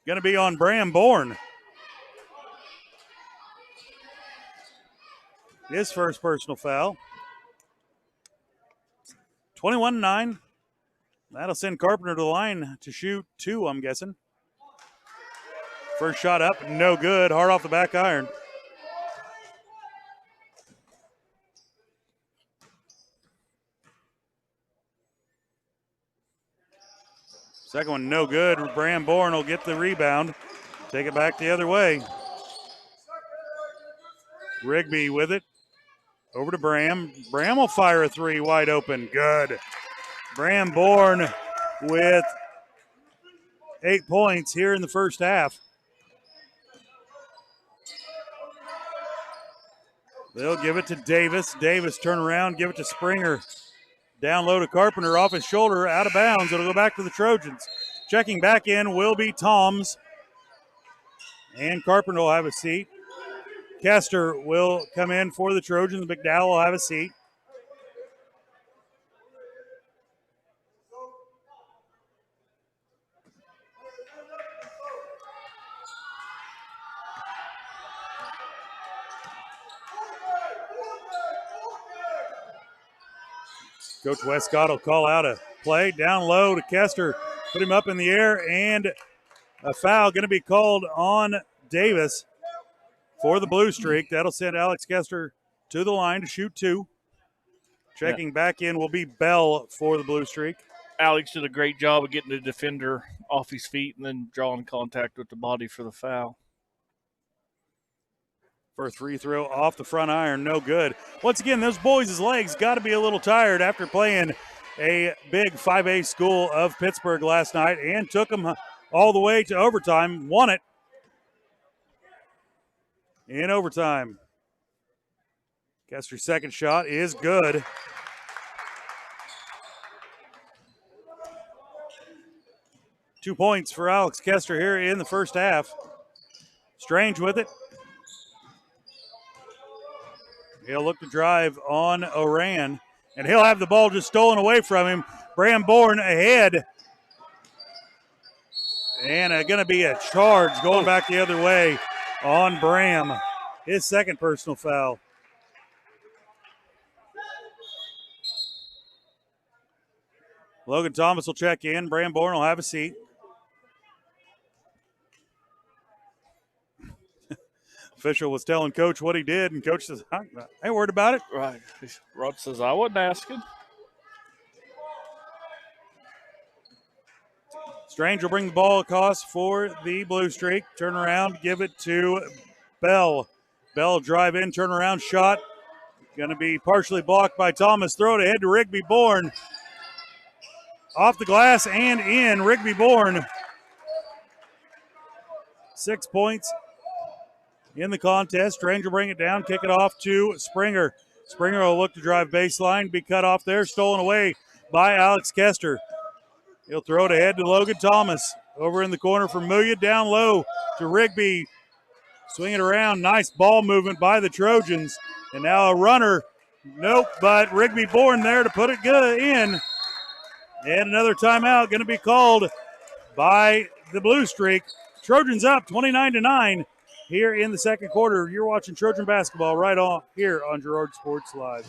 going to be on Bram Bourne. His first personal foul. 21-9. That'll send Carpenter to the line to shoot 2, I'm guessing. First shot up, no good. Hard off the back iron. Second one, no good. Bram Bourne will get the rebound. Take it back the other way. Rigby with it. Over to Bram. Bram will fire a 3 wide open. Good. Bram Bourne with 8 points here in the first half. They'll give it to Davis. Davis turn around, give it to Springer. Down low to Carpenter, off his shoulder, out of bounds. It'll go back to the Trojans. Checking back in will be Toms. And Carpenter will have a seat. Kester will come in for the Trojans. McDowell will have a seat. Coach Westcott will call out a play down low to Kester. Put him up in the air, and a foul going to be called on Davis for the Blue Streak. That'll send Alex Kester to the line to shoot 2. Checking back in will be Bell for the Blue Streak. Alex did a great job of getting the defender off his feet and then drawing contact with the body for the foul. First free throw off the front iron, no good. Once again, those boys' legs got to be a little tired after playing a big 5A school of Pittsburgh last night and took them all the way to overtime, won it in overtime. Kester's second shot is good. Two points for Alex Kester here in the first half. Strange with it. He'll look to drive on Oran, and he'll have the ball just stolen away from him. Bram Bourne ahead. And going to be a charge going back the other way on Bram. His second personal foul. Logan Thomas will check in. Bram Bourne will have a seat. Official was telling Coach what he did, and Coach says, I ain't worried about it. Right. Rod says, I wasn't asking. Strange will bring the ball across for the Blue Streak. Turn around, give it to Bell. Bell drive in, turn around, shot. Going to be partially blocked by Thomas. Throw it ahead to Rigby Bourne. Off the glass and in. Rigby Bourne. 6 points in the contest. Strange will bring it down, kick it off to Springer. Springer will look to drive baseline, be cut off there, stolen away by Alex Kester. He'll throw it ahead to Logan Thomas. Over in the corner for Muya, down low to Rigby. Swing it around, nice ball movement by the Trojans. And now a runner, nope, but Rigby Bourne there to put it good in. And another timeout going to be called by the Blue Streak. Trojans up 29-9 here in the second quarter. You're watching Trojan basketball right on here on Girard Sports Live.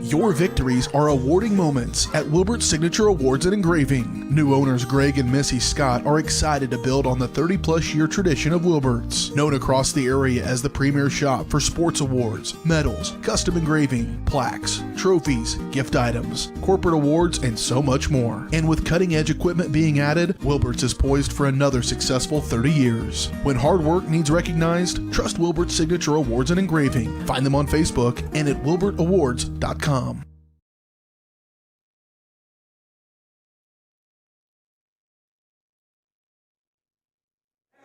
Your victories are awarding moments at Wilbert's Signature Awards and Engraving. New owners Greg and Missy Scott are excited to build on the 30-plus year tradition of Wilbert's, known across the area as the premier shop for sports awards, medals, custom engraving, plaques, trophies, gift items, corporate awards, and so much more. And with cutting-edge equipment being added, Wilbert's is poised for another successful 30 years. When hard work needs recognized, trust Wilbert's Signature Awards and Engraving. Find them on Facebook and at wilbertawards.com.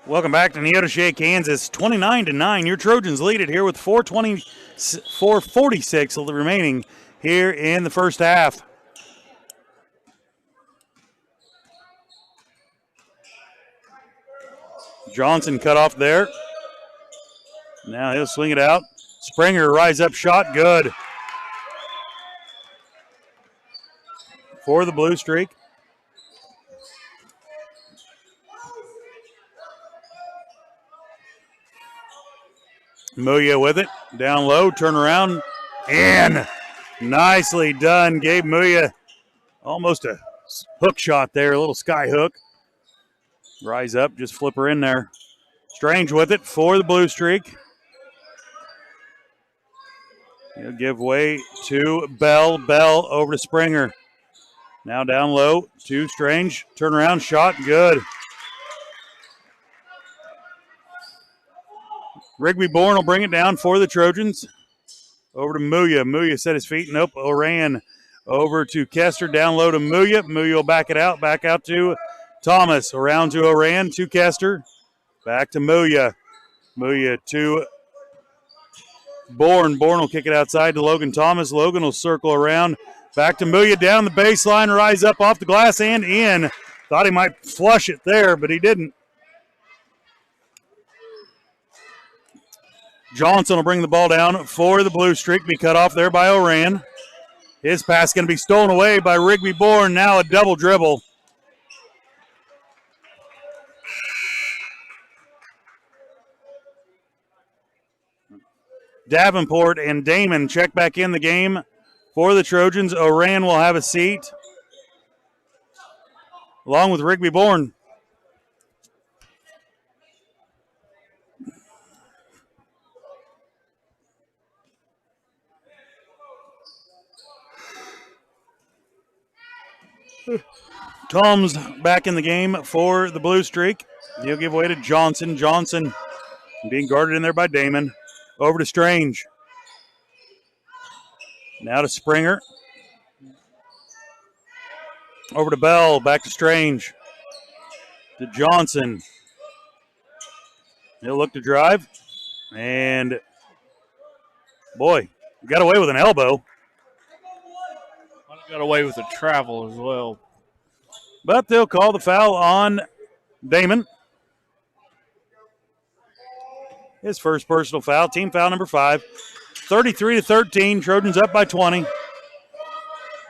Welcome back to Neodesha, Kansas. 29-9. Your Trojans lead it here with 4:46 remaining here in the first half. Johnson cut off there. Now he'll swing it out. Springer rise up shot, good. For the Blue Streak. Muya with it, down low, turn around, and nicely done. Gabe Muya, almost a hook shot there, a little sky hook. Rise up, just flip her in there. Strange with it for the Blue Streak. He'll give way to Bell. Bell over to Springer. Now down low to Strange. Turn around, shot, good. Rigby Bourne will bring it down for the Trojans. Over to Muya. Muya set his feet. Nope. Oran over to Kester. Down low to Muya. Muya will back it out. Back out to Thomas. Around to Oran to Kester. Back to Muya. Muya to Bourne. Bourne will kick it outside to Logan Thomas. Logan will circle around. Back to Muya down the baseline. Rise up off the glass and in. Thought he might flush it there, but he didn't. Johnson will bring the ball down for the Blue Streak. Be cut off there by Oran. His pass going to be stolen away by Rigby Bourne. Now a double dribble. Davenport and Damon check back in the game for the Trojans. Oran will have a seat along with Rigby Bourne. Tom's back in the game for the Blue Streak. He'll give way to Johnson. Johnson being guarded in there by Damon. Over to Strange. Now to Springer. Over to Bell. Back to Strange. To Johnson. He'll look to drive. And, boy, got away with an elbow. Got away with a travel as well. But they'll call the foul on Damon. His first personal foul, team foul number 5. 33-13, Trojans up by 20.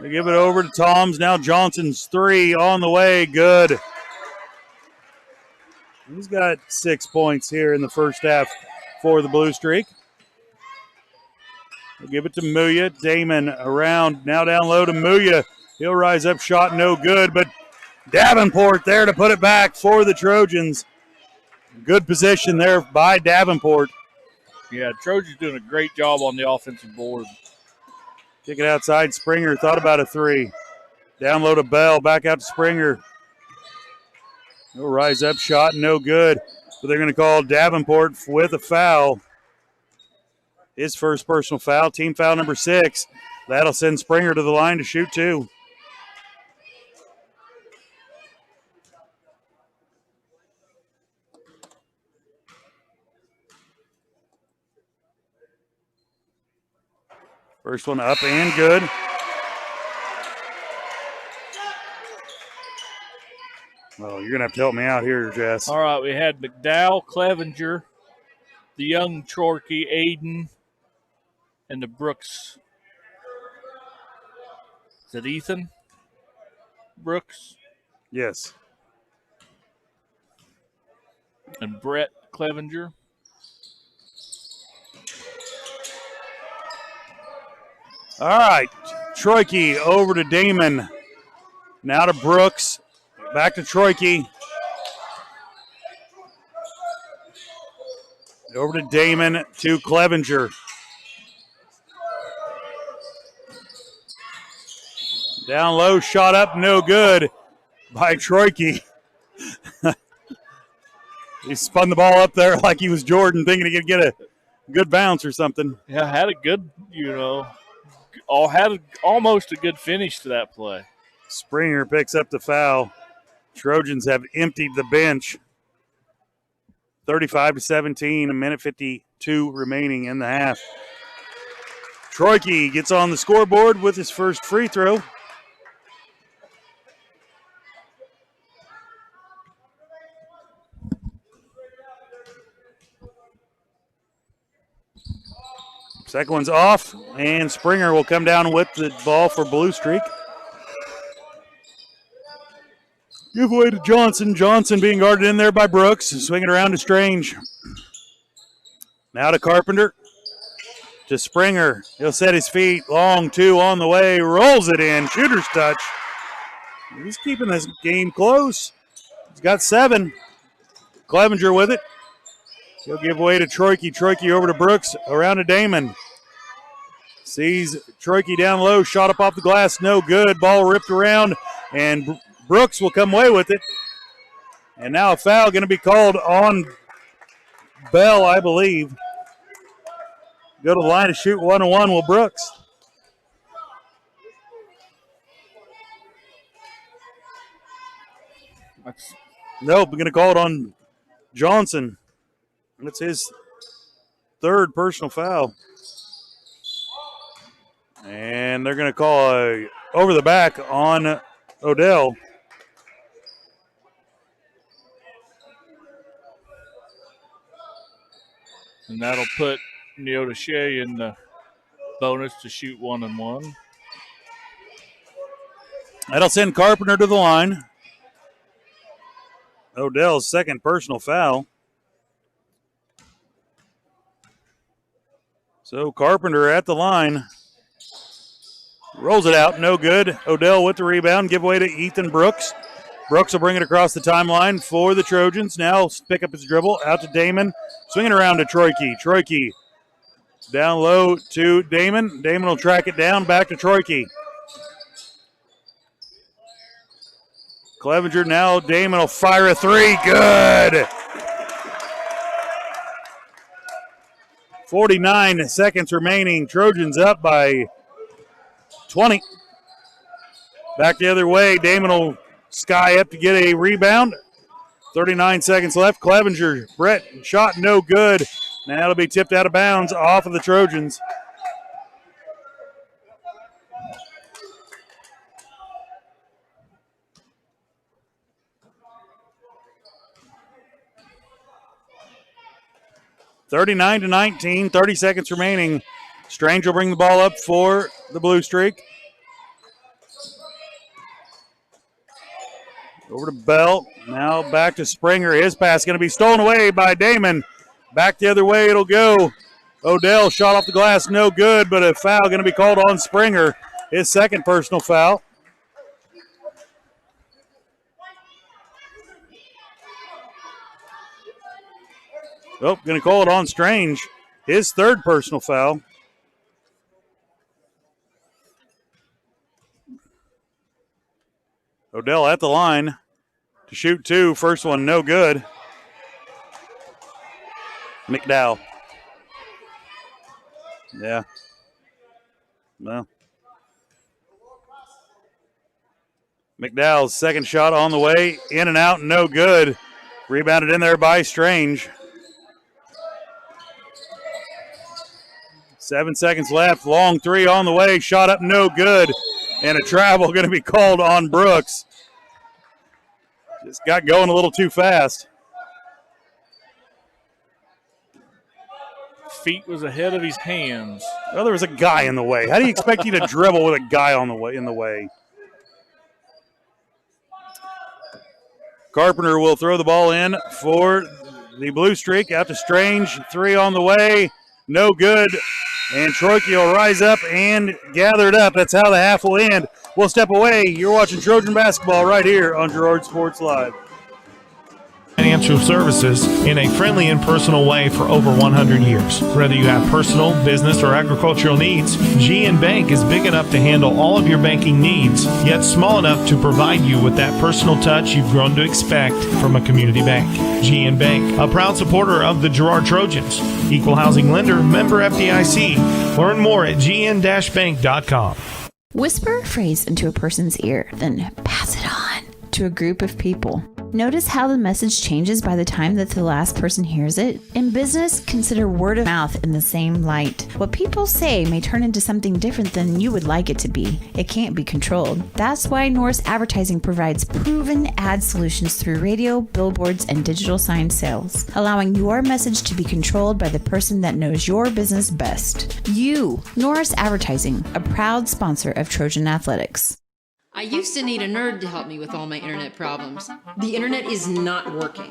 They give it over to Toms. Now Johnson's 3 on the way, good. He's got 6 points here in the first half for the Blue Streak. They'll give it to Muya. Damon around, now down low to Muya. He'll rise up, shot no good, but Davenport there to put it back for the Trojans. Good position there by Davenport. Yeah, Trojans doing a great job on the offensive board. Kick it outside. Springer thought about a 3. Down low to Bell. Back out to Springer. He'll rise up. Shot no good. But they're going to call Davenport with a foul. His first personal foul. Team foul number 6. That'll send Springer to the line to shoot 2. First one up and good. Well, you're going to have to help me out here, Jess. All right, we had McDowell, Clevenger, the young Chorkey, Aiden, and the Brooks. Is it Ethan Brooks? Yes. And Brett Clevenger. All right, Troikey over to Damon. Now to Brooks. Back to Troikey. Over to Damon to Clevenger. Down low, shot up, no good by Troikey. He spun the ball up there like he was Jordan, thinking he could get a good bounce or something. Yeah, had a good, had almost a good finish to that play. Springer picks up the foul. Trojans have emptied the bench. 35-17, a minute 52 remaining in the half. Troikey gets on the scoreboard with his first free throw. Second one's off, and Springer will come down with the ball for Blue Streak. Give away to Johnson. Johnson being guarded in there by Brooks. Swing it around to Strange. Now to Carpenter. To Springer. He'll set his feet. Long 2 on the way. Rolls it in. Shooter's touch. He's keeping this game close. He's got 7. Clevenger with it. He'll give away to Troikey. Troikey over to Brooks. Around to Damon. Sees Troikey down low. Shot up off the glass. No good. Ball ripped around. And Brooks will come away with it. And now a foul going to be called on Bell, I believe. Go to the line to shoot 1-on-1 will Brooks. Nope, we're going to call it on Johnson. That's his third personal foul. And they're going to call a over the back on Odell. And that'll put Neodesha in the bonus to shoot 1-on-1. That'll send Carpenter to the line. Odell's second personal foul. So Carpenter at the line. Rolls it out, no good. Odell with the rebound, give away to Ethan Brooks. Brooks will bring it across the timeline for the Trojans. Now pick up his dribble, out to Damon. Swinging around to Troikey. Troikey down low to Damon. Damon will track it down, back to Troikey. Clevenger now. Damon will fire a three. Good. 49 seconds remaining. Trojans up by 20. Back the other way. Damon will sky up to get a rebound. 39 seconds left. Clevenger, Brett, shot no good. And that'll be tipped out of bounds off of the Trojans. (39-19), 30 seconds remaining. Strange will bring the ball up for the Blue Streak. Over to Bell. Now back to Springer. His pass going to be stolen away by Damon. Back the other way it'll go. Odell shot off the glass, no good, but a foul going to be called on Springer. His second personal foul. Oh, going to call it on Strange. His third personal foul. Odell at the line to shoot two. First one, no good. McDowell. Yeah. Well. McDowell's second shot on the way. In and out, no good. Rebounded in there by Strange. 7 seconds left. Long three on the way. Shot up, no good. And a travel going to be called on Brooks. Just got going a little too fast. Feet was ahead of his hands. Well, there was a guy in the way. How do you expect you to dribble with a guy on the way in the way? Carpenter will throw the ball in for the Blue Streak. Out to Strange. Three on the way. No good. And Troike will rise up and gather it up. That's how the half will end. We'll step away. You're watching Trojan basketball right here on Girard Sports Live. Financial services in a friendly and personal way for over 100 years. Whether you have personal, business, or agricultural needs, GN Bank is big enough to handle all of your banking needs, yet small enough to provide you with that personal touch you've grown to expect from a community bank. GN Bank, a proud supporter of the Girard Trojans. Equal housing lender, member FDIC. Learn more at gn-bank.com. Whisper a phrase into a person's ear, then pass it on to a group of people. Notice how the message changes by the time that the last person hears it? In business, consider word of mouth in the same light. What people say may turn into something different than you would like it to be. It can't be controlled. That's why Norris Advertising provides proven ad solutions through radio, billboards, and digital sign sales, allowing your message to be controlled by the person that knows your business best. You, Norris Advertising, a proud sponsor of Trojan Athletics. I used to need a nerd to help me with all my internet problems. The internet is not working.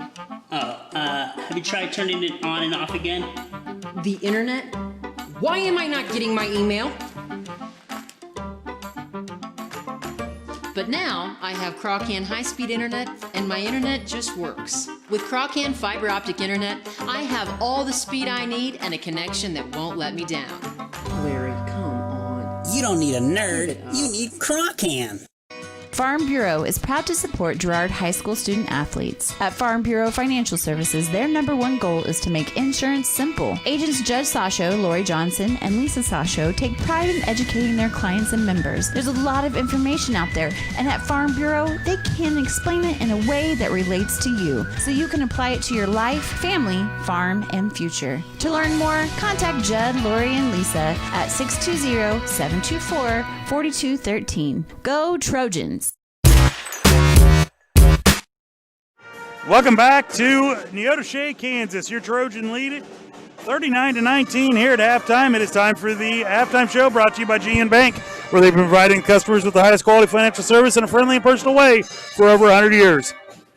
Have you tried turning it on and off again? The internet? Why am I not getting my email? But now I have Crocan high-speed internet, and my internet just works. With Crocan fiber optic internet, I have all the speed I need and a connection that won't let me down. Larry, come on. You don't need a nerd, you need Crocan. Farm Bureau is proud to support Girard High School student athletes. At Farm Bureau Financial Services, their #1 goal is to make insurance simple. Agents Judge Sasho, Lori Johnson, and Lisa Sasho take pride in educating their clients and members. There's a lot of information out there, and at Farm Bureau, they can explain it in a way that relates to you, so you can apply it to your life, family, farm, and future. To learn more, contact Judd, Lori, and Lisa at 620-724-4213. Go Trojans! Welcome back to Neodesha, Kansas. Your Trojan lead it 39-19 here at halftime. It is time for the halftime show brought to you by GN Bank, where they've been providing customers with the highest quality financial service in a friendly and personal way for over 100 years.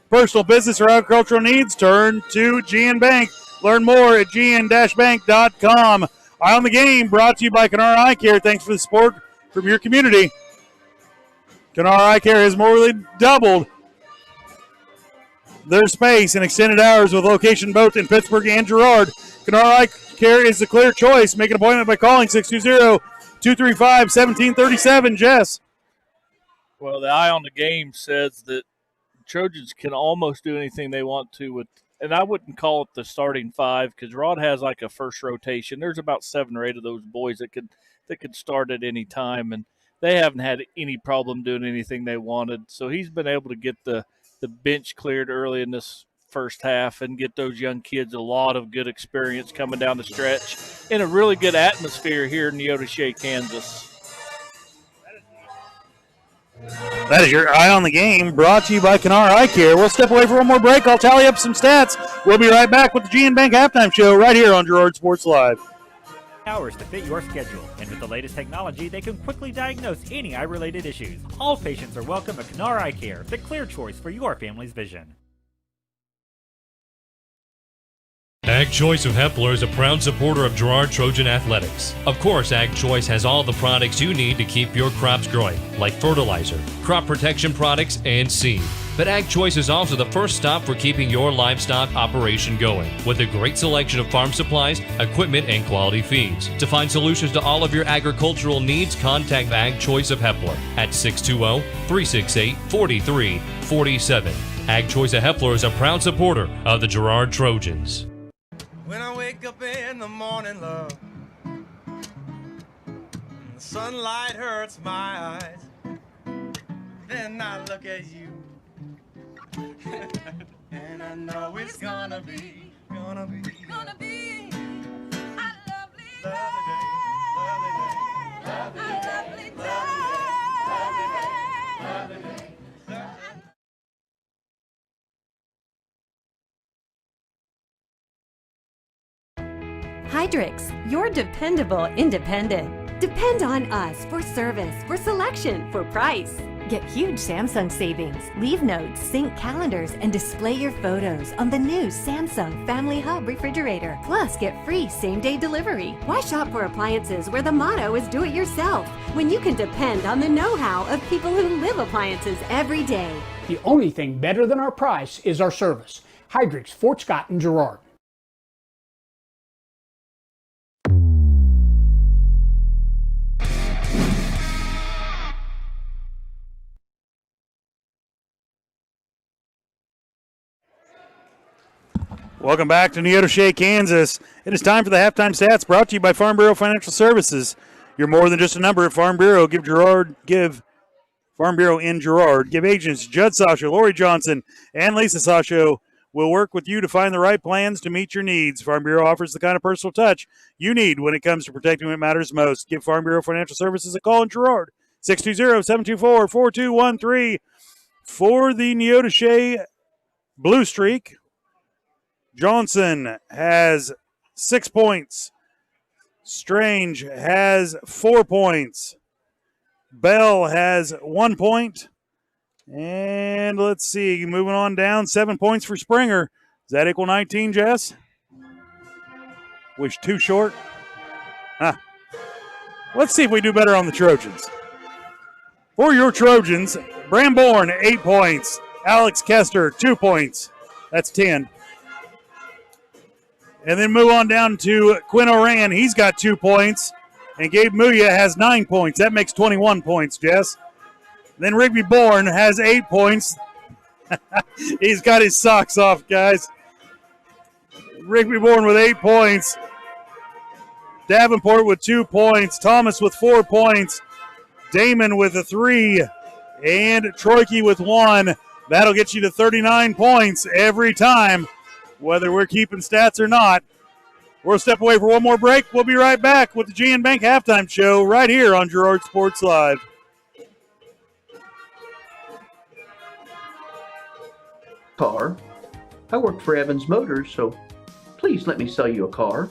Personal, business, or agricultural needs, turn to GN Bank. Learn more at gn-bank.com. Eye on the Game brought to you by Canara Eye Care. Thanks for the support from your community. Canara Eye Care has more than doubled their space and extended hours with location both in Pittsburgh and Girard. Canara Eye Care is the clear choice. Make an appointment by calling 620-235-1737. Jess. Well, the Eye on the Game says that Trojans can almost do anything they want to with, and I wouldn't call it the starting five because Rod has like a first rotation. There's about 7 or 8 of those boys that could start at any time, and they haven't had any problem doing anything they wanted. So he's been able to get the bench cleared early in this first half and get those young kids a lot of good experience coming down the stretch in a really good atmosphere here in Neodesha, Kansas. That is your Eye on the Game, brought to you by Canara Eye Care. We'll step away for one more break. I'll tally up some stats. We'll be right back with the GN Bank Halftime Show right here on Girard Sports Live. Hours to fit your schedule, and with the latest technology, they can quickly diagnose any eye-related issues. All patients are welcome at Canara Eye Care, the clear choice for your family's vision. Ag Choice of Hepler is a proud supporter of Girard Trojan Athletics. Of course, Ag Choice has all the products you need to keep your crops growing, like fertilizer, crop protection products, and seed. But Ag Choice is also the first stop for keeping your livestock operation going, with a great selection of farm supplies, equipment, and quality feeds. To find solutions to all of your agricultural needs, contact Ag Choice of Hepler at 620-368-4347. Ag Choice of Hepler is a proud supporter of the Girard Trojans. When I wake up in the morning, love, and the sunlight hurts my eyes, then I look at you, and I know it's gonna be a lovely day, lovely day. Hydrix, your dependable independent. Depend on us for service, for selection, for price. Get huge Samsung savings. Leave notes, sync calendars, and display your photos on the new Samsung Family Hub refrigerator. Plus, get free same-day delivery. Why shop for appliances where the motto is do-it-yourself when you can depend on the know-how of people who live appliances every day? The only thing better than our price is our service. Hydrix, Fort Scott, and Girard. Welcome back to Neodesha, Kansas. It is time for the halftime stats brought to you by Farm Bureau Financial Services. You're more than just a number at Farm Bureau. Give Farm Bureau in Girard. Give agents Judd Sasho, Lori Johnson, and Lisa Sasho will work with you to find the right plans to meet your needs. Farm Bureau offers the kind of personal touch you need when it comes to protecting what matters most. Give Farm Bureau Financial Services a call in Girard. 620-724-4213 for the Neodesha Blue Streak. Johnson has 6 points. Strange has 4 points. Bell has 1 point. And let's see, moving on down, 7 points for Springer. Does that equal 19, Jess? Wish too short. Let's see if we do better on the Trojans. For your Trojans, Bram Bourne, 8 points. Alex Kester, 2 points. That's 10. And then move on down to Quinn Oran. He's got 2 points. And Gabe Muya has 9 points. That makes 21 points, Jess. Then Rigby Bourne has 8 points. He's got his socks off, guys. Rigby Bourne with 8 points. Davenport with 2 points. Thomas with 4 points. Damon with a 3. And Troike with 1. That'll get you to 39 points every time, whether we're keeping stats or not. We'll step away for one more break. We'll be right back with the GN Bank Halftime Show right here on Girard Sports Live. Car. I work for Evans Motors, so please let me sell you a car.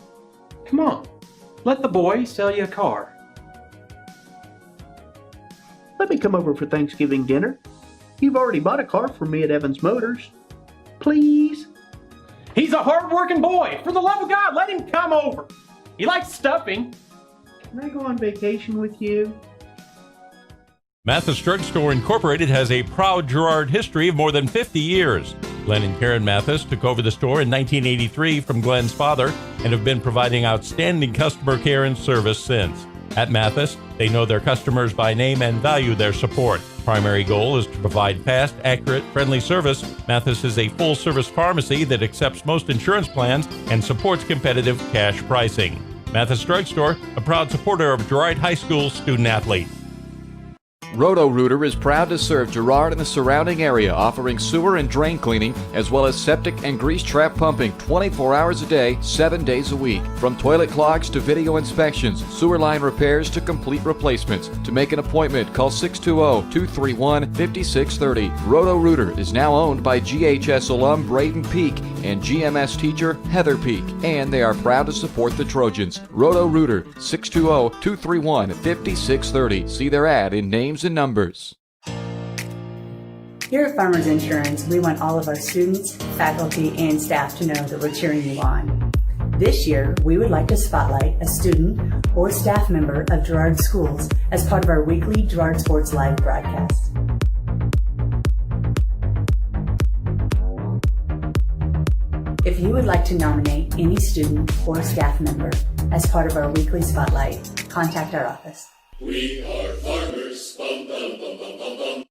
Come on, let the boy sell you a car. Let me come over for Thanksgiving dinner. You've already bought a car from me at Evans Motors. Please? He's a hard-working boy. For the love of God, let him come over. He likes stuffing. Can I go on vacation with you? Mathis Drugstore Incorporated has a proud Girard history of more than 50 years. Glenn and Karen Mathis took over the store in 1983 from Glenn's father and have been providing outstanding customer care and service since. At Mathis, they know their customers by name and value their support. Primary goal is to provide fast, accurate, friendly service. Mathis is a full-service pharmacy that accepts most insurance plans and supports competitive cash pricing. Mathis Drugstore, a proud supporter of Girard High School student-athletes. Roto-Rooter is proud to serve Girard and the surrounding area, offering sewer and drain cleaning, as well as septic and grease trap pumping 24 hours a day, 7 days a week. From toilet clogs to video inspections, sewer line repairs to complete replacements. To make an appointment, call 620-231-5630. Roto-Rooter is now owned by GHS alum Braden Peak and GMS teacher Heather Peak, and they are proud to support the Trojans. Roto-Rooter, 620-231-5630. See their ad in names and numbers. Here at Farmers Insurance, we want all of our students, faculty, and staff to know that we're cheering you on. This year, we would like to spotlight a student or staff member of Girard Schools as part of our weekly Girard Sports Live broadcast. If you would like to nominate any student or staff member as part of our weekly spotlight, contact our office. We are farmers. Bum, bum, bum, bum, bum, bum.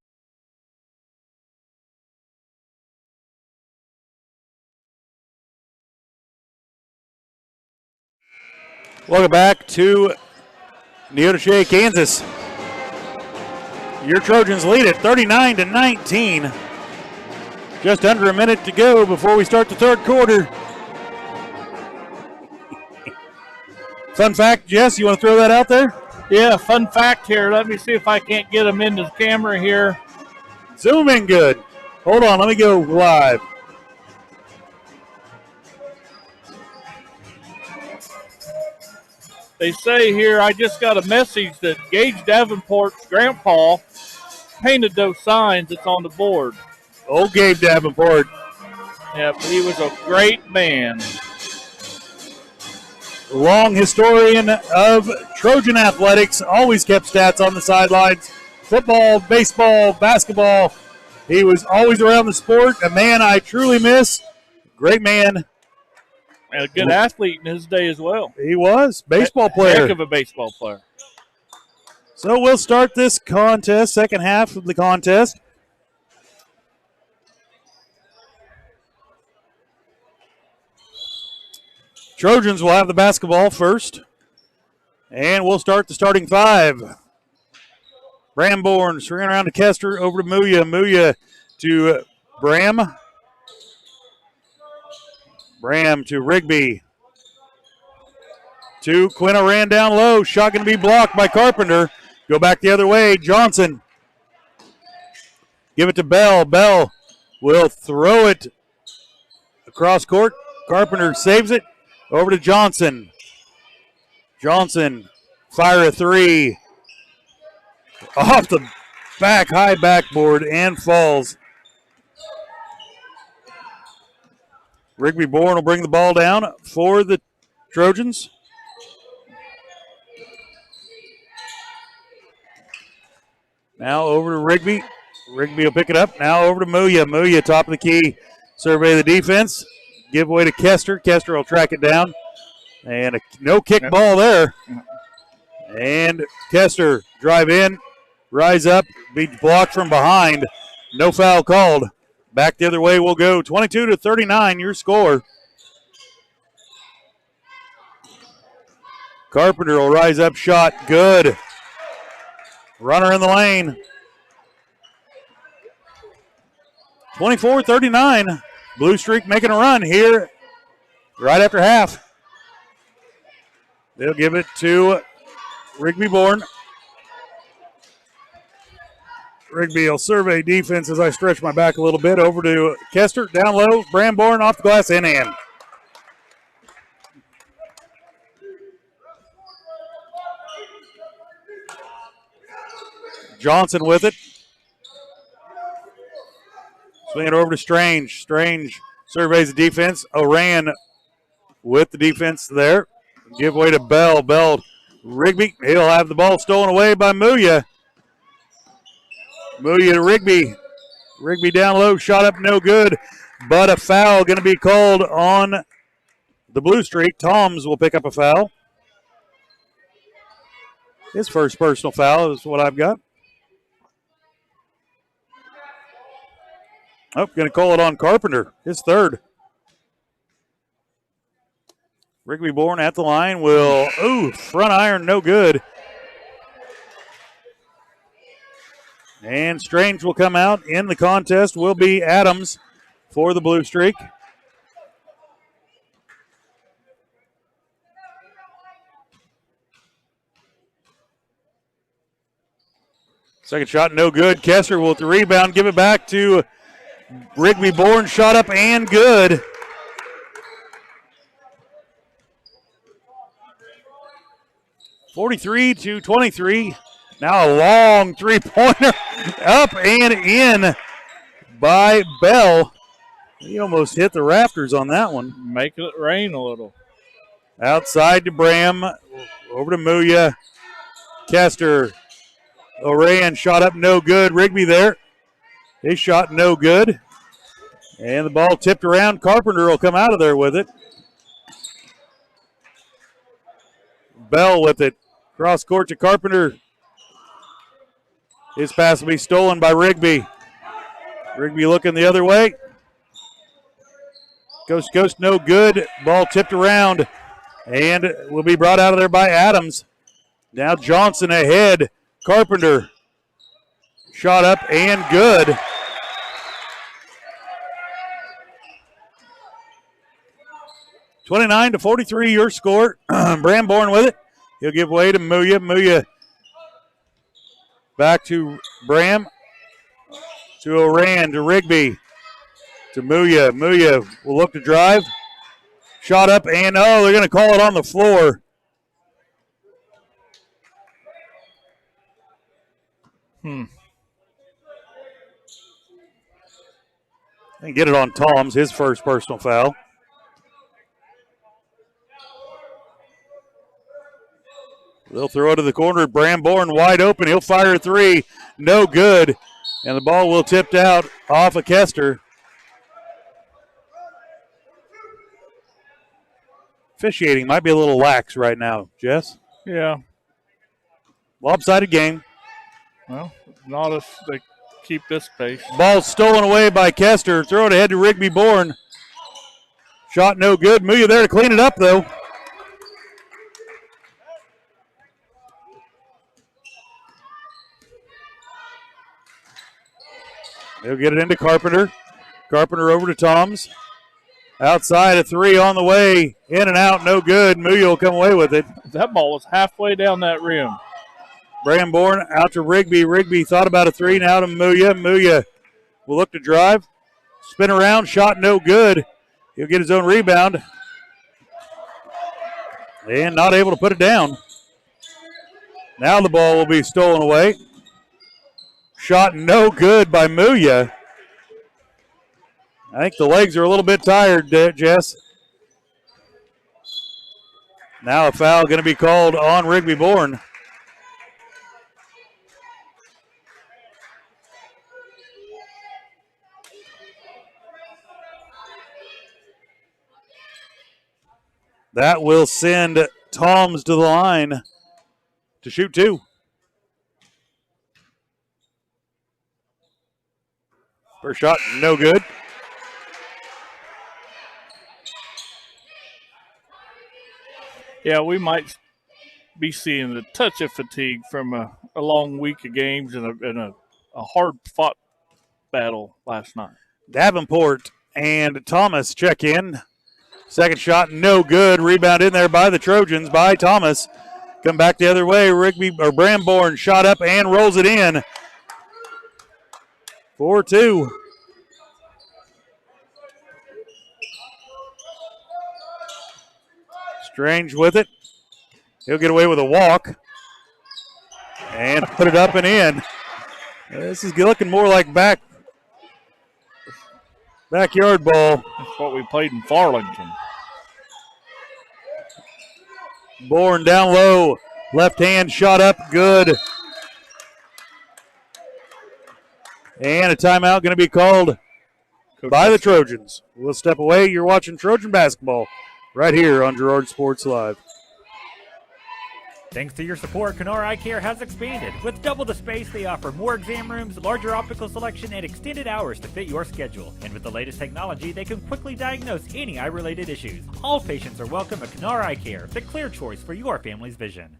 Welcome back to Neodesha, Kansas. Your Trojans lead it 39-19. Just under a minute to go before we start the third quarter. Fun fact, Jess, you want to throw that out there? Yeah, fun fact here. Let me see if I can't get them into the camera here. Zoom in good. Hold on, let me go live. They say here, I just got a message that Gage Davenport's grandpa painted those signs that's on the board. Old Gabe Davenport. Yeah, but he was a great man. Long historian of Trojan athletics, always kept stats on the sidelines. Football, baseball, basketball. He was always around the sport. A man I truly miss. Great man. And a good athlete in his day as well. He was. Baseball player. Heck of a baseball player. So we'll start this contest, second half of the contest. Trojans will have the basketball first. And we'll start the starting five. Bramborn swinging around to Kester, over to Muya. Muya to Bram. Bram to Rigby. To Quinna, ran down low. Shot going to be blocked by Carpenter. Go back the other way. Johnson. Give it to Bell. Bell will throw it across court. Carpenter saves it. Over to Johnson. Johnson, fire a three. Off the back, high backboard, and falls. Rigby Bourne will bring the ball down for the Trojans. Now over to Rigby. Rigby will pick it up. Now over to Muya. Muya, top of the key. Survey the defense. Give away to Kester. Kester will track it down. And a no kick ball there. And Kester drive in, rise up, be blocked from behind. No foul called. Back the other way we'll go. 22-39, your score. Carpenter will rise up, shot, good. Runner in the lane. 24-39. Blue Streak making a run here right after half. They'll give it to Rigby Bourne. Rigby will survey defense as I stretch my back a little bit. Over to Kester, down low. Bramborn off the glass, in hand. Johnson with it. Swing it over to Strange. Strange surveys the defense. Oran with the defense there. Give way to Bell. Bell, Rigby. He'll have the ball stolen away by Muya. Muya to Rigby. Rigby down low. Shot up, no good. But a foul going to be called on the Blue Streak. Toms will pick up a foul. His first personal foul is what I've got. Oh, going to call it on Carpenter. His third. Rigby Bourne at the line will, front iron, no good. And Strange will come out. In the contest will be Adams for the blue streak. Second shot, no good. Kessler will with the rebound, give it back to Rigby Bourne. Shot up and good. (43-23). Now a long three-pointer up and in by Bell. He almost hit the rafters on that one. Making it rain a little. Outside to Bram. Over to Muya. Kester. O'Rayan shot up no good. Rigby there. His shot no good. And the ball tipped around. Carpenter will come out of there with it. Bell with it. Cross court to Carpenter. His pass will be stolen by Rigby. Rigby looking the other way. Coast to coast, no good. Ball tipped around and will be brought out of there by Adams. Now Johnson ahead. Carpenter. Shot up and good. (29-43) your score. Bramborn with it. He'll give way to Muya. Muya back to Bram. To Oran, to Rigby. To Muya. Muya will look to drive. Shot up and, they're going to call it on the floor. And get it on Tom's, his first personal foul. They'll throw it to the corner. Bramborn wide open. He'll fire a three. No good. And the ball will tipped out off of Kester. Officiating might be a little lax right now, Jess. Yeah. Lopsided game. Well, not if they keep this pace. Ball stolen away by Kester. Throw it ahead to Rigby Bourne. Shot no good. Muya there to clean it up, though. They'll get it into Carpenter. Carpenter over to Toms. Outside a three on the way. In and out, no good. Muya will come away with it. That ball was halfway down that rim. Bramborn out to Rigby. Rigby thought about a three. Now to Muya. Muya will look to drive. Spin around. Shot no good. He'll get his own rebound. And not able to put it down. Now the ball will be stolen away. Shot no good by Muya. I think the legs are a little bit tired, Jess. Now a foul going to be called on Rigby Bourne. That will send Toms to the line to shoot two. First shot, no good. Yeah, we might be seeing a touch of fatigue from a long week of games and a hard-fought battle last night. Davenport and Thomas check in. Second shot, no good. Rebound in there by the Trojans, by Thomas. Come back the other way. Bramborn shot up and rolls it in. 4-2. Strange with it. He'll get away with a walk. And put it up and in. This is looking more like backyard ball. That's what we played in Farlington. Bourne down low. Left hand shot up. Good. And a timeout going to be called by the Trojans. We'll step away. You're watching Trojan basketball right here on Girard Sports Live. Thanks to your support, Canara Eye Care has expanded. With double the space, they offer more exam rooms, larger optical selection, and extended hours to fit your schedule. And with the latest technology, they can quickly diagnose any eye-related issues. All patients are welcome at Canara Eye Care, the clear choice for your family's vision.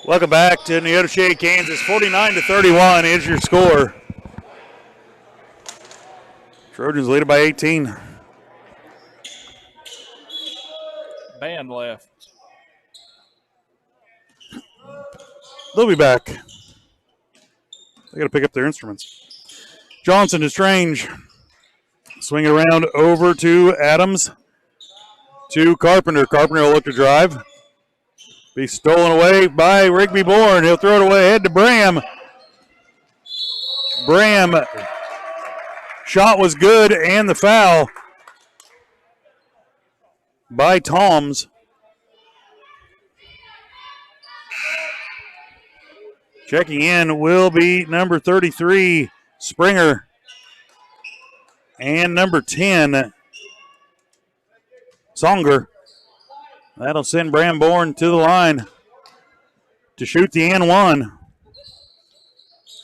Welcome back to Neodesha, Kansas. 49-31 is your score. Trojans lead it by 18. Band left. They'll be back. They got to pick up their instruments. Johnson to Strange. Swing it around over to Adams. To Carpenter. Carpenter will look to drive. Be stolen away by Rigby Bourne. He'll throw it away ahead to Bram. Bram. Shot was good, and the foul by Toms. Checking in will be number 33, Springer, and number 10, Songer. That'll send Bram Bourne to the line to shoot the N1.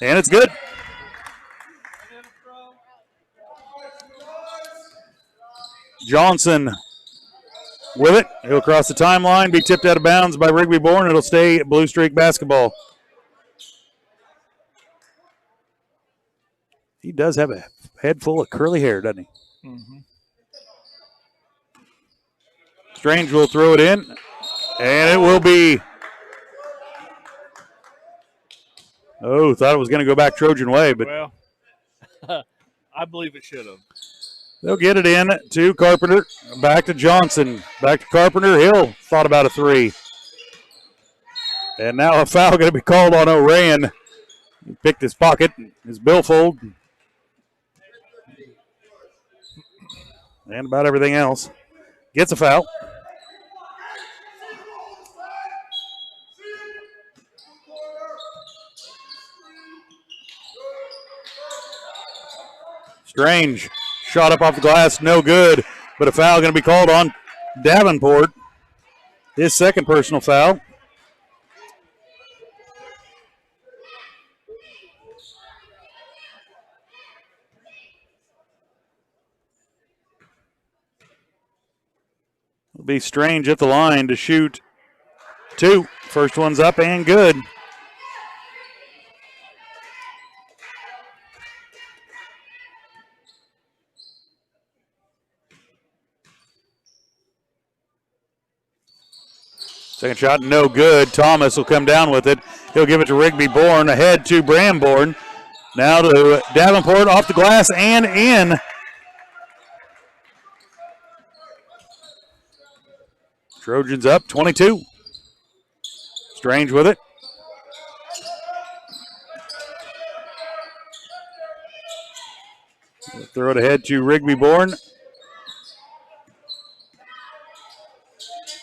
And it's good. Johnson with it. He'll cross the timeline, be tipped out of bounds by Rigby Bourne. It'll stay Blue Streak basketball. He does have a head full of curly hair, doesn't he? Mm-hmm. Strange will throw it in, and it will be. Oh, thought it was going to go back Trojan way, but. Well, I believe it should have. They'll get it in to Carpenter. Back to Johnson. Back to Carpenter. Hill thought about a three. And now a foul going to be called on O'Ran. He picked his pocket, his billfold, and about everything else. Gets a foul. Strange. Shot up off the glass, no good, but a foul going to be called on Davenport. His second personal foul. It'll be Strange at the line to shoot two. First one's up and good. Second shot, no good. Thomas will come down with it. He'll give it to Rigby Bourne, ahead to Bramborn. Now to Davenport, off the glass and in. Trojans up 22. Strange with it. We'll throw it ahead to Rigby Bourne.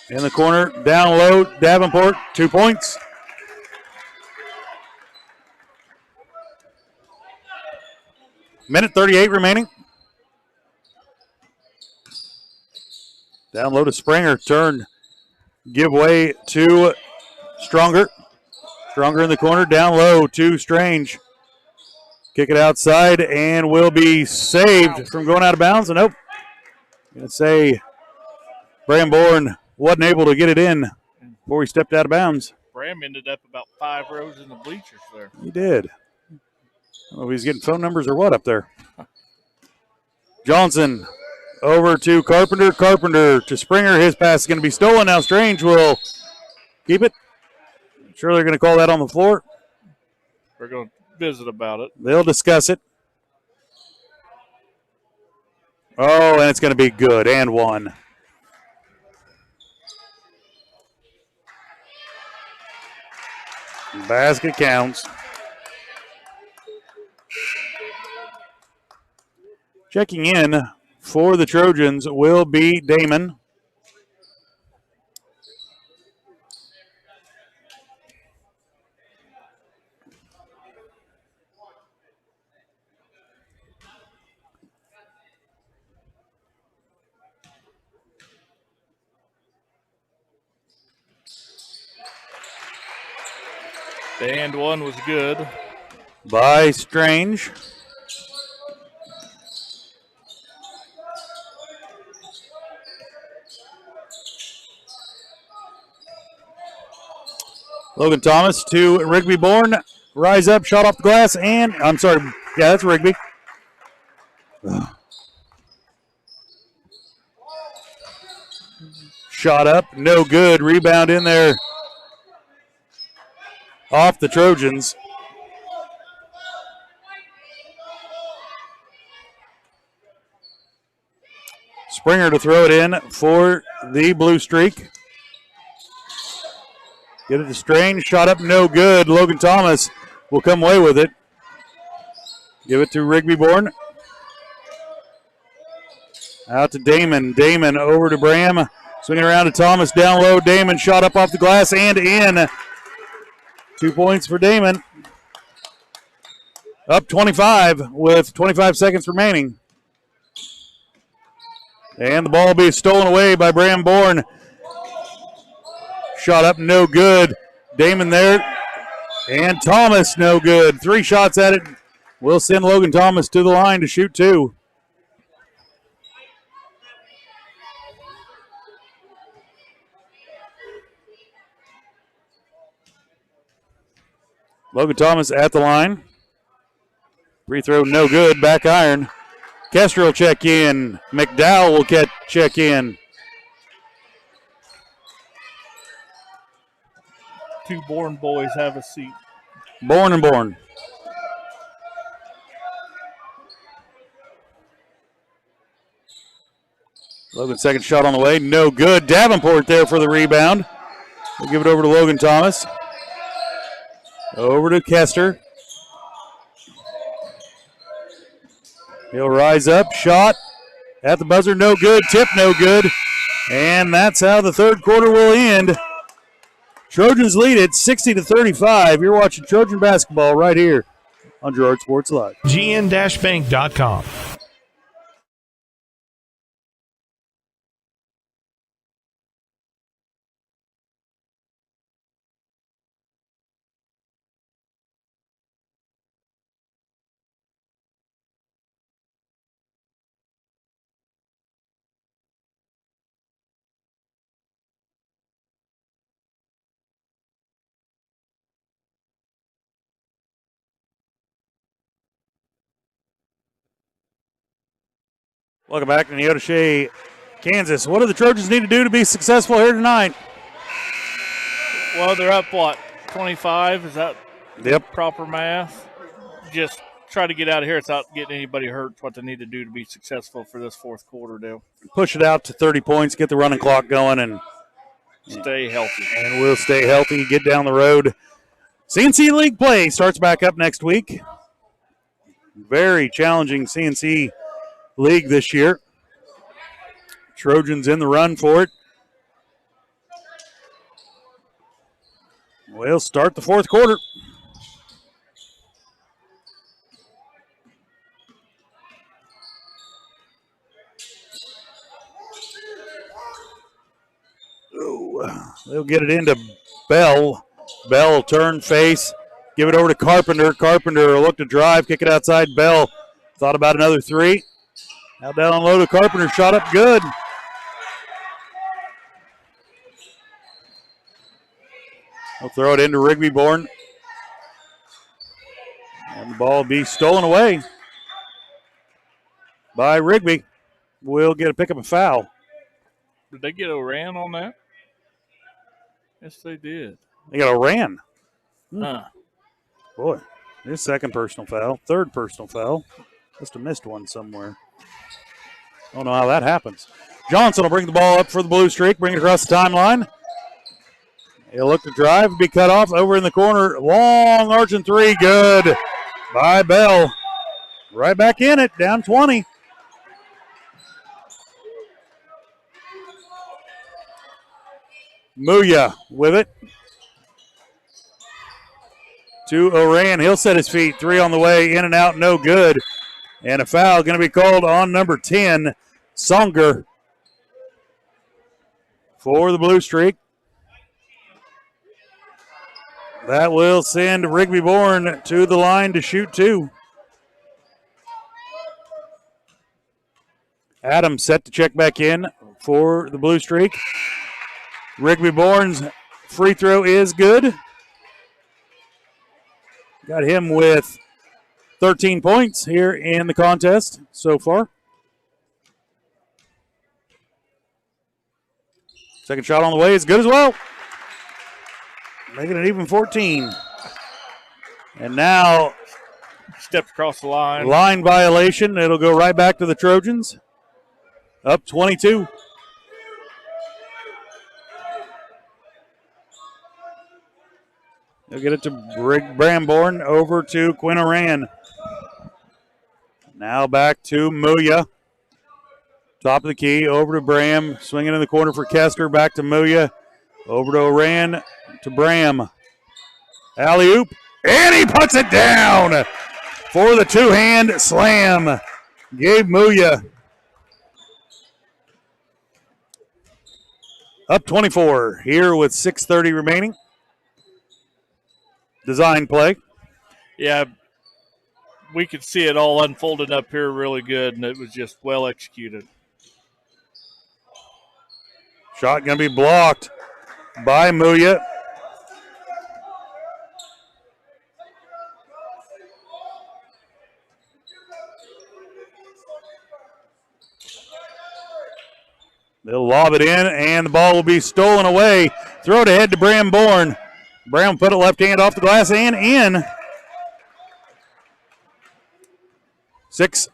In the corner, down low, Davenport, 2 points. Minute 38 remaining. Down low to Springer, turn, give way to Stronger. Stronger in the corner, down low to Strange. Kick it outside and will be saved from going out of bounds. And nope, I'm going to say Bramborn wasn't able to get it in before he stepped out of bounds. Bram ended up about 5 rows in the bleachers there. He did. I don't know if he's getting phone numbers or what up there. Johnson over to Carpenter. Carpenter to Springer. His pass is going to be stolen. Now Strange will keep it. Sure they're going to call that on the floor. We're going to visit about it. They'll discuss it. Oh, and it's going to be good. And one. Basket counts. Checking in for the Trojans will be Damon. The and one was good. By Strange. Logan Thomas to Rigby Bourne. Rise up, shot off the glass, and I'm sorry. Yeah, that's Rigby. Shot up, no good. Rebound in there off the Trojans. Springer to throw it in for the Blue Streak. Get it to Strange. Shot up, no good. Logan Thomas will come away with it. Give it to Rigby Bourne. Out to Damon. Damon over to Bram. Swinging around to Thomas. Down low. Damon shot up off the glass and in. 2 points for Damon. Up 25 with 25 seconds remaining. And the ball will be stolen away by Bram Bourne. Shot up, no good. Damon there. And Thomas, no good. 3 shots at it. We'll send Logan Thomas to the line to shoot 2. Logan Thomas at the line. Free throw, no good. Back iron. Kester will check in. McDowell will check in. 2 Bourne boys have a seat. Bourne and Bourne. Logan's second shot on the way. No good. Davenport there for the rebound. We'll give it over to Logan Thomas. Over to Kester. He'll rise up. Shot at the buzzer. No good. Tip no good. And that's how the third quarter will end. Trojans lead it 60-35. You're watching Trojan basketball right here on Girard Sports Live. gn-bank.com. Welcome back to Neodesha, Kansas. What do the Trojans need to do to be successful here tonight? Well, they're up, 25? Is that Yep. proper math? Just try to get out of here without getting anybody hurt. What they need to do to be successful for this fourth quarter, Dale. Push it out to 30 points, get the running clock going, and stay healthy. And we'll stay healthy, get down the road. CNC League play starts back up next week. Very challenging CNC League this year. Trojans in the run for it. We'll start the fourth quarter. They'll get it into Bell. Bell turn face. Give it over to Carpenter. Carpenter will look to drive. Kick it outside. Bell thought about another 3. Now down low to Carpenter. Shot up good. He'll throw it into Rigby Bourne. And the ball will be stolen away by Rigby. We'll get a pick up a foul. Did they get a ran on that? Yes, they did. They got a ran. Huh. Boy, his second personal foul. Third personal foul. Must have missed one somewhere. Don't know how that happens. Johnson will bring the ball up for the Blue Streak. Bring it across the timeline. He'll look to drive. Be cut off over in the corner. Long arching 3. Good by Bell. Right back in it. Down 20. Muya with it. To Oran. He'll set his feet. 3 on the way. In and out. No good. And a foul going to be called on number 10, Songer, for the Blue Streak. That will send Rigby Bourne to the line to shoot 2. Adams set to check back in for the blue streak. Rigby Bourne's free throw is good. Got him with 13 points here in the contest so far. Second shot on the way is good as well. Making it even 14. And now stepped across the line. Line violation. It'll go right back to the Trojans. Up 22. They'll get it to Bramborn, over to Quinn Oran. Now back to Muya. Top of the key, over to Bram. Swinging in the corner for Kester, back to Muya. Over to Oran, to Bram. Alley-oop, and he puts it down for the two-hand slam. Gabe Muya. Up 24 here with 6:30 remaining. Design play. Yeah, we could see it all unfolding up here really good, and it was just well executed. Shot going to be blocked by Muya. They'll lob it in, and the ball will be stolen away. Throw it ahead to Bram Bourne. Brown put it left hand off the glass and in. 6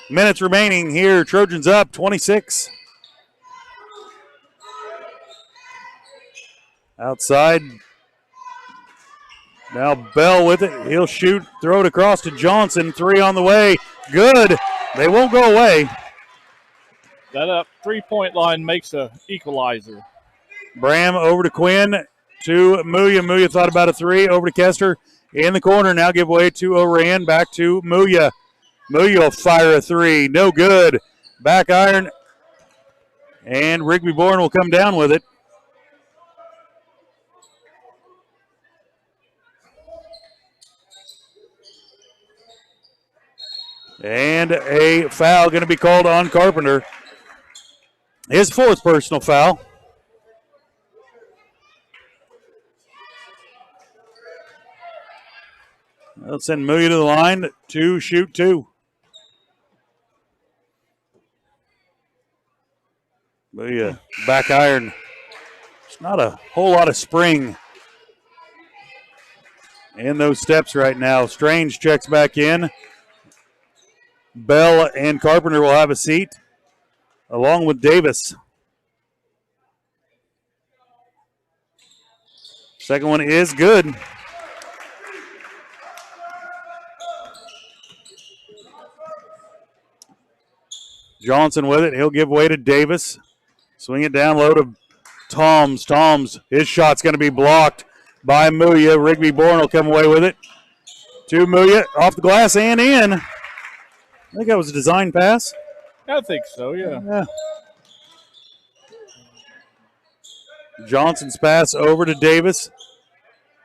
minutes remaining here. Trojans up 26. Outside. Now Bell with it. He'll shoot. Throw it across to Johnson. 3 on the way. Good. They won't go away. That 3-point line makes a equalizer. Bram over to Quinn. To Muya. Muya thought about a 3. Over to Kester. In the corner. Now give way to Oran. Back to Muya. Muya will fire a 3. No good. Back iron. And Rigby Bourne will come down with it. And a foul going to be called on Carpenter. His 4th personal foul. They'll send Muya to the line to shoot 2. Muya, back iron. It's not a whole lot of spring in those steps right now. Strange checks back in. Bell and Carpenter will have a seat, along with Davis. Second one is good. Johnson with it. He'll give way to Davis. Swing it down low to Toms. Toms, his shot's going to be blocked by Muya. Rigby Bourne will come away with it. To Muya, off the glass and in. I think that was a design pass. I think so, yeah. Johnson's pass over to Davis.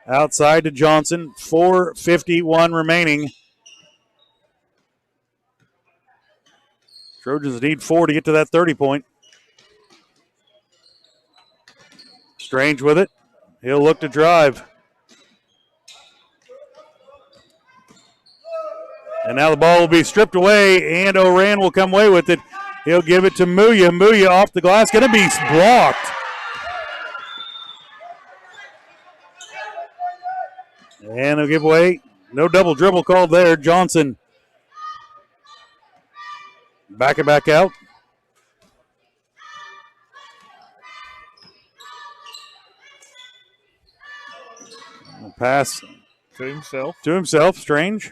Outside to Johnson. 4:51 remaining. Trojans need 4 to get to that 30-point. Strange with it. He'll look to drive. And now the ball will be stripped away, and Oran will come away with it. He'll give it to Muya. Muya off the glass, going to be blocked. And he'll give away. No double dribble called there. Johnson. Back it back out. Pass to himself. Strange.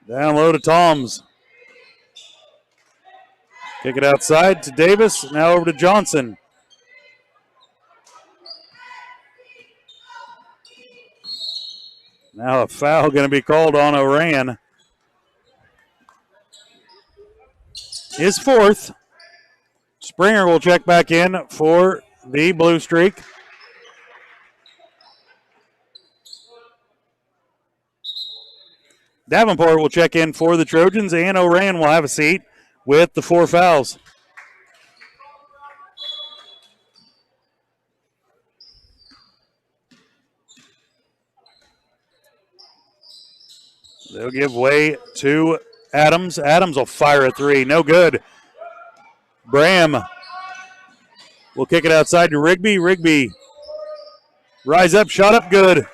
Down low to Toms. Kick it outside to Davis. Now over to Johnson. Now a foul going to be called on Oran. His 4th. Springer will check back in for the blue streak. Davenport will check in for the Trojans, and Oran will have a seat with the 4 fouls. They'll give way to Adams. Adams will fire a 3. No good. Bram will kick it outside to Rigby. Rigby, rise up, shot up, good.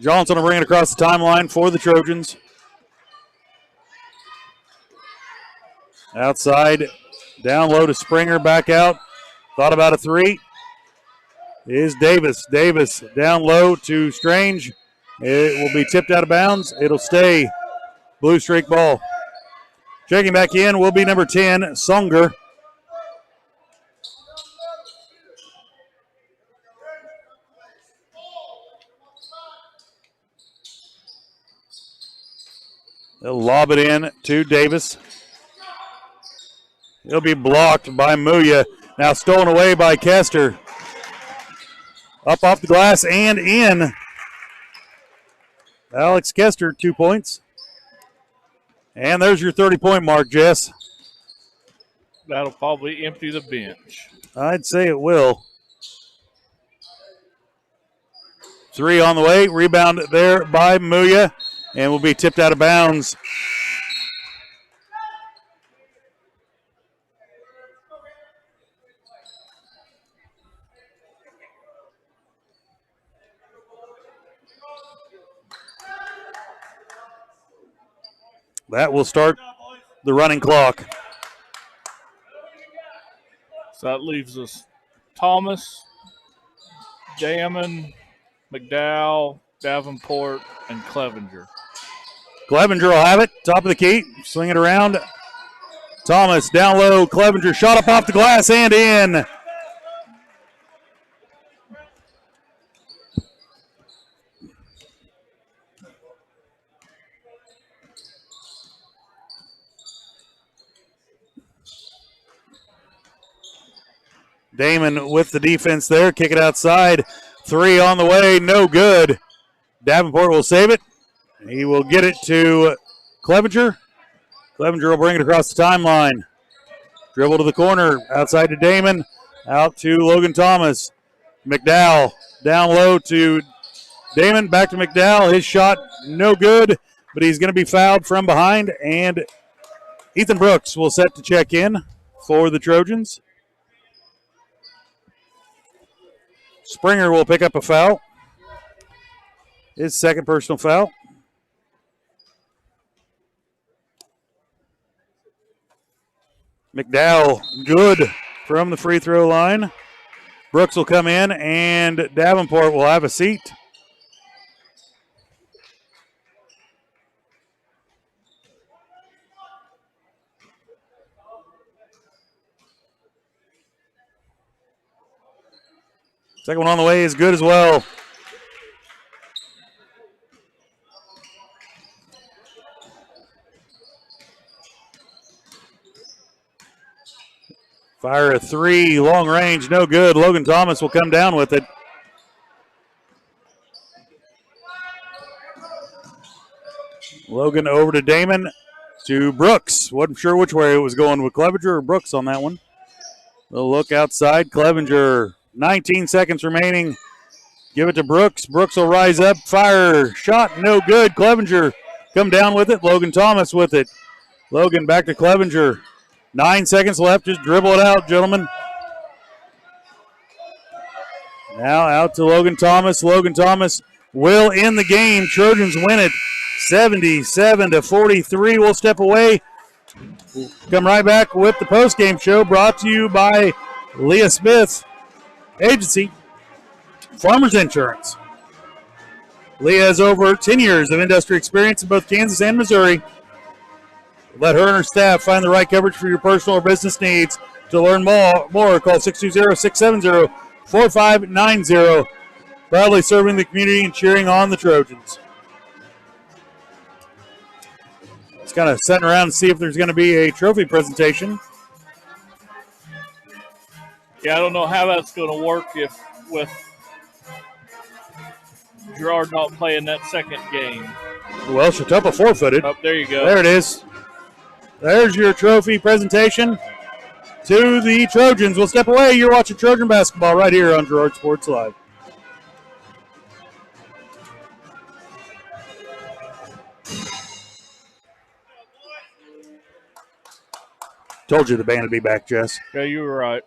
Johnson will bring it across the timeline for the Trojans. Outside, down low to Springer, back out. Thought about a 3. Is Davis. Davis down low to Strange. It will be tipped out of bounds. It'll stay blue streak ball. Checking back in will be number 10, Songer. They'll lob it in to Davis. It'll be blocked by Muya. Now stolen away by Kester. Up off the glass and in. Alex Kester, 2 points. And there's your 30-point mark, Jess. That'll probably empty the bench. I'd say it will. 3 on the way. Rebound there by Muya. And will be tipped out of bounds. That will start the running clock. So that leaves us Thomas, Damon, McDowell, Davenport, and Clevenger. Clevenger will have it. Top of the key. Swing it around. Thomas down low. Clevenger shot up off the glass and in. Damon with the defense there. Kick it outside. 3 on the way. No good. Davenport will save it. He will get it to Clevenger. Clevenger will bring it across the timeline. Dribble to the corner. Outside to Damon. Out to Logan Thomas. McDowell down low to Damon. Back to McDowell. His shot no good, but he's going to be fouled from behind. And Ethan Brooks will set to check in for the Trojans. Springer will pick up a foul. His second personal foul. McDowell, good from the free throw line. Brooks will come in, and Davenport will have a seat. Second one on the way is good as well. Fire a 3, long range, no good. Logan Thomas will come down with it. Logan over to Damon, to Brooks. Wasn't sure which way it was going with Clevenger or Brooks on that one. They'll look outside. Clevenger, 19 seconds remaining. Give it to Brooks. Brooks will rise up. Fire. Shot. No good. Clevenger come down with it. Logan Thomas with it. Logan back to Clevenger. 9 seconds left. Just dribble it out, gentlemen. Now out to Logan Thomas. Logan Thomas will end the game. Trojans win it 77-43. We'll step away. We'll come right back with the postgame show brought to you by Leah Smith Agency, Farmers Insurance. Leah has over 10 years of industry experience in both Kansas and Missouri. Let her and her staff find the right coverage for your personal or business needs. To learn more call 620-670-4590. Proudly serving the community and cheering on the Trojans. Just kind of sitting around to see if there's going to be a trophy presentation. Yeah, I don't know how that's going to work if with Girard not playing that second game. Well, Chautauqua forfeited. Oh, there you go. There it is. There's your trophy presentation to the Trojans. We'll step away. You're watching Trojan basketball right here on Girard Sports Live. Told you the band would be back, Jess. Yeah, you were right.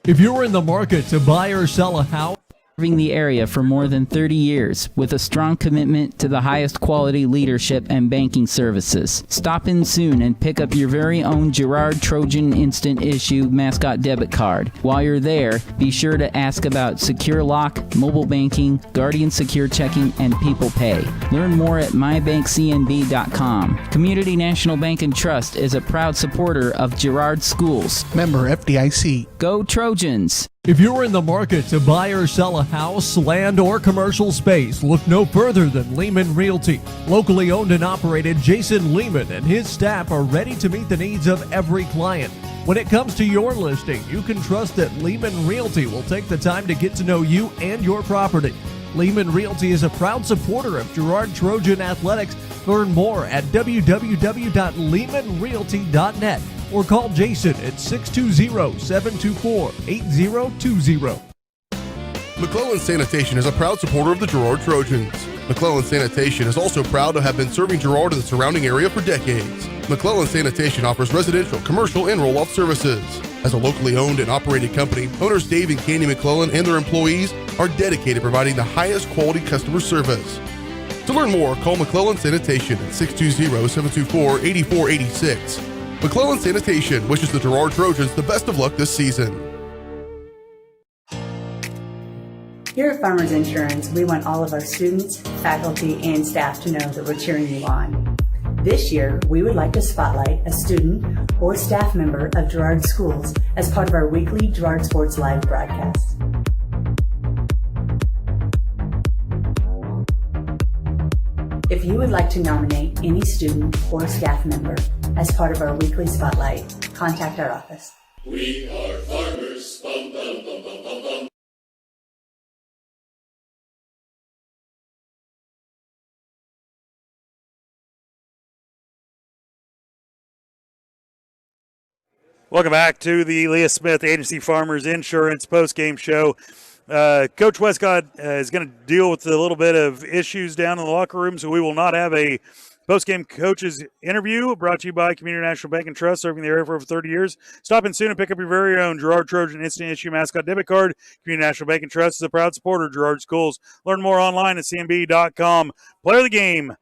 If you're in the market to buy or sell a house, Serving the area for more than 30 years with a strong commitment to the highest quality leadership and banking services. Stop in soon and pick up your very own Girard Trojan Instant Issue Mascot Debit Card. While you're there, be sure to ask about Secure Lock, mobile banking, Guardian Secure Checking, and People Pay. Learn more at mybankcnb.com. Community National Bank and Trust is a proud supporter of Girard Schools. Member FDIC. Go Trojans! if you're in the market to buy or sell a house, land, or commercial space, look no further than Lehman Realty. Locally owned and operated, Jason Lehman and his staff are ready to meet the needs of every client. When it comes to your listing, you can trust that Lehman Realty will take the time to get to know you and your property. Lehman Realty is a proud supporter of Girard Trojan Athletics. Learn more at www.lehmanrealty.net or call Jason at 620-724-8020. McClellan Sanitation is a proud supporter of the Girard Trojans. McClellan Sanitation is also proud to have been serving Girard and the surrounding area for decades. McClellan Sanitation offers residential, commercial, and roll-off services. As a locally owned and operated company, owners Dave and Candy McClellan and their employees are dedicated to providing the highest quality customer service. To learn more, call McClellan Sanitation at 620-724-8486. McClellan Sanitation wishes the Girard Trojans the best of luck this season. Here at Farmers Insurance, we want all of our students, faculty, and staff to know that we're cheering you on. This year, we would like to spotlight a student or staff member of Girard Schools as part of our weekly Girard Sports Live broadcast. If you would like to nominate any student or staff member as part of our weekly spotlight, contact our office. We are farmers. Bum, bum, bum, bum, bum, bum. Welcome back to the Leah Smith Agency Farmers Insurance postgame show. Coach Westcott is going to deal with a little bit of issues down in the locker room, so we will not have a postgame coaches interview. Brought to you by Community National Bank and Trust, serving the area for over 30 years. Stop in soon and pick up your very own Girard Trojan Instant Issue Mascot Debit Card. Community National Bank and Trust is a proud supporter of Girard Schools. Learn more online at cnb.com. Player of the game.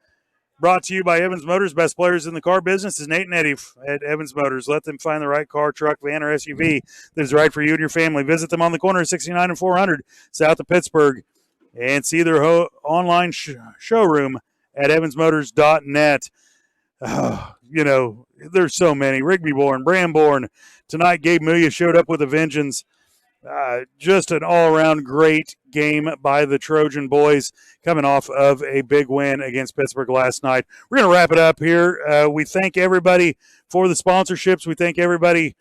Brought to you by Evans Motors. Best players in the car business is Nate and Eddie at Evans Motors. Let them find the right car, truck, van, or SUV that is right for you and your family. Visit them on the corner of 69 and 400 south of Pittsburgh and see their online showroom at evansmotors.net. You know, there's so many. Rigby-born, Bramborn. Tonight, Gabe Mulia showed up with a vengeance. Just an all-around great game by the Trojan boys coming off of a big win against Pittsburgh last night. We're going to wrap it up here. We thank everybody for the sponsorships. We thank everybody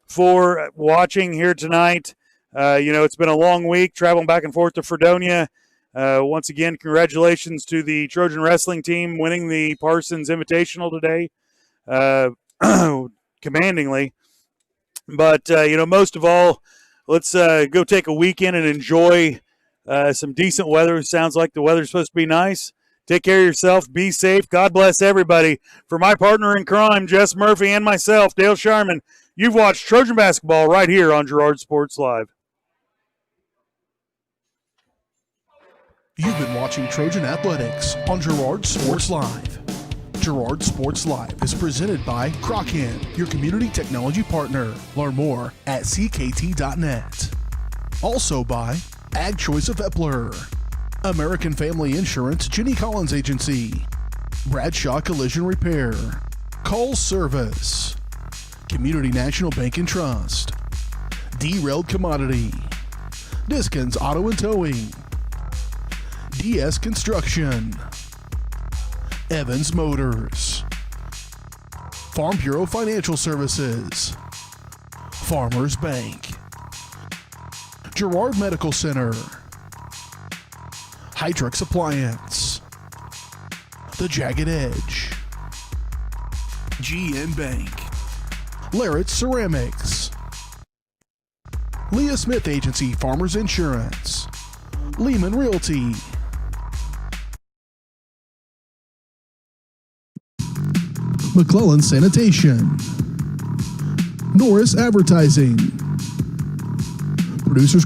for watching here tonight. It's been a long week traveling back and forth to Fredonia. Once again, congratulations to the Trojan wrestling team winning the Parsons Invitational today, commandingly. But, most of all, let's go take a weekend and enjoy some decent weather. It sounds like the weather's supposed to be nice. Take care of yourself. Be safe. God bless everybody. For my partner in crime, Jess Murphy, and myself, Dale Sharman, you've watched Trojan basketball right here on Girard Sports Live. You've been watching Trojan Athletics on Girard Sports Live. Girard Sports Live is presented by Crocan, your community technology partner. Learn more at ckt.net. Also by Ag Choice of Epler, American Family Insurance, Jenny Collins Agency, Bradshaw Collision Repair, Call Service, Community National Bank and Trust, Derailed Commodity, Diskins Auto and Towing, DS Construction, Evans Motors, Farm Bureau Financial Services, Farmers Bank, Girard Medical Center, Hydrex Appliance, The Jagged Edge, GN Bank, Larrett Ceramics, Leah Smith Agency Farmers Insurance, Lehman Realty, McClellan Sanitation, Norris Advertising, Producers